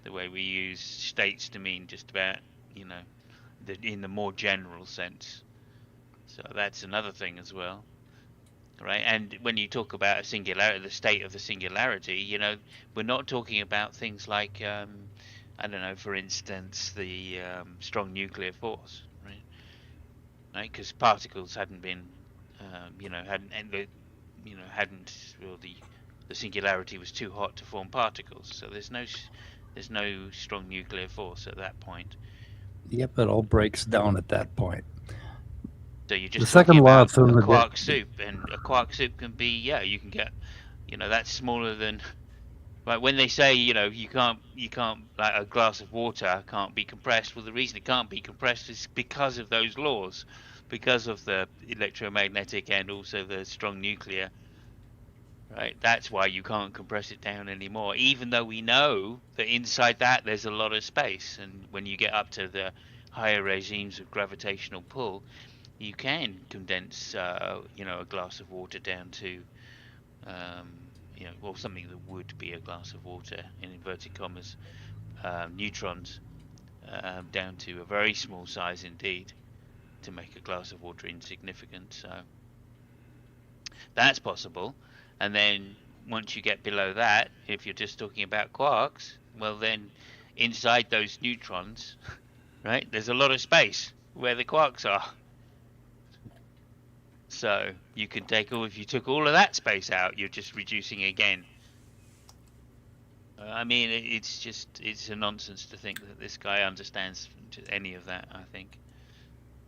the way we use states to mean just about in the more general sense. So that's another thing as well, right? And when you talk about a singularity, the state of the singularity, we're not talking about things like for instance, the strong nuclear force, right? Because particles hadn't been, the singularity was too hot to form particles. So there's no strong nuclear force at that point. Yep, it all breaks down at that point. So you're just The second talking law about of a quark thermodynamics. soup, and a quark soup can be, you can get, that's smaller than. Like when they say, you can't, like a glass of water can't be compressed. Well, the reason it can't be compressed is because of those laws, because of the electromagnetic and also the strong nuclear. Right, that's why you can't compress it down anymore. Even though we know that inside that there's a lot of space, and when you get up to the higher regimes of gravitational pull, you can condense, a glass of water down to. Or something that would be a glass of water in inverted commas, neutrons, down to a very small size indeed, to make a glass of water insignificant. So that's possible. And then once you get below that, if you're just talking about quarks, well then inside those neutrons, right, there's a lot of space where the quarks are. So you can take if you took all of that space out, you're just reducing again. I mean, it's a nonsense to think that this guy understands any of that, I think.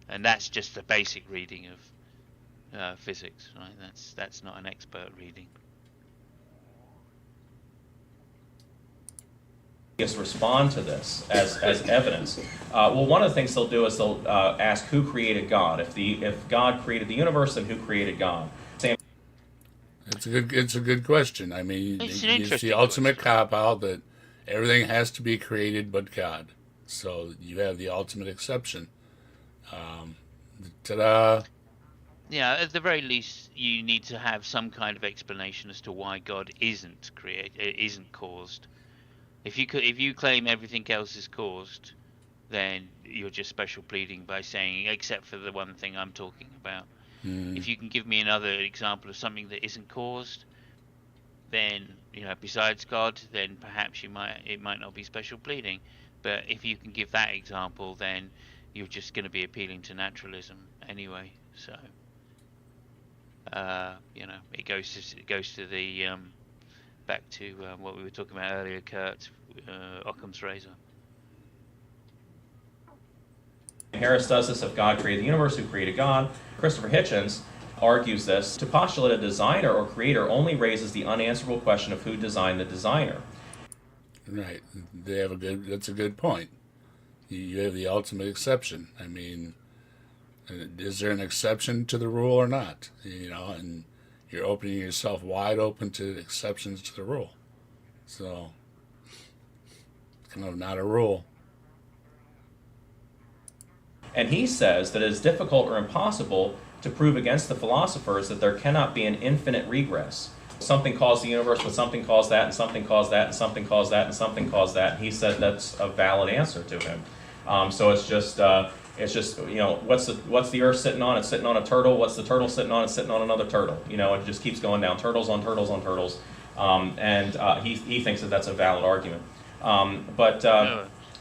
And that's just the basic reading of physics, right? That's not an expert reading. Respond to this as evidence. Well, one of the things they'll do is they'll ask who created God. If God created the universe, then who created God? It's a good question. I mean, It's an it's interesting the ultimate question. cop-out that everything has to be created but God. So you have the ultimate exception. Ta-da! Yeah, at the very least, you need to have some kind of explanation as to why God isn't caused. If you claim everything else is caused, then you're just special pleading by saying, except for the one thing I'm talking about. If you can give me another example of something that isn't caused, then besides God, then perhaps it might not be special pleading. But if you can give that example, then you're just going to be appealing to naturalism anyway. So it goes to the back to what we were talking about earlier, Kurt, Occam's razor. Harris does this if God created the universe, who created God? Christopher Hitchens argues this. To postulate a designer or creator only raises the unanswerable question of who designed the designer. Right. That's a good point. You have the ultimate exception. I mean, is there an exception to the rule or not? And you're opening yourself wide open to exceptions to the rule. So, it's kind of not a rule. And he says that it is difficult or impossible to prove against the philosophers that there cannot be an infinite regress. Something caused the universe, but something caused that, and something caused that, and something caused that, and something caused that. And he said that's a valid answer to him. So it's just what's the Earth sitting on? It's sitting on a turtle. What's the turtle sitting on? It's sitting on another turtle. It just keeps going down. Turtles on turtles on turtles. He thinks that that's a valid argument.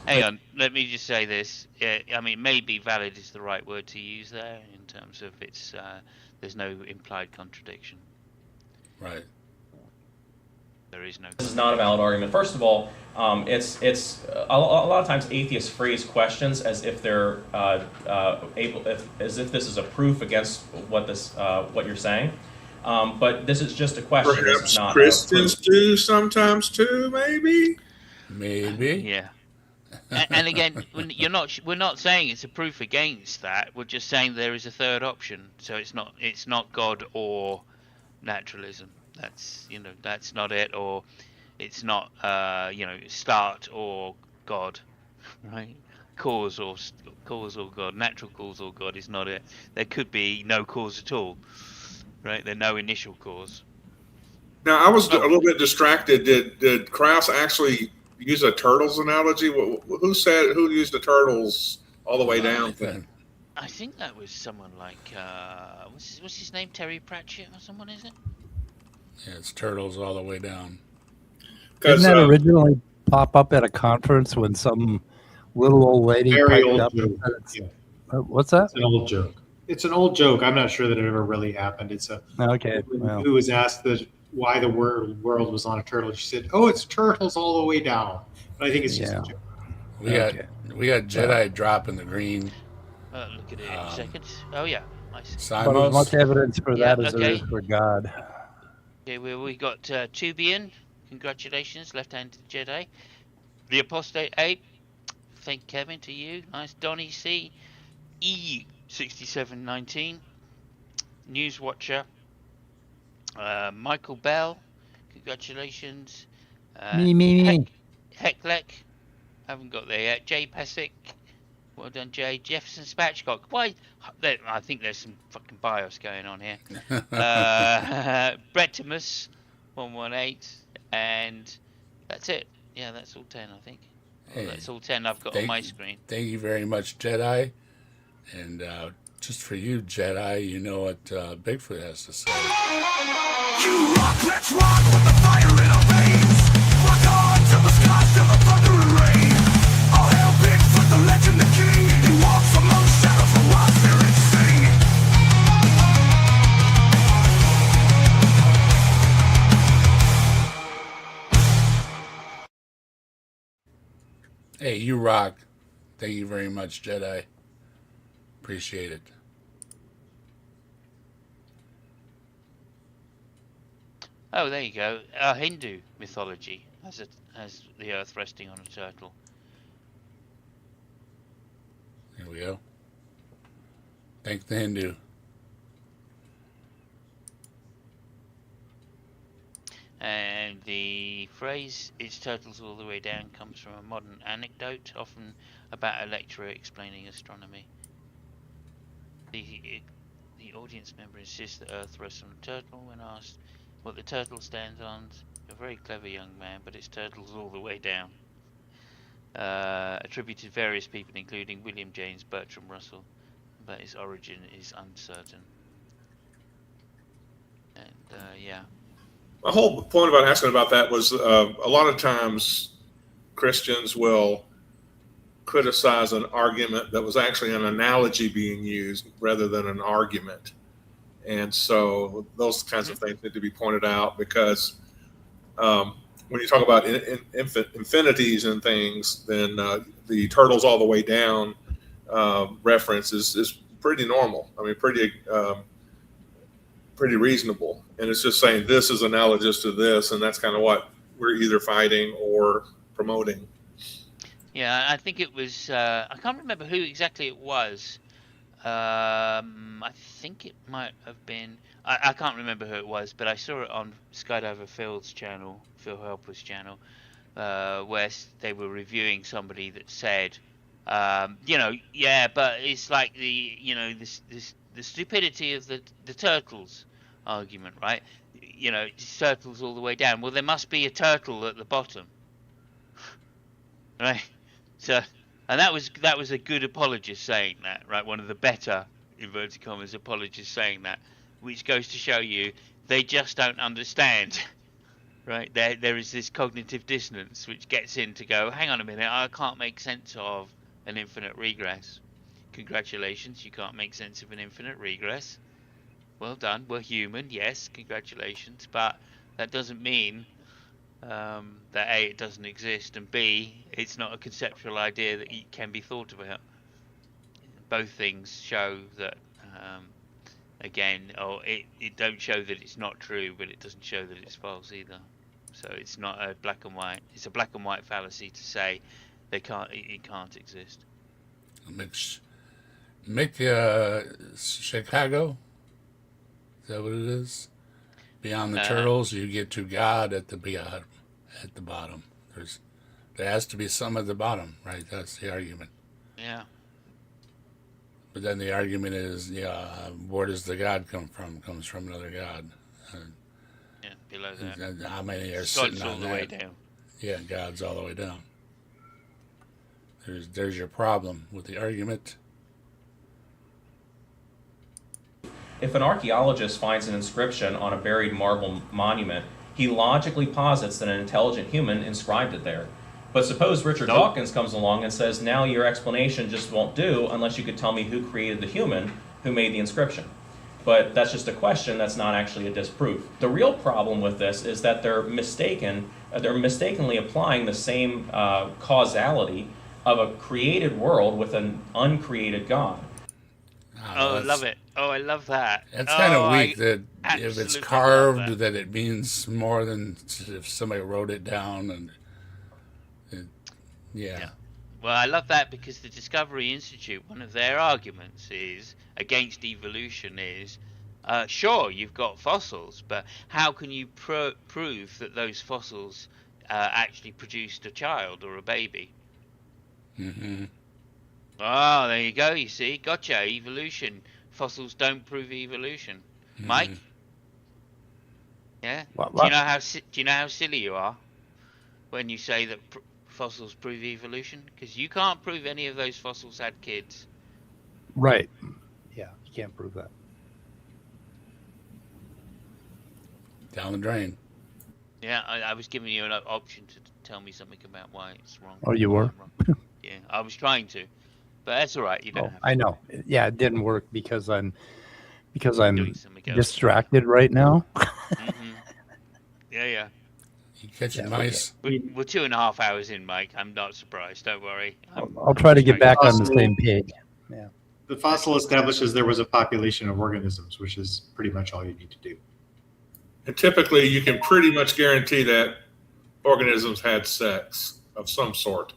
Hang on, let me just say this. I mean, maybe valid is the right word to use there in terms of there's no implied contradiction. Right. There is no. This is not a valid argument. First of all, it's a lot of times atheists phrase questions as if they're as if this is a proof against what you're saying. But this is just a question. Perhaps this is not Christians do sometimes too, maybe. Maybe. Yeah. And again, we're not saying it's a proof against that. We're just saying there is a third option. So it's not God or naturalism. That's not it, or it's not start or God, right? Cause or God, natural cause or God is not it. There could be no cause at all, right? There's no initial cause. Now, I was a little bit distracted. Did Krauss actually use a turtles analogy? Who used the turtles all the way down? I think that was someone like what's his name, Terry Pratchett or someone, is it? Yeah, it's turtles all the way down. Didn't that originally pop up at a conference when some little old lady Very piped old up? joke. Yeah. What's that? It's an old joke. It's an old joke. I'm not sure that it ever really happened. It's Okay. Well. Who was asked why the world was on a turtle? She said, "Oh, it's turtles all the way down." But I think it's just a joke. We got Jedi dropping the green. Look at it in a second. Oh yeah, nice. But as much evidence for that as there is for God. Okay, we got Tubian. Congratulations, left-handed Jedi. The Apostate Ape. Thank Kevin, to you. Nice. Donnie C. E6719. Newswatcher. Michael Bell. Congratulations. Me. Hecklek. Haven't got there yet. Jay Pesic. Well done, Jay. Jefferson Spatchcock. Why? I think there's some fucking bias going on here. Bretimus 118, and that's it. Yeah, that's all 10, I think. Well, that's all 10 I've got on my screen. Thank you very much, Jedi. And just for you, Jedi, you know what Bigfoot has to say. You rock, let's rock with the fire in our veins. Rock on to the skies, to the thunder and rain. All hail Bigfoot, the legend, the king. He walks among shadows, the wild spirits sing. Hey, you rock. Thank you very much, Jedi. Appreciate it. Oh, there you go. Hindu mythology has the Earth resting on a turtle. Here we go. Thank the Hindu. And the phrase "it's turtles all the way down" comes from a modern anecdote, often about a lecturer explaining astronomy. The audience member insists that Earth rests on a turtle. When asked what the turtle stands on, a very clever young man, but it's turtles all the way down. Attributed to various people, including William James, Bertram Russell, but its origin is uncertain. And yeah. My whole point about asking about that was a lot of times Christians will criticize an argument that was actually an analogy being used rather than an argument. And so those kinds of things need to be pointed out, because when you talk about infinities and things, then the turtles all the way down reference is pretty normal. I mean, pretty reasonable. And it's just saying this is analogous to this, and that's kind of what we're either fighting or promoting. Yeah, I think it was, I can't remember who exactly it was. I think it might have been, I can't remember who it was, but I saw it on Skydiver Phil's channel, Phil Helper's channel, where they were reviewing somebody that said, yeah, but it's like the stupidity of the turtles argument, right? It's turtles all the way down. Well, there must be a turtle at the bottom, right? So, and that was a good apologist saying that, right? One of the better, inverted commas, apologists saying that, which goes to show you they just don't understand, right? There is this cognitive dissonance which gets in to go, hang on a minute, I can't make sense of an infinite regress. Congratulations, you can't make sense of an infinite regress. Well done, we're human, yes, congratulations, but that doesn't mean that A, it doesn't exist, and B, it's not a conceptual idea that can be thought about. Both things show that, again, it don't show that it's not true, but it doesn't show that it's false either. So it's not a black and white. It's a black and white fallacy to say it can't exist. Chicago. Is that what it is? Beyond the turtles, you get to God at the bottom. There has to be some at the bottom, right? That's the argument. Yeah. But then the argument is, where does the God come from? Comes from another God. Yeah, below that. And how many are God's sitting all on the that? way down. Yeah, God's all the way down. There's your problem with the argument. If an archaeologist finds an inscription on a buried marble monument, he logically posits that an intelligent human inscribed it there. But suppose Richard Dawkins comes along and says, now your explanation just won't do unless you could tell me who created the human who made the inscription. But that's just a question, that's not actually a disproof. The real problem with this is that they're mistakenly applying the same causality of a created world with an uncreated God. Oh, I love it. Oh, I love that. That's kind of weak that if it's absolutely carved, love that it means more than if somebody wrote it down. Yeah. Well, I love that because the Discovery Institute, one of their arguments is against evolution is, sure, you've got fossils, but how can you prove that those fossils actually produced a child or a baby? Mm-hmm. Oh, there you go. You see, gotcha. Evolution. Fossils don't prove evolution. Mm-hmm. Mike? Yeah. What? Do you know how silly you are when you say that fossils prove evolution? Because you can't prove any of those fossils had kids. Right. Yeah, you can't prove that. Down the drain. Yeah, I was giving you an option to tell me something about why it's wrong. Oh, you were? Yeah, I was trying to, but that's all right. You don't have to. I know. Yeah, it didn't work because I'm Doing something else. distracted right now. Mm-hmm. Yeah. You catching Yeah, mice? We're 2.5 hours in, Mike. I'm not surprised. Don't worry. I'll try to get back on the Also- same page. Yeah. The fossil establishes there was a population of organisms, which is pretty much all you need to do. And typically, you can pretty much guarantee that organisms had sex of some sort,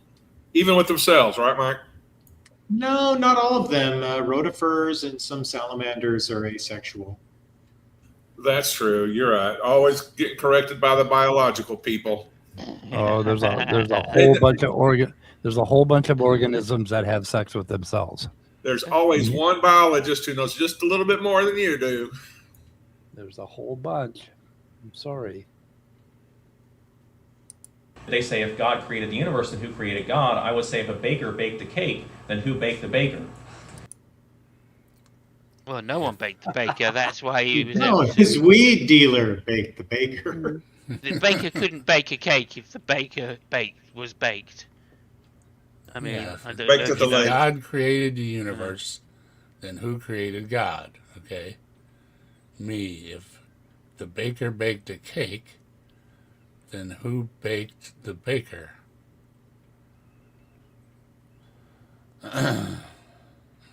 even with themselves, right, Mike? No, not all of them. Rotifers and some salamanders are asexual. That's true. You're right. Always getting corrected by the biological people. Oh, there's a whole bunch of there's a whole bunch of organisms that have sex with themselves. There's always one biologist who knows just a little bit more than you do. There's a whole bunch. I'm sorry. They say if God created the universe, then who created God? I would say if a baker baked a cake, then who baked the baker? Well, no one baked the baker. That's why he was. No, his weed dealer baked the baker. The baker couldn't bake a cake if the baker was baked. I mean, Yeah. I don't Baked know at the if you know- lake. God created the universe, then who created God? Okay. Me. If the baker baked a cake, then who baked the baker?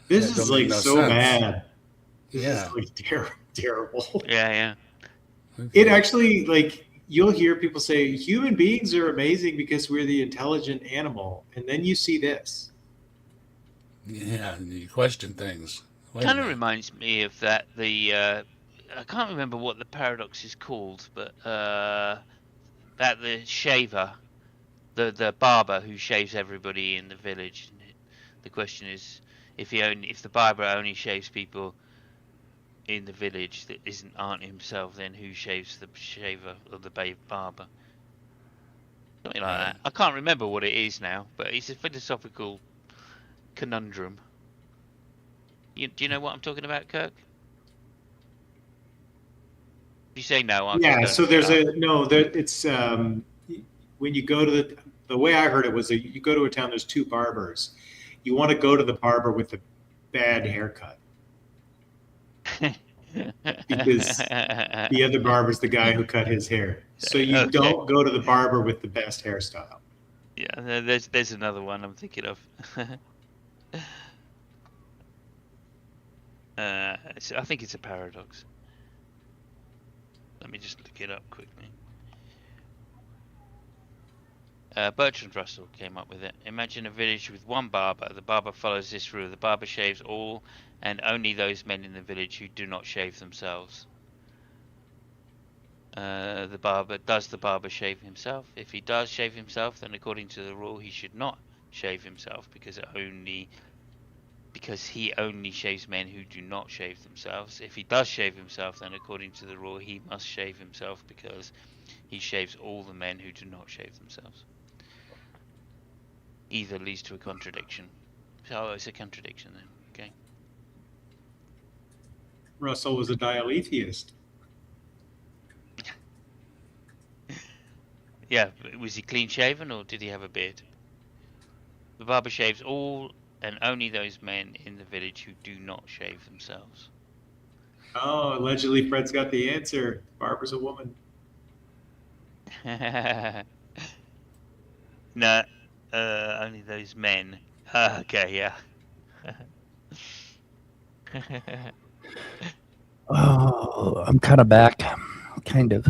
This That is don't make like no so sense. bad. This Yeah. is like terrible. Yeah. It actually, like, you'll hear people say human beings are amazing because we're the intelligent animal, and then you see this. Yeah, and you question things. Wait a Kind of minute. reminds me of that. I can't remember what the paradox is called, but that the shaver, the barber who shaves everybody in the village. The question is, if the barber only shaves people in the village that aren't himself, then who shaves the shaver or the barber? Something like that. I can't remember what it is now, but it's a philosophical conundrum. Do you know what I'm talking about, Kirk? You say no. Yeah, so there's it's when you go to the way I heard it was that you go to a town, there's two barbers. You want to go to the barber with the bad haircut because the other barber's the guy who cut his hair. So you Okay. don't go to the barber with the best hairstyle. Yeah, there's another one I'm thinking of. I think it's a paradox. Let me just look it up quickly. Bertrand Russell came up with it. Imagine a village with one barber. The barber follows this rule. The barber shaves all and only those men in the village who do not shave themselves. Does the barber shave himself? If he does shave himself, then according to the rule, he should not shave himself because he only shaves men who do not shave themselves. If he does shave himself, then according to the rule, he must shave himself because he shaves all the men who do not shave themselves. Either leads to a contradiction. So it's a contradiction then. Okay. Russell was a dialetheist. Yeah, was he clean shaven or did he have a beard? The barber shaves all and only those men in the village who do not shave themselves. Oh, allegedly Fred's got the answer. Barber's a woman. No, only those men. Okay, yeah. Oh, I'm kind of back. Kind of.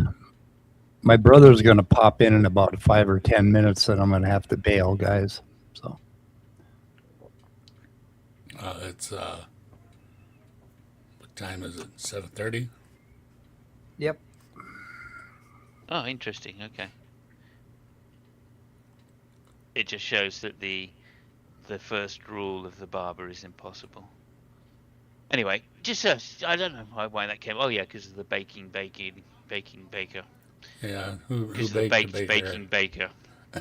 My brother's going to pop in about 5 or 10 minutes, and I'm going to have to bail, guys. So It's what time is it? 7:30. Yep. Oh, interesting. Okay. It just shows that the first rule of the barber is impossible. Anyway, just I don't know why that came. Oh yeah, because of the baking baker. Yeah, who Because of the baked the baker? baking baker.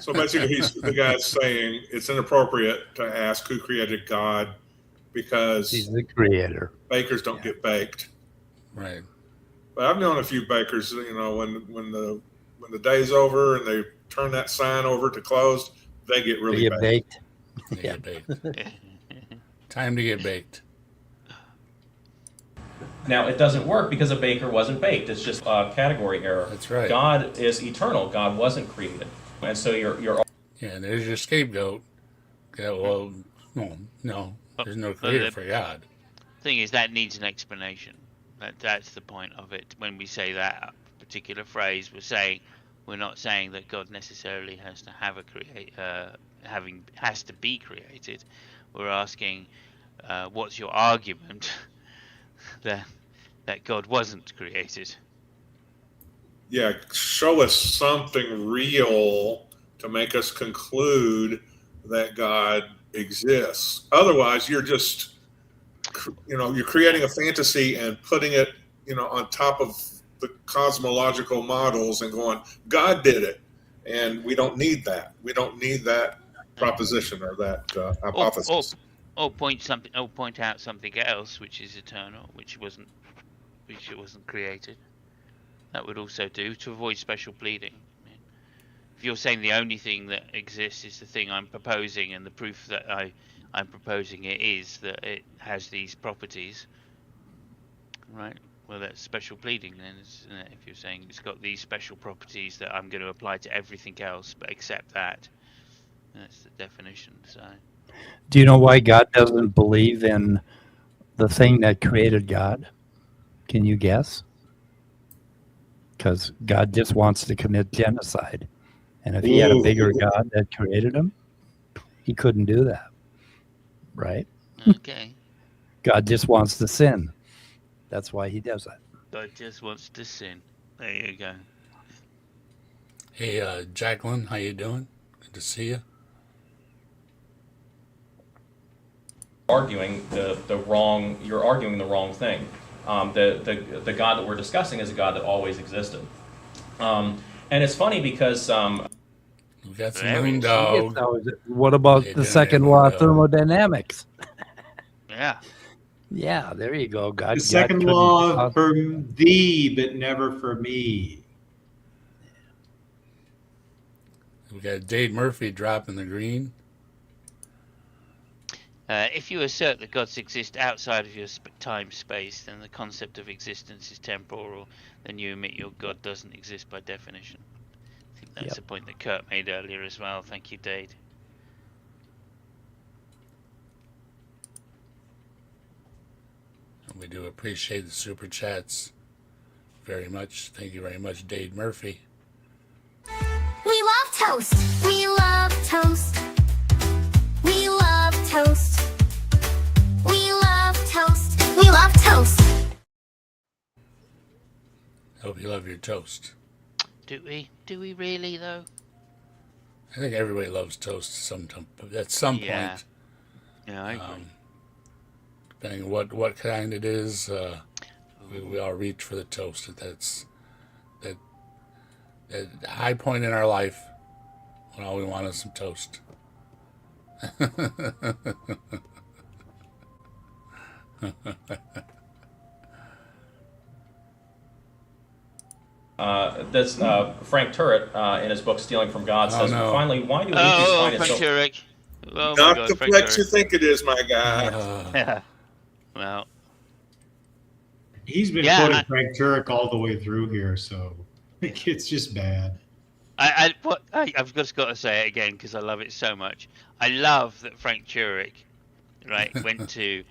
So basically, the guy's saying it's inappropriate to ask who created God because He's the creator. bakers don't get baked. Right. But I've known a few bakers. You know, when the day's over and they turn that sign over to closed, they get They really get baked. baked. They get baked. Time to get baked. Now, it doesn't work because a baker wasn't baked. It's just a category error. That's right. God is eternal. God wasn't created. And so you're Yeah, and there's your scapegoat. Yeah, well, no, there's no creator for God. Thing is, that needs an explanation. That's the point of it. When we say that particular phrase, we're not saying that God necessarily has to have has to be created. We're asking, what's your argument that God wasn't created? Yeah, show us something real to make us conclude that God exists. Otherwise, you're just, you're creating a fantasy and putting it, on top of the cosmological models and going, God did it. And we don't need that. We don't need that proposition or that hypothesis. Or point out something else which is eternal, which it wasn't created. That would also do, to avoid special pleading. If you're saying the only thing that exists is the thing I'm proposing, and the proof that I'm proposing it is that it has these properties, right? Well, that's special pleading then, isn't it? If you're saying it's got these special properties that I'm going to apply to everything else, but except that. That's the definition. So, Do you know why God doesn't believe in the thing that created God? Can you guess? Because God just wants to commit genocide. And if he had a bigger God that created him, he couldn't do that. Right? okay. God just wants to sin. That's why he does that. God just wants to sin. There you go. Hey, Jacqueline, how you doing? Good to see you. arguing you're arguing the wrong thing. The God that we're discussing is a God that always existed. And it's funny because We got some moon dog. What about the second law of thermodynamics? Yeah. Yeah, there you go. God. The second law for thee, but never for me. We got Dave Murphy dropping the green. If you assert that gods exist outside of your time-space, then the concept of existence is temporal. Then you admit your God doesn't exist by definition. I think that's a point that Kurt made earlier as well. Thank you, Dade. We do appreciate the super chats very much. Thank you very much, Dade Murphy. We love toast. We love toast. We love toast. We love toast. We love toast. Hope you love your toast. Do we? Do we really, though? I think everybody loves toast at some point. Yeah, I agree. Depending on what kind it is, we all reach for the toast. That's that high point in our life when all we want is some toast. this Frank Turret in his book "Stealing from God" says, no. "Finally, why do atheists find it Frank so?" Turek. Oh, Not my God, the Frank flex you Turek. think it is, my guy. Yeah. Well, He's been quoting Frank Turek all the way through here, so it's just bad. I've just got to say it again because I love it so much. I love that Frank Turek, right, went to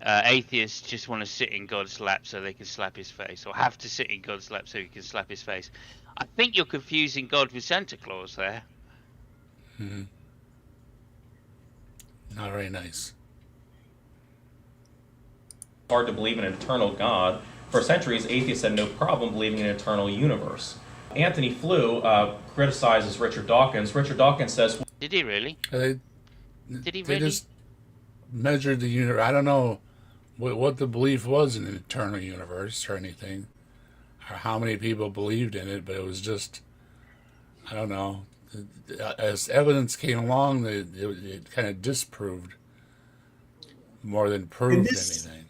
atheists just want to sit in God's lap so they can slap his face, or have to sit in God's lap so he can slap his face. I think you're confusing God with Santa Claus there. Mm-hmm. Not very nice. Hard to believe in an eternal God. For centuries, atheists had no problem believing in an eternal universe. Anthony Flew criticizes Richard Dawkins. Richard Dawkins says, Did he really? Did he they really? just measured the universe. I don't know what the belief was in an eternal universe or anything, or how many people believed in it, but it was just, I don't know. As evidence came along, it kind of disproved more than proved anything.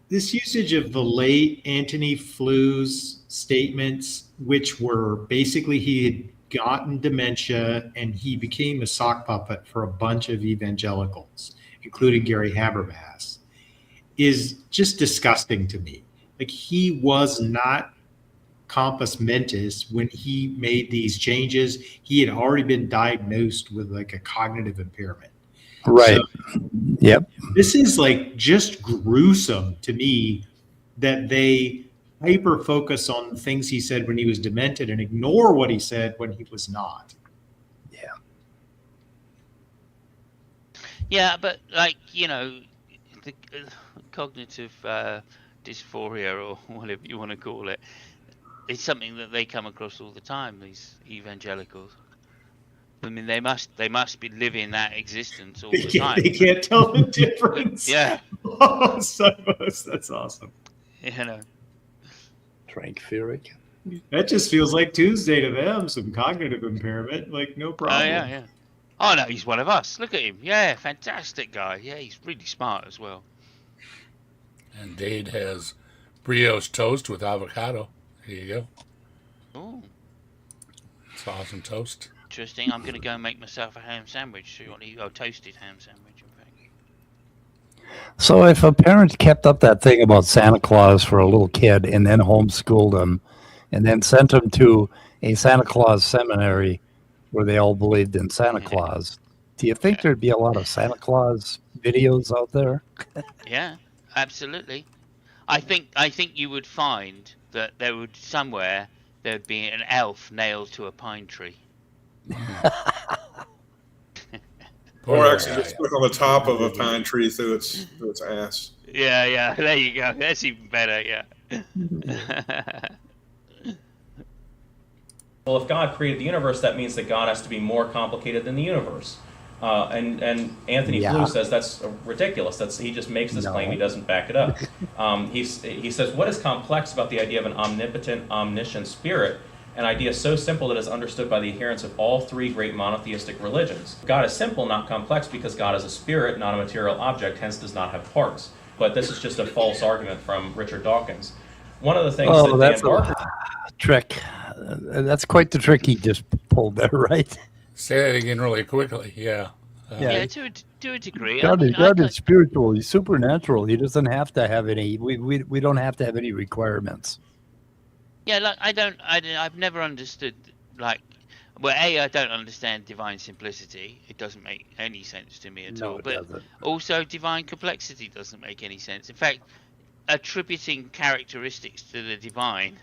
This usage of the late Anthony Flew's statements, which were basically he had gotten dementia and he became a sock puppet for a bunch of evangelicals, including Gary Habermas, is just disgusting to me. Like he was not compos mentis when he made these changes. He had already been diagnosed with like a cognitive impairment. Right. Yep. This is like just gruesome to me that they hyper focus on the things he said when he was demented and ignore what he said when he was not. Yeah, but like, you know, the cognitive dysphoria or whatever you want to call it, it's something that they come across all the time, these evangelicals. I mean, they must be living that existence all the time. They can't tell the difference. Yeah. Oh, that's awesome. You know. Tranquilic. That just feels like Tuesday to them, some cognitive impairment, like no problem. Oh, yeah. Oh, no, he's one of us. Look at him. Yeah, fantastic guy. Yeah, he's really smart as well. And Dade has brioche toast with avocado. Here you go. Oh, It's awesome toast. interesting. I'm going to go and make myself a ham sandwich. Toasted ham sandwich, in fact. So if a parent kept up that thing about Santa Claus for a little kid and then homeschooled him and then sent him to a Santa Claus seminary where they all believed in Santa Claus, do you think there'd be a lot of Santa Claus videos out there? Yeah, absolutely. I think you would find that there'd be an elf nailed to a pine tree. Or actually just stuck on the top of a pine tree through its ass. Yeah, there you go. That's even better, yeah. Well, if God created the universe, that means that God has to be more complicated than the universe. And Anthony Flew says that's ridiculous. He just makes this claim. He doesn't back it up. He says, what is complex about the idea of an omnipotent, omniscient spirit? An idea so simple that is understood by the adherents of all three great monotheistic religions. God is simple, not complex, because God is a spirit, not a material object, hence does not have parts. But this is just a false argument from Richard Dawkins. One of the things that that's Dan Barker... a trick. That's quite the trick he just pulled there, right? Say that again really quickly. Yeah. Yeah, to a degree. God is spiritual. He's supernatural. He doesn't have to have any. We don't have to have any requirements. Yeah, like I've never understood, like, well, I don't understand divine simplicity. It doesn't make any sense to me at all. But also, divine complexity doesn't make any sense. In fact, attributing characteristics to the divine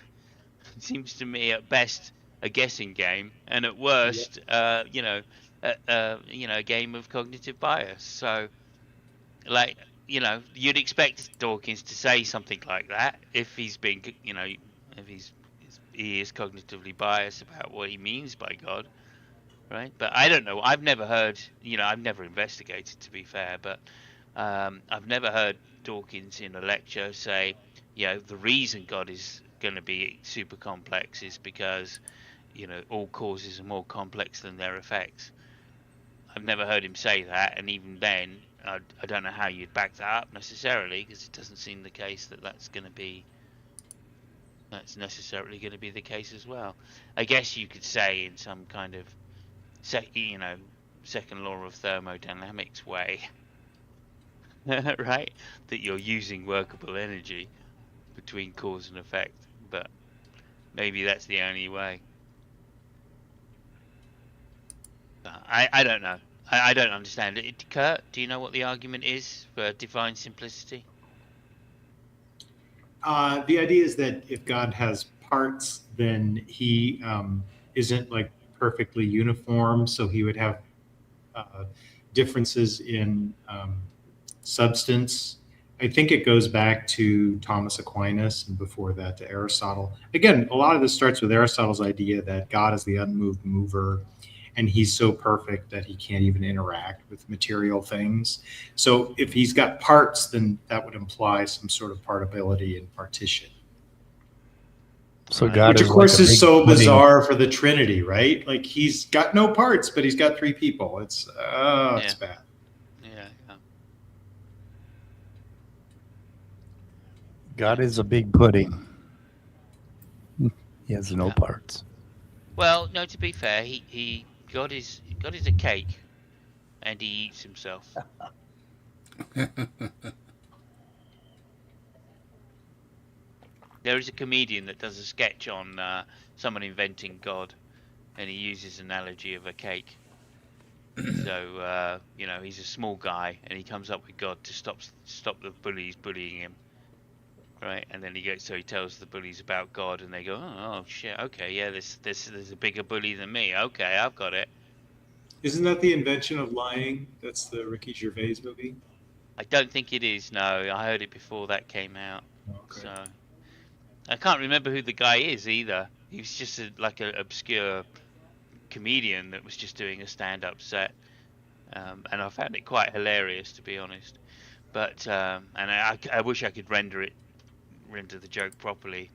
seems to me at best a guessing game, and at worst, a game of cognitive bias. So, like, you'd expect Dawkins to say something like that if he's been, if he is cognitively biased about what he means by God, right? But I don't know. I've never heard, I've never investigated, to be fair, but I've never heard Dawkins in a lecture say, the reason God is going to be super complex is because, all causes are more complex than their effects. I've never heard him say that, and even then, I don't know how you'd back that up necessarily, because it doesn't seem the case that's necessarily going to be the case as well. I guess you could say in some kind of, second law of thermodynamics way, right? That you're using workable energy between cause and effect, but maybe that's the only way. I don't know. I don't understand it. Kurt, do you know what the argument is for divine simplicity? The idea is that if God has parts, then he isn't like perfectly uniform. So he would have differences in substance. I think it goes back to Thomas Aquinas and before that to Aristotle. Again, a lot of this starts with Aristotle's idea that God is the unmoved mover, and he's so perfect that he can't even interact with material things. So if he's got parts, then that would imply some sort of partability and partition. So God, which of course is so bizarre for the Trinity, right? Like he's got no parts, but he's got three people. It's bad. Yeah. God is a big pudding. He has no parts. Well, no. To be fair, God is a cake, and he eats himself. There is a comedian that does a sketch on someone inventing God, and he uses analogy of a cake. So he's a small guy, and he comes up with God to stop the bullies bullying him, right? And then he tells the bullies about God, and they go, oh shit, okay, yeah, there's a bigger bully than me. Okay, I've got it. Isn't that the invention of lying? That's the Ricky Gervais movie. I don't think it is. No, I heard it before that came out. Okay. So I can't remember who the guy is either. He was just an obscure comedian that was just doing a stand-up set, and I found it quite hilarious, to be honest. But and I wish I could render the joke properly,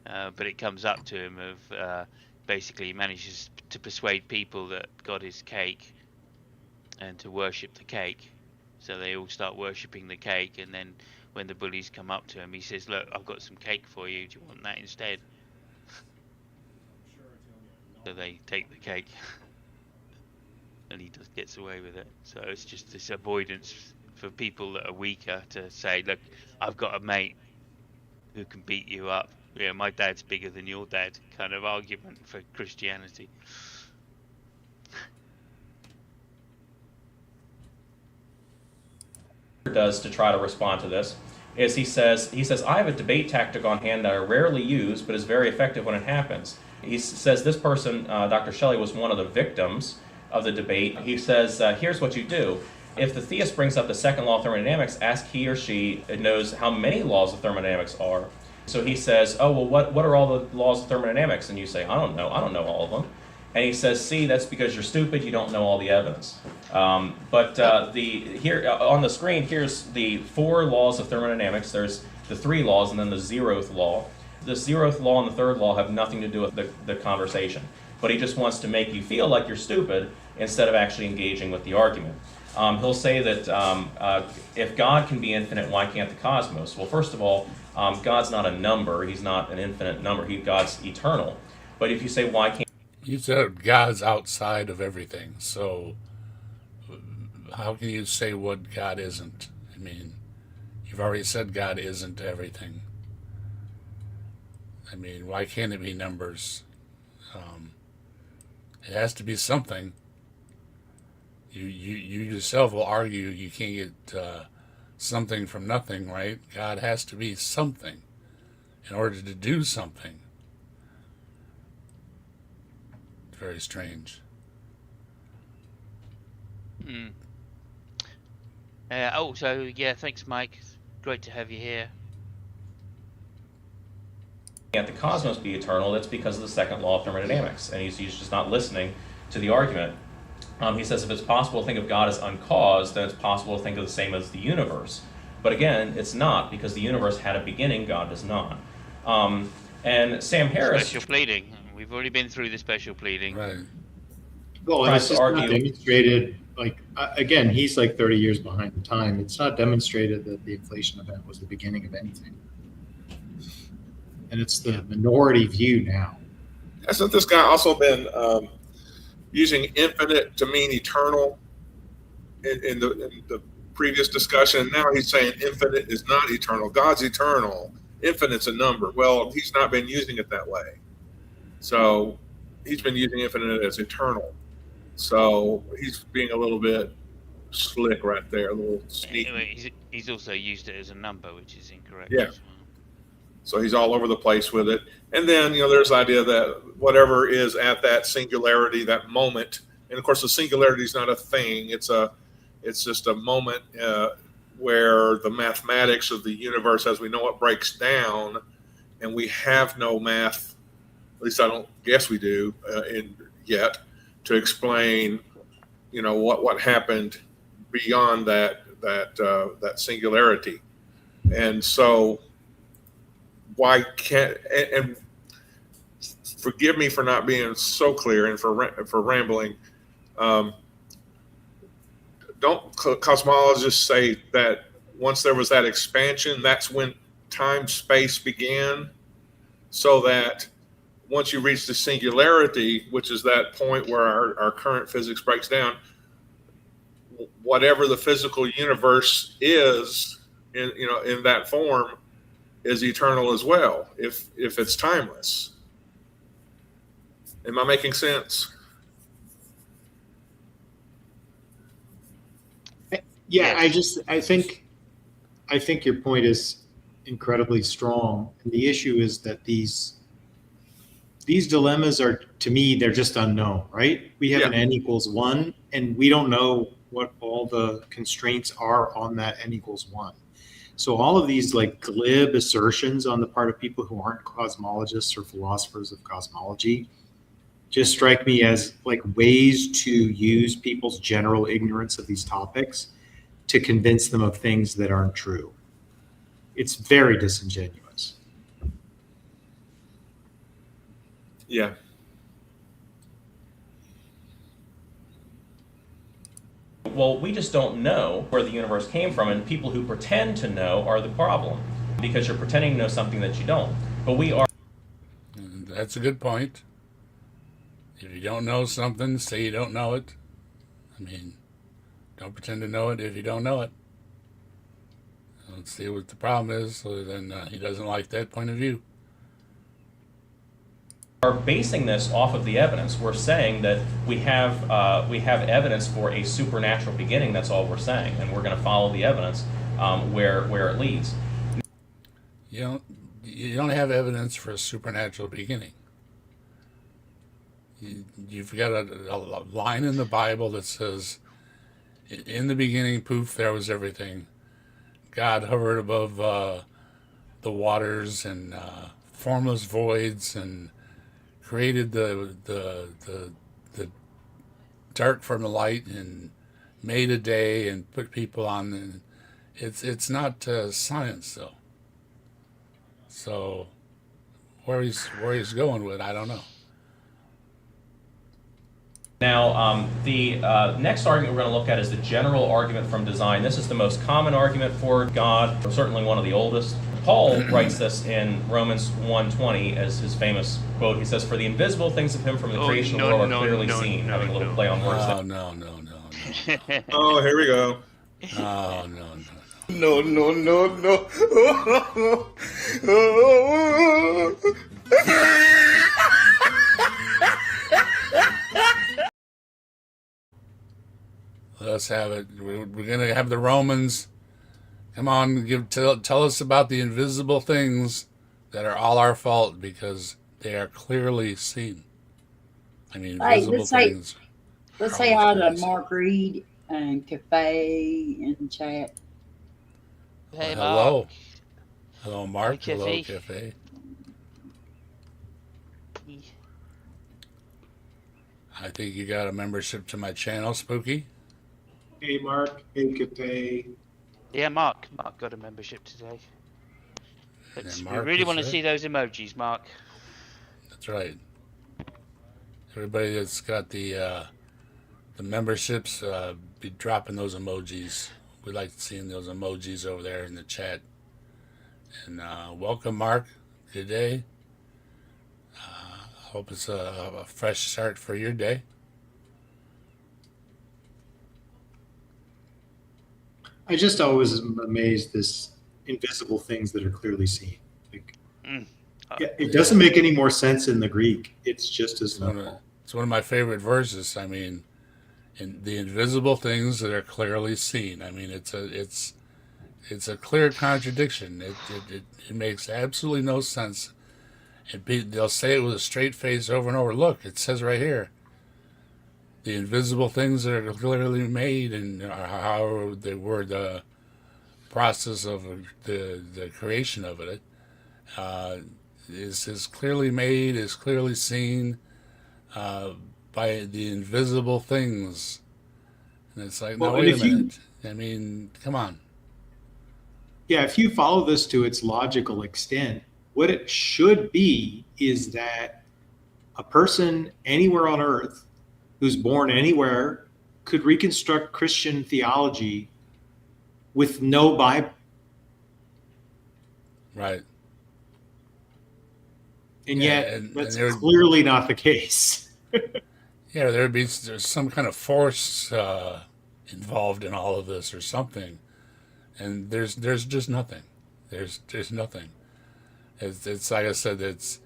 but it comes up to him of basically he manages to persuade people that God is cake and to worship the cake, so they all start worshipping the cake, and then when the bullies come up to him, he says, look, I've got some cake for you, do you want that instead? So they take the cake and he just gets away with it. So it's just this avoidance for people that are weaker to say, look, I've got a mate who can beat you up. Yeah, my dad's bigger than your dad, kind of argument for Christianity. Does to try to respond to this is he says I have a debate tactic on hand that I rarely use but is very effective when it happens. He says this person, Dr. Shelley, was one of the victims of the debate. He says, here's what you do. If the theist brings up the second law of thermodynamics, ask he or she knows how many laws of thermodynamics are. So he says, oh, well, what are all the laws of thermodynamics? And you say, I don't know all of them. And he says, see, that's because you're stupid, you don't know all the evidence. Here on the screen, here's the 4 laws of thermodynamics. There's the 3 laws and then the 0th law. The 0th law and the 3rd law have nothing to do with the conversation. But he just wants to make you feel like you're stupid instead of actually engaging with the argument. He'll say that if God can be infinite, why can't the cosmos? Well, first of all, God's not a number. He's not an infinite number. God's eternal. But if you say, why can't... You said God's outside of everything, so how can you say what God isn't? I mean, you've already said God isn't everything. I mean, why can't it be numbers? It has to be something. You yourself will argue you can't get something from nothing, right? God has to be something in order to do something. It's very strange. Thanks, Mike. Great to have you here. Can't the cosmos be eternal? That's because of the second law of thermodynamics, and he's just not listening to the argument. He says if it's possible to think of God as uncaused, then it's possible to think of the same as the universe. But again, it's not, because the universe had a beginning, God does not. And Sam Harris... Special pleading. We've already been through the special pleading. Right. Well, and it's just not demonstrated, again, he's like 30 years behind the time. It's not demonstrated that the inflation event was the beginning of anything. And it's the minority view now. Hasn't this guy also been using infinite to mean eternal in the previous discussion? Now he's saying infinite is not eternal. God's eternal. Infinite's a number. Well, he's not been using it that way. So he's been using infinite as eternal. So he's being a little bit slick right there, a little sneaky. Anyway, he's also used it as a number, which is incorrect. Yeah. So he's all over the place with it. And then, there's the idea that whatever is at that singularity, that moment, and of course the singularity is not a thing. It's just a moment where the mathematics of the universe as we know it breaks down, and we have no math, at least I don't guess we do yet, to explain, what happened beyond that singularity. And so why can't, and forgive me for not being so clear and for rambling. Don't cosmologists say that once there was that expansion, that's when time space began? So that once you reach the singularity, which is that point where our current physics breaks down, whatever the physical universe is in that form is eternal as well, if it's timeless. Am I making sense? Yeah, Yes. I think your point is incredibly strong, and the issue is that these dilemmas are, to me, they're just unknown, right? We have Yeah. an n equals 1, and we don't know what all the constraints are on that n equals 1. So all of these like glib assertions on the part of people who aren't cosmologists or philosophers of cosmology just strike me as like ways to use people's general ignorance of these topics to convince them of things that aren't true. It's very disingenuous. Yeah. Well, we just don't know where the universe came from, and people who pretend to know are the problem, because you're pretending to know something that you don't. But we are. That's a good point. If you don't know something, say you don't know it. I mean, don't pretend to know it if you don't know it. Let's see what the problem is, so then he doesn't like that point of view. Are basing this off of the evidence. We're saying that we have evidence for a supernatural beginning. That's all we're saying, and we're going to follow the evidence where it leads. You don't have evidence for a supernatural beginning. You've got a line in the Bible that says, "In the beginning, poof, there was everything. God hovered above the waters and formless voids and created the dark from the light and made a day and put people on." And it's not science though. So where he's going with, I don't know. Now, the next argument we're going to look at is the general argument from design. This is the most common argument for God, certainly one of the oldest. Paul writes this in Romans 1:20 as his famous quote. He says, "For the invisible things of him from the creation of the world are clearly seen," having a little play on words. Oh, no. Oh, here we go. Oh, no. No, no, no, no. Let's have it. We're going to have the Romans. Come on, tell us about the invisible things that are all our fault because they are clearly seen. I mean, Hey, visible things. Let's are say hi always to clearly seen. Mark Reed and Cafe in chat. Hey, Hello. Mark. Hello, Mark. Hey, Hello, Cafe. Cafe. I think you got a membership to my channel, Spooky. Hey, Mark. Hey, Cafe. Yeah, Mark. Mark got a membership today. But Yeah, we Mark really is want to right. see those emojis, Mark. That's right. Everybody that's got the memberships, be dropping those emojis. We like seeing those emojis over there in the chat. And welcome, Mark. Good day. Hope it's a fresh start for your day. I just always am amazed this invisible things that are clearly seen. Like, yeah, it doesn't make any more sense in the Greek. It's just as normal. It's one of my favorite verses. I mean, in the invisible things that are clearly seen. I mean, it's a clear contradiction. It makes absolutely no sense. They'll say it with a straight face over and over. Look, it says right here. The invisible things that are clearly made, and how they were the process of the creation of it, is clearly made, is clearly seen by the invisible things. And it's like, no, Well, wait a minute. I mean, come on. Yeah, if you follow this to its logical extent, what it should be is that a person anywhere on earth who's born anywhere could reconstruct Christian theology with no Bible. Right. And Yeah, yet, and that's there- clearly not the case. Yeah, there's some kind of force involved in all of this or something. And there's just nothing. There's nothing. it's like I said, it's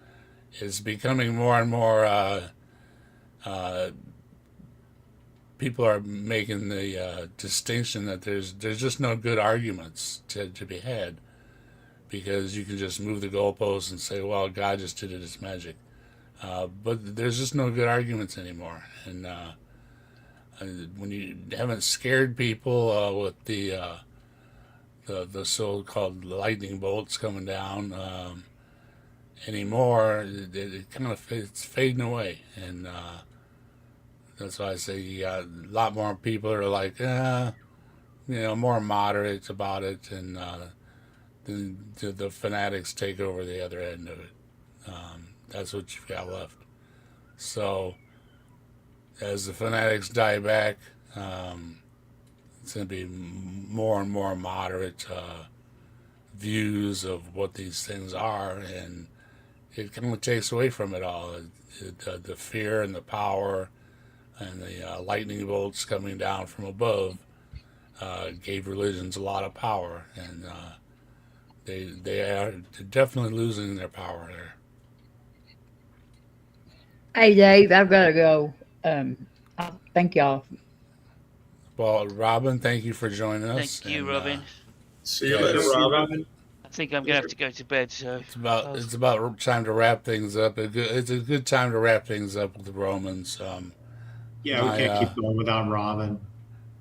becoming more and more. People are making the distinction that there's just no good arguments to be had, because you can just move the goalposts and say, well, God just did it as magic. But there's just no good arguments anymore. And when you haven't scared people with the so-called lightning bolts coming down anymore, it kind of it's fading away. And that's why I say you got a lot more people that are like, more moderate about it, and the fanatics take over the other end of it. That's what you've got left. So, as the fanatics die back, it's going to be more and more moderate views of what these things are, and it kind of takes away from it all. The fear and the power and the lightning bolts coming down from above gave religions a lot of power, and they're definitely losing their power there. Hey, Dave, I've got to go. Thank y'all. Well, Robin, thank you for joining us. Thank you, Robin. See you later, Robin. I think I'm gonna have to go to bed. So it's about time to wrap things up. It's a good time to wrap things up with the Romans. Yeah, we can't keep going without Robin.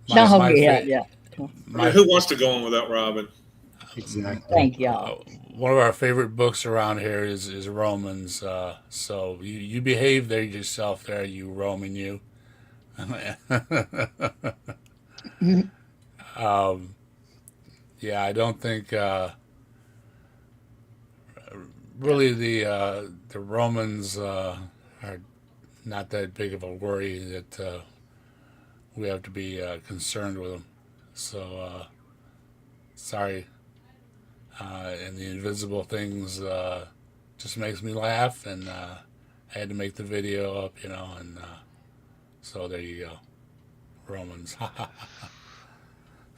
Yeah. Who wants to go on without Robin? Exactly. Thank y'all. One of our favorite books around here is Romans. So you behave there yourself there, you Roman, you. Yeah, I don't think really the Romans are not that big of a worry that we have to be concerned with them. So sorry. And the invisible things just makes me laugh, and I had to make the video up, and so there you go, Romans.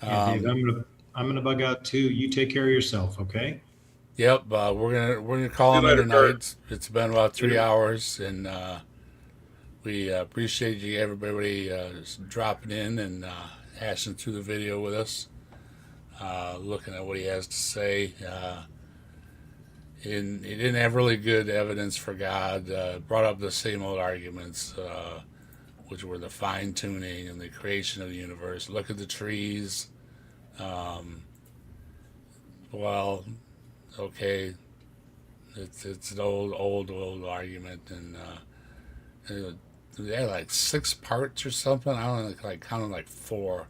Yeah, Dave, I'm gonna bug out too. You take care of yourself, okay? Yep, we're gonna call him in tonight. It's been about 3 hours, and we appreciate you everybody dropping in and hashing through the video with us. Looking at what he has to say. He didn't have really good evidence for God. Brought up the same old arguments, which were the fine-tuning and the creation of the universe. Look at the trees. Well, okay, it's an old argument, and they had like 6 parts or something. I don't know, like counted like 4.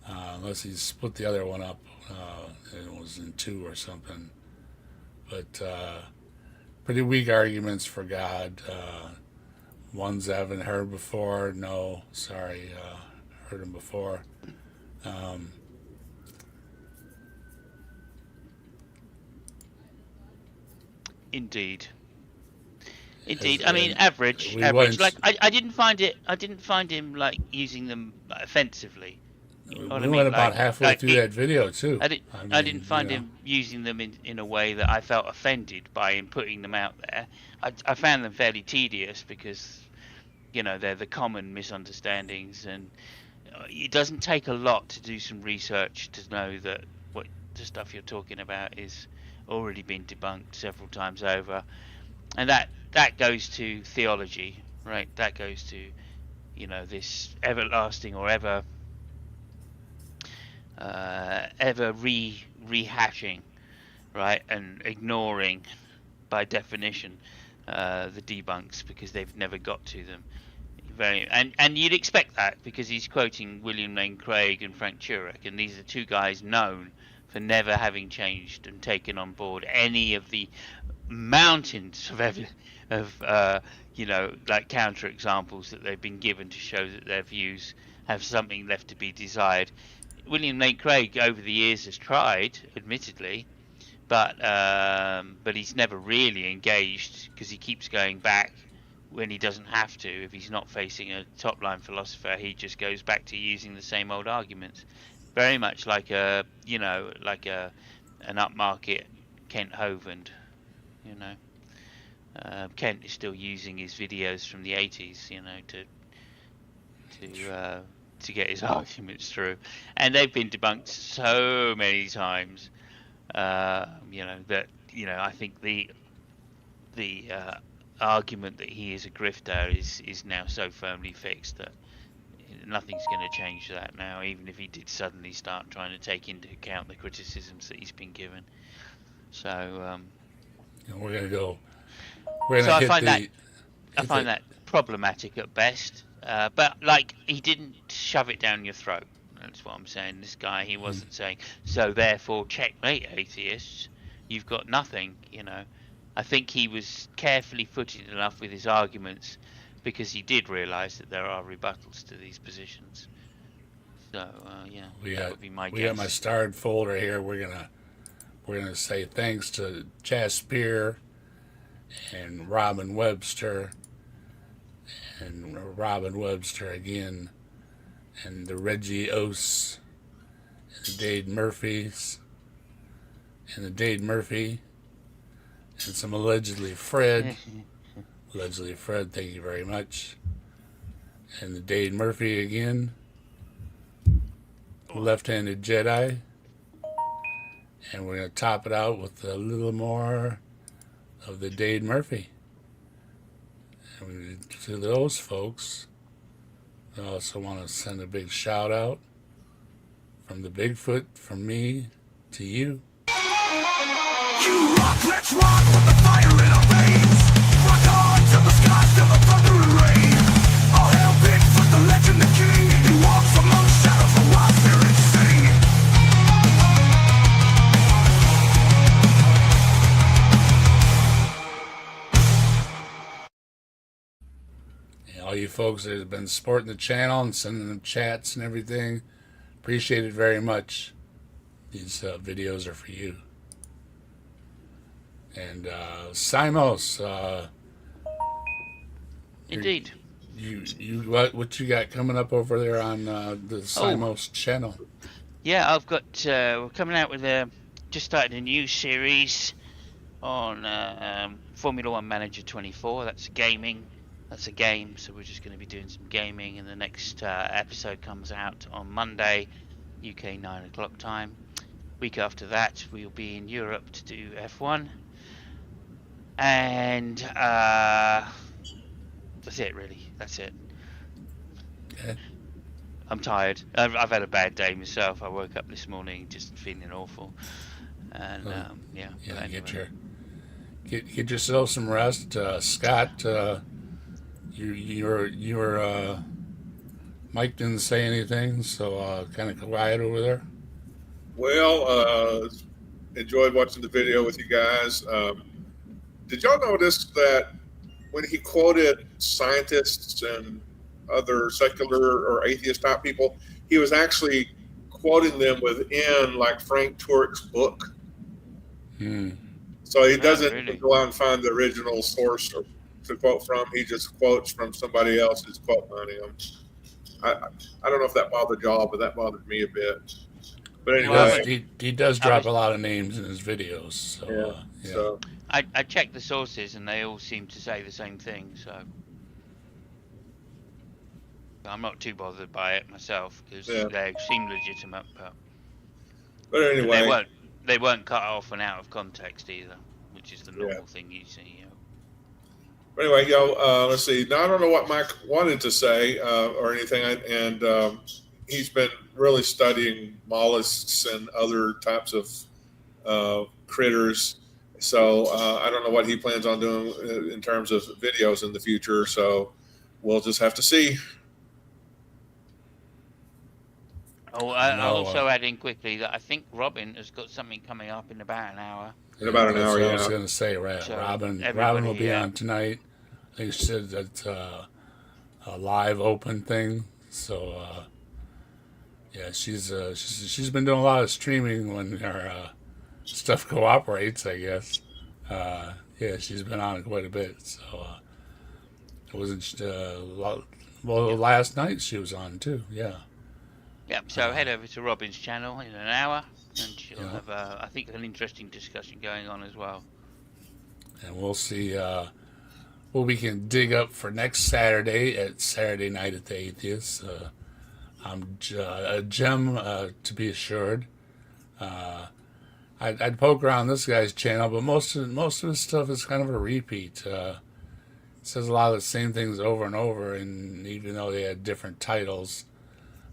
Unless he split the other one up, and it was in 2 or something. But pretty weak arguments for God. Ones I haven't heard before. No, sorry, heard them before. Indeed. I mean, average. Like I didn't find him like using them offensively. We went about halfway through that video too. I didn't find him using them in a way that I felt offended by him putting them out there. I found them fairly tedious because, they're the common misunderstandings, and it doesn't take a lot to do some research to know that what the stuff you're talking about is already been debunked several times over, and that goes to theology, right? That goes to, this everlasting or ever rehashing, right, and ignoring by definition the debunks because they've never got to them. And you'd expect that because he's quoting William Lane Craig and Frank Turek, and these are 2 guys known for never having changed and taken on board any of the mountains of like counter examples that they've been given to show that their views have something left to be desired. William Lane Craig over the years has tried, admittedly, but he's never really engaged because he keeps going back when he doesn't have to. If he's not facing a top line philosopher, he just goes back to using the same old arguments. Very much like an upmarket Kent Hovind, You know, Kent is still using his videos from the 80s, you know, to get his arguments through, and they've been debunked so many times. You know that I think the argument that he is a grifter is now so firmly fixed that nothing's going to change that now, even if he did suddenly start trying to take into account the criticisms that he's been given. So we're going to go. We're going so to I find that problematic at best. But like, he didn't shove it down your throat. That's what I'm saying. This guy, he wasn't saying, so therefore checkmate, atheists. You've got nothing, you know. I think he was carefully footed enough with his arguments because he did realise that there are rebuttals to these positions. So yeah, that would be my guess. We got my starred folder here. We're gonna say thanks to Jasper and Robin Webster and Robin Webster again, and the Reggie Ose and the Dade Murphys and the Dade Murphy and some allegedly Fred. Allegedly Fred, thank you very much. And the Dade Murphy again. Left-handed Jedi. And we're going to top it out with a little more of the Dade Murphy. And to those folks, I also want to send a big shout out from the Bigfoot, from me to you. You rock, let's rock with the fire in our veins. Rock on to the skies, till the thunder and rain. All hail Bigfoot, the legend, the king. He walks among shadows, the wild spirits sing. And all you folks that have been supporting the channel and sending them chats and everything, appreciate it very much. These videos are for you. And Simos, Indeed. You what you got coming up over there on the Simos channel? Yeah, I've got we're coming out with just started a new series on Formula One Manager 24. That's gaming. That's a game, so we're just going to be doing some gaming, and the next episode comes out on Monday, UK 9 o'clock time. Week after that, we'll be in Europe to do F1. And that's it, really. That's it. Okay. I'm tired. I've had a bad day myself. I woke up this morning just feeling awful, and yeah. Anyway. Get yourself some rest, Scott. You were Mike didn't say anything, so kind of quiet over there. Well, enjoyed watching the video with you guys. Did y'all notice that when he quoted scientists and other secular or atheist type people, he was actually quoting them within like Frank Turek's book? So he doesn't really go out and find the original source to quote from. He just quotes from somebody else who's quoting on him. I don't know if that bothered y'all, but that bothered me a bit. But anyway, he does drop a lot of names in his videos. So, yeah. So I checked the sources, and they all seem to say the same thing. So I'm not too bothered by it myself because they seem legitimate. But anyway, they weren't cut off and out of context either, which is the normal thing you see. But anyway, let's see. Now I don't know what Mike wanted to say or anything, and he's been really studying mollusks and other types of critters. So I don't know what he plans on doing in terms of videos in the future. So we'll just have to see. Oh, I'll also add in quickly that I think Robin has got something coming up in about an hour. In about an hour, yeah. I was going to say, so Robin will be on tonight. I think she said that's a live open thing. So yeah, she's been doing a lot of streaming when her stuff cooperates, I guess. Yeah, she's been on it quite a bit. So it wasn't last night she was on too. Yeah. Yep. So head over to Robin's channel in an hour, and she'll have I think an interesting discussion going on as well. and we'll see what we can dig up for next Saturday at Saturday Night at the Atheist. I'm a gem, to be assured. I'd poke around this guy's channel, but most of his stuff is kind of a repeat. Says a lot of the same things over and over, and even though they had different titles,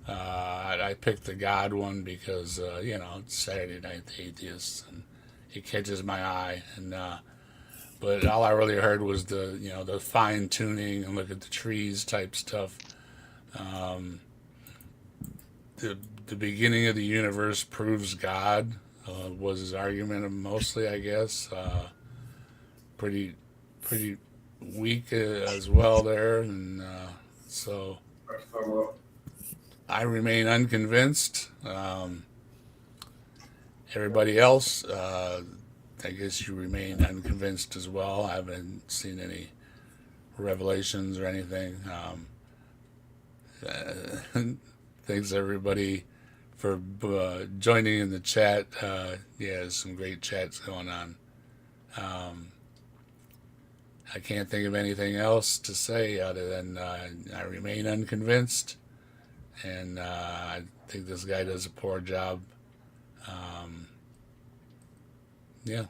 I picked the God one because it's Saturday Night the Atheist, and it catches my eye. And but all I really heard was the fine tuning and look at the trees type stuff. The beginning of the universe proves God was his argument mostly, I guess. Pretty weak as well there, and so I remain unconvinced. Everybody else, I guess you remain unconvinced as well. I haven't seen any revelations or anything. Thanks everybody for joining in the chat. There's some great chats going on. I can't think of anything else to say other than I remain unconvinced, and I think this guy does a poor job. Yeah.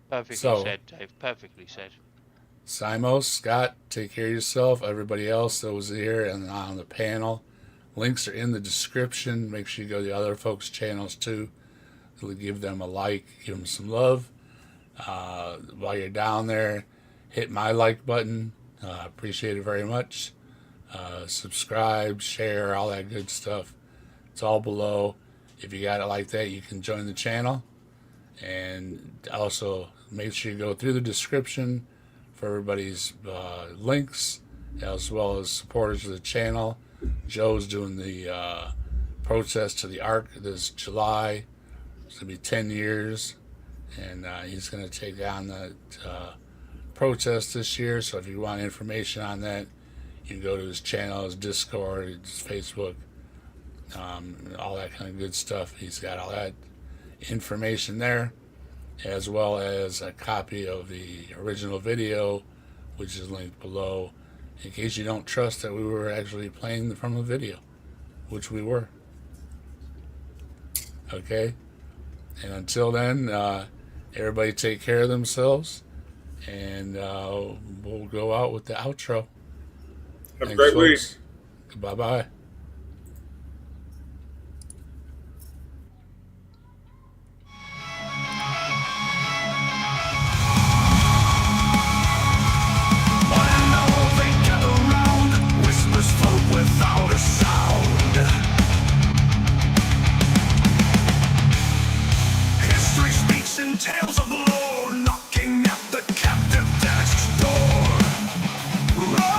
Perfectly So, said, Dave. Perfectly said. Simos, Scott, take care of yourself. Everybody else that was here and on the panel, links are in the description. Make sure you go to the other folks' channels too. Give them a like, give them some love. While you're down there, hit my like button. Appreciate it very much. Subscribe, share, all that good stuff. It's all below. If you got it like that, you can join the channel. And also make sure you go through the description for everybody's links, as well as supporters of the channel. Joe's doing the protest to the Ark this July. It's going to be 10 years. And he's going to take on that protest this year. So if you want information on that, you can go to his channel, his Discord, his Facebook, all that kind of good stuff. He's got all that information there, as well as a copy of the original video, which is linked below, in case you don't trust that we were actually playing from a video, which we were. Okay? And until then, everybody take care of themselves, and we'll go out with the outro. Have a great week. Bye-bye. Without a sound, history speaks in tales of lore, knocking at the captive desk's door. Oh,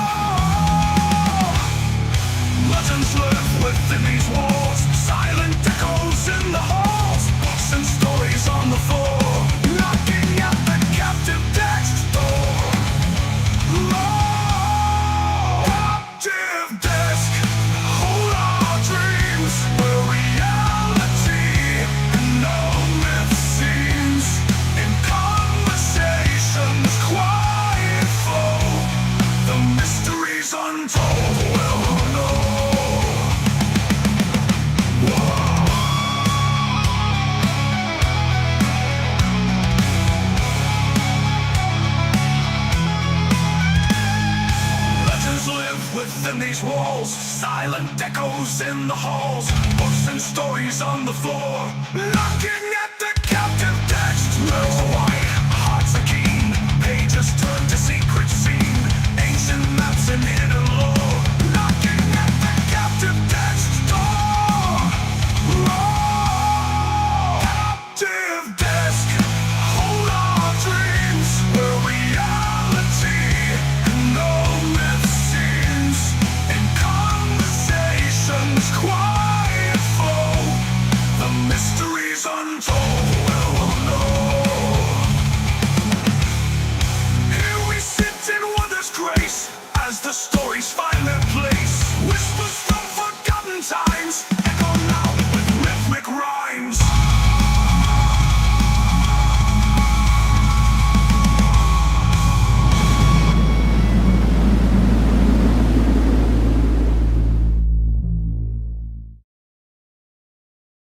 legends live within these walls, silent echoes in the halls, books and stories on the floor, knocking at the captive desk's door. Oh, captive desk. Hold our dreams where reality and no myth seems. In conversations quiet flow, the mysteries untold will know. Legends live within these walls, silent echoes in the halls, books and stories on the floor.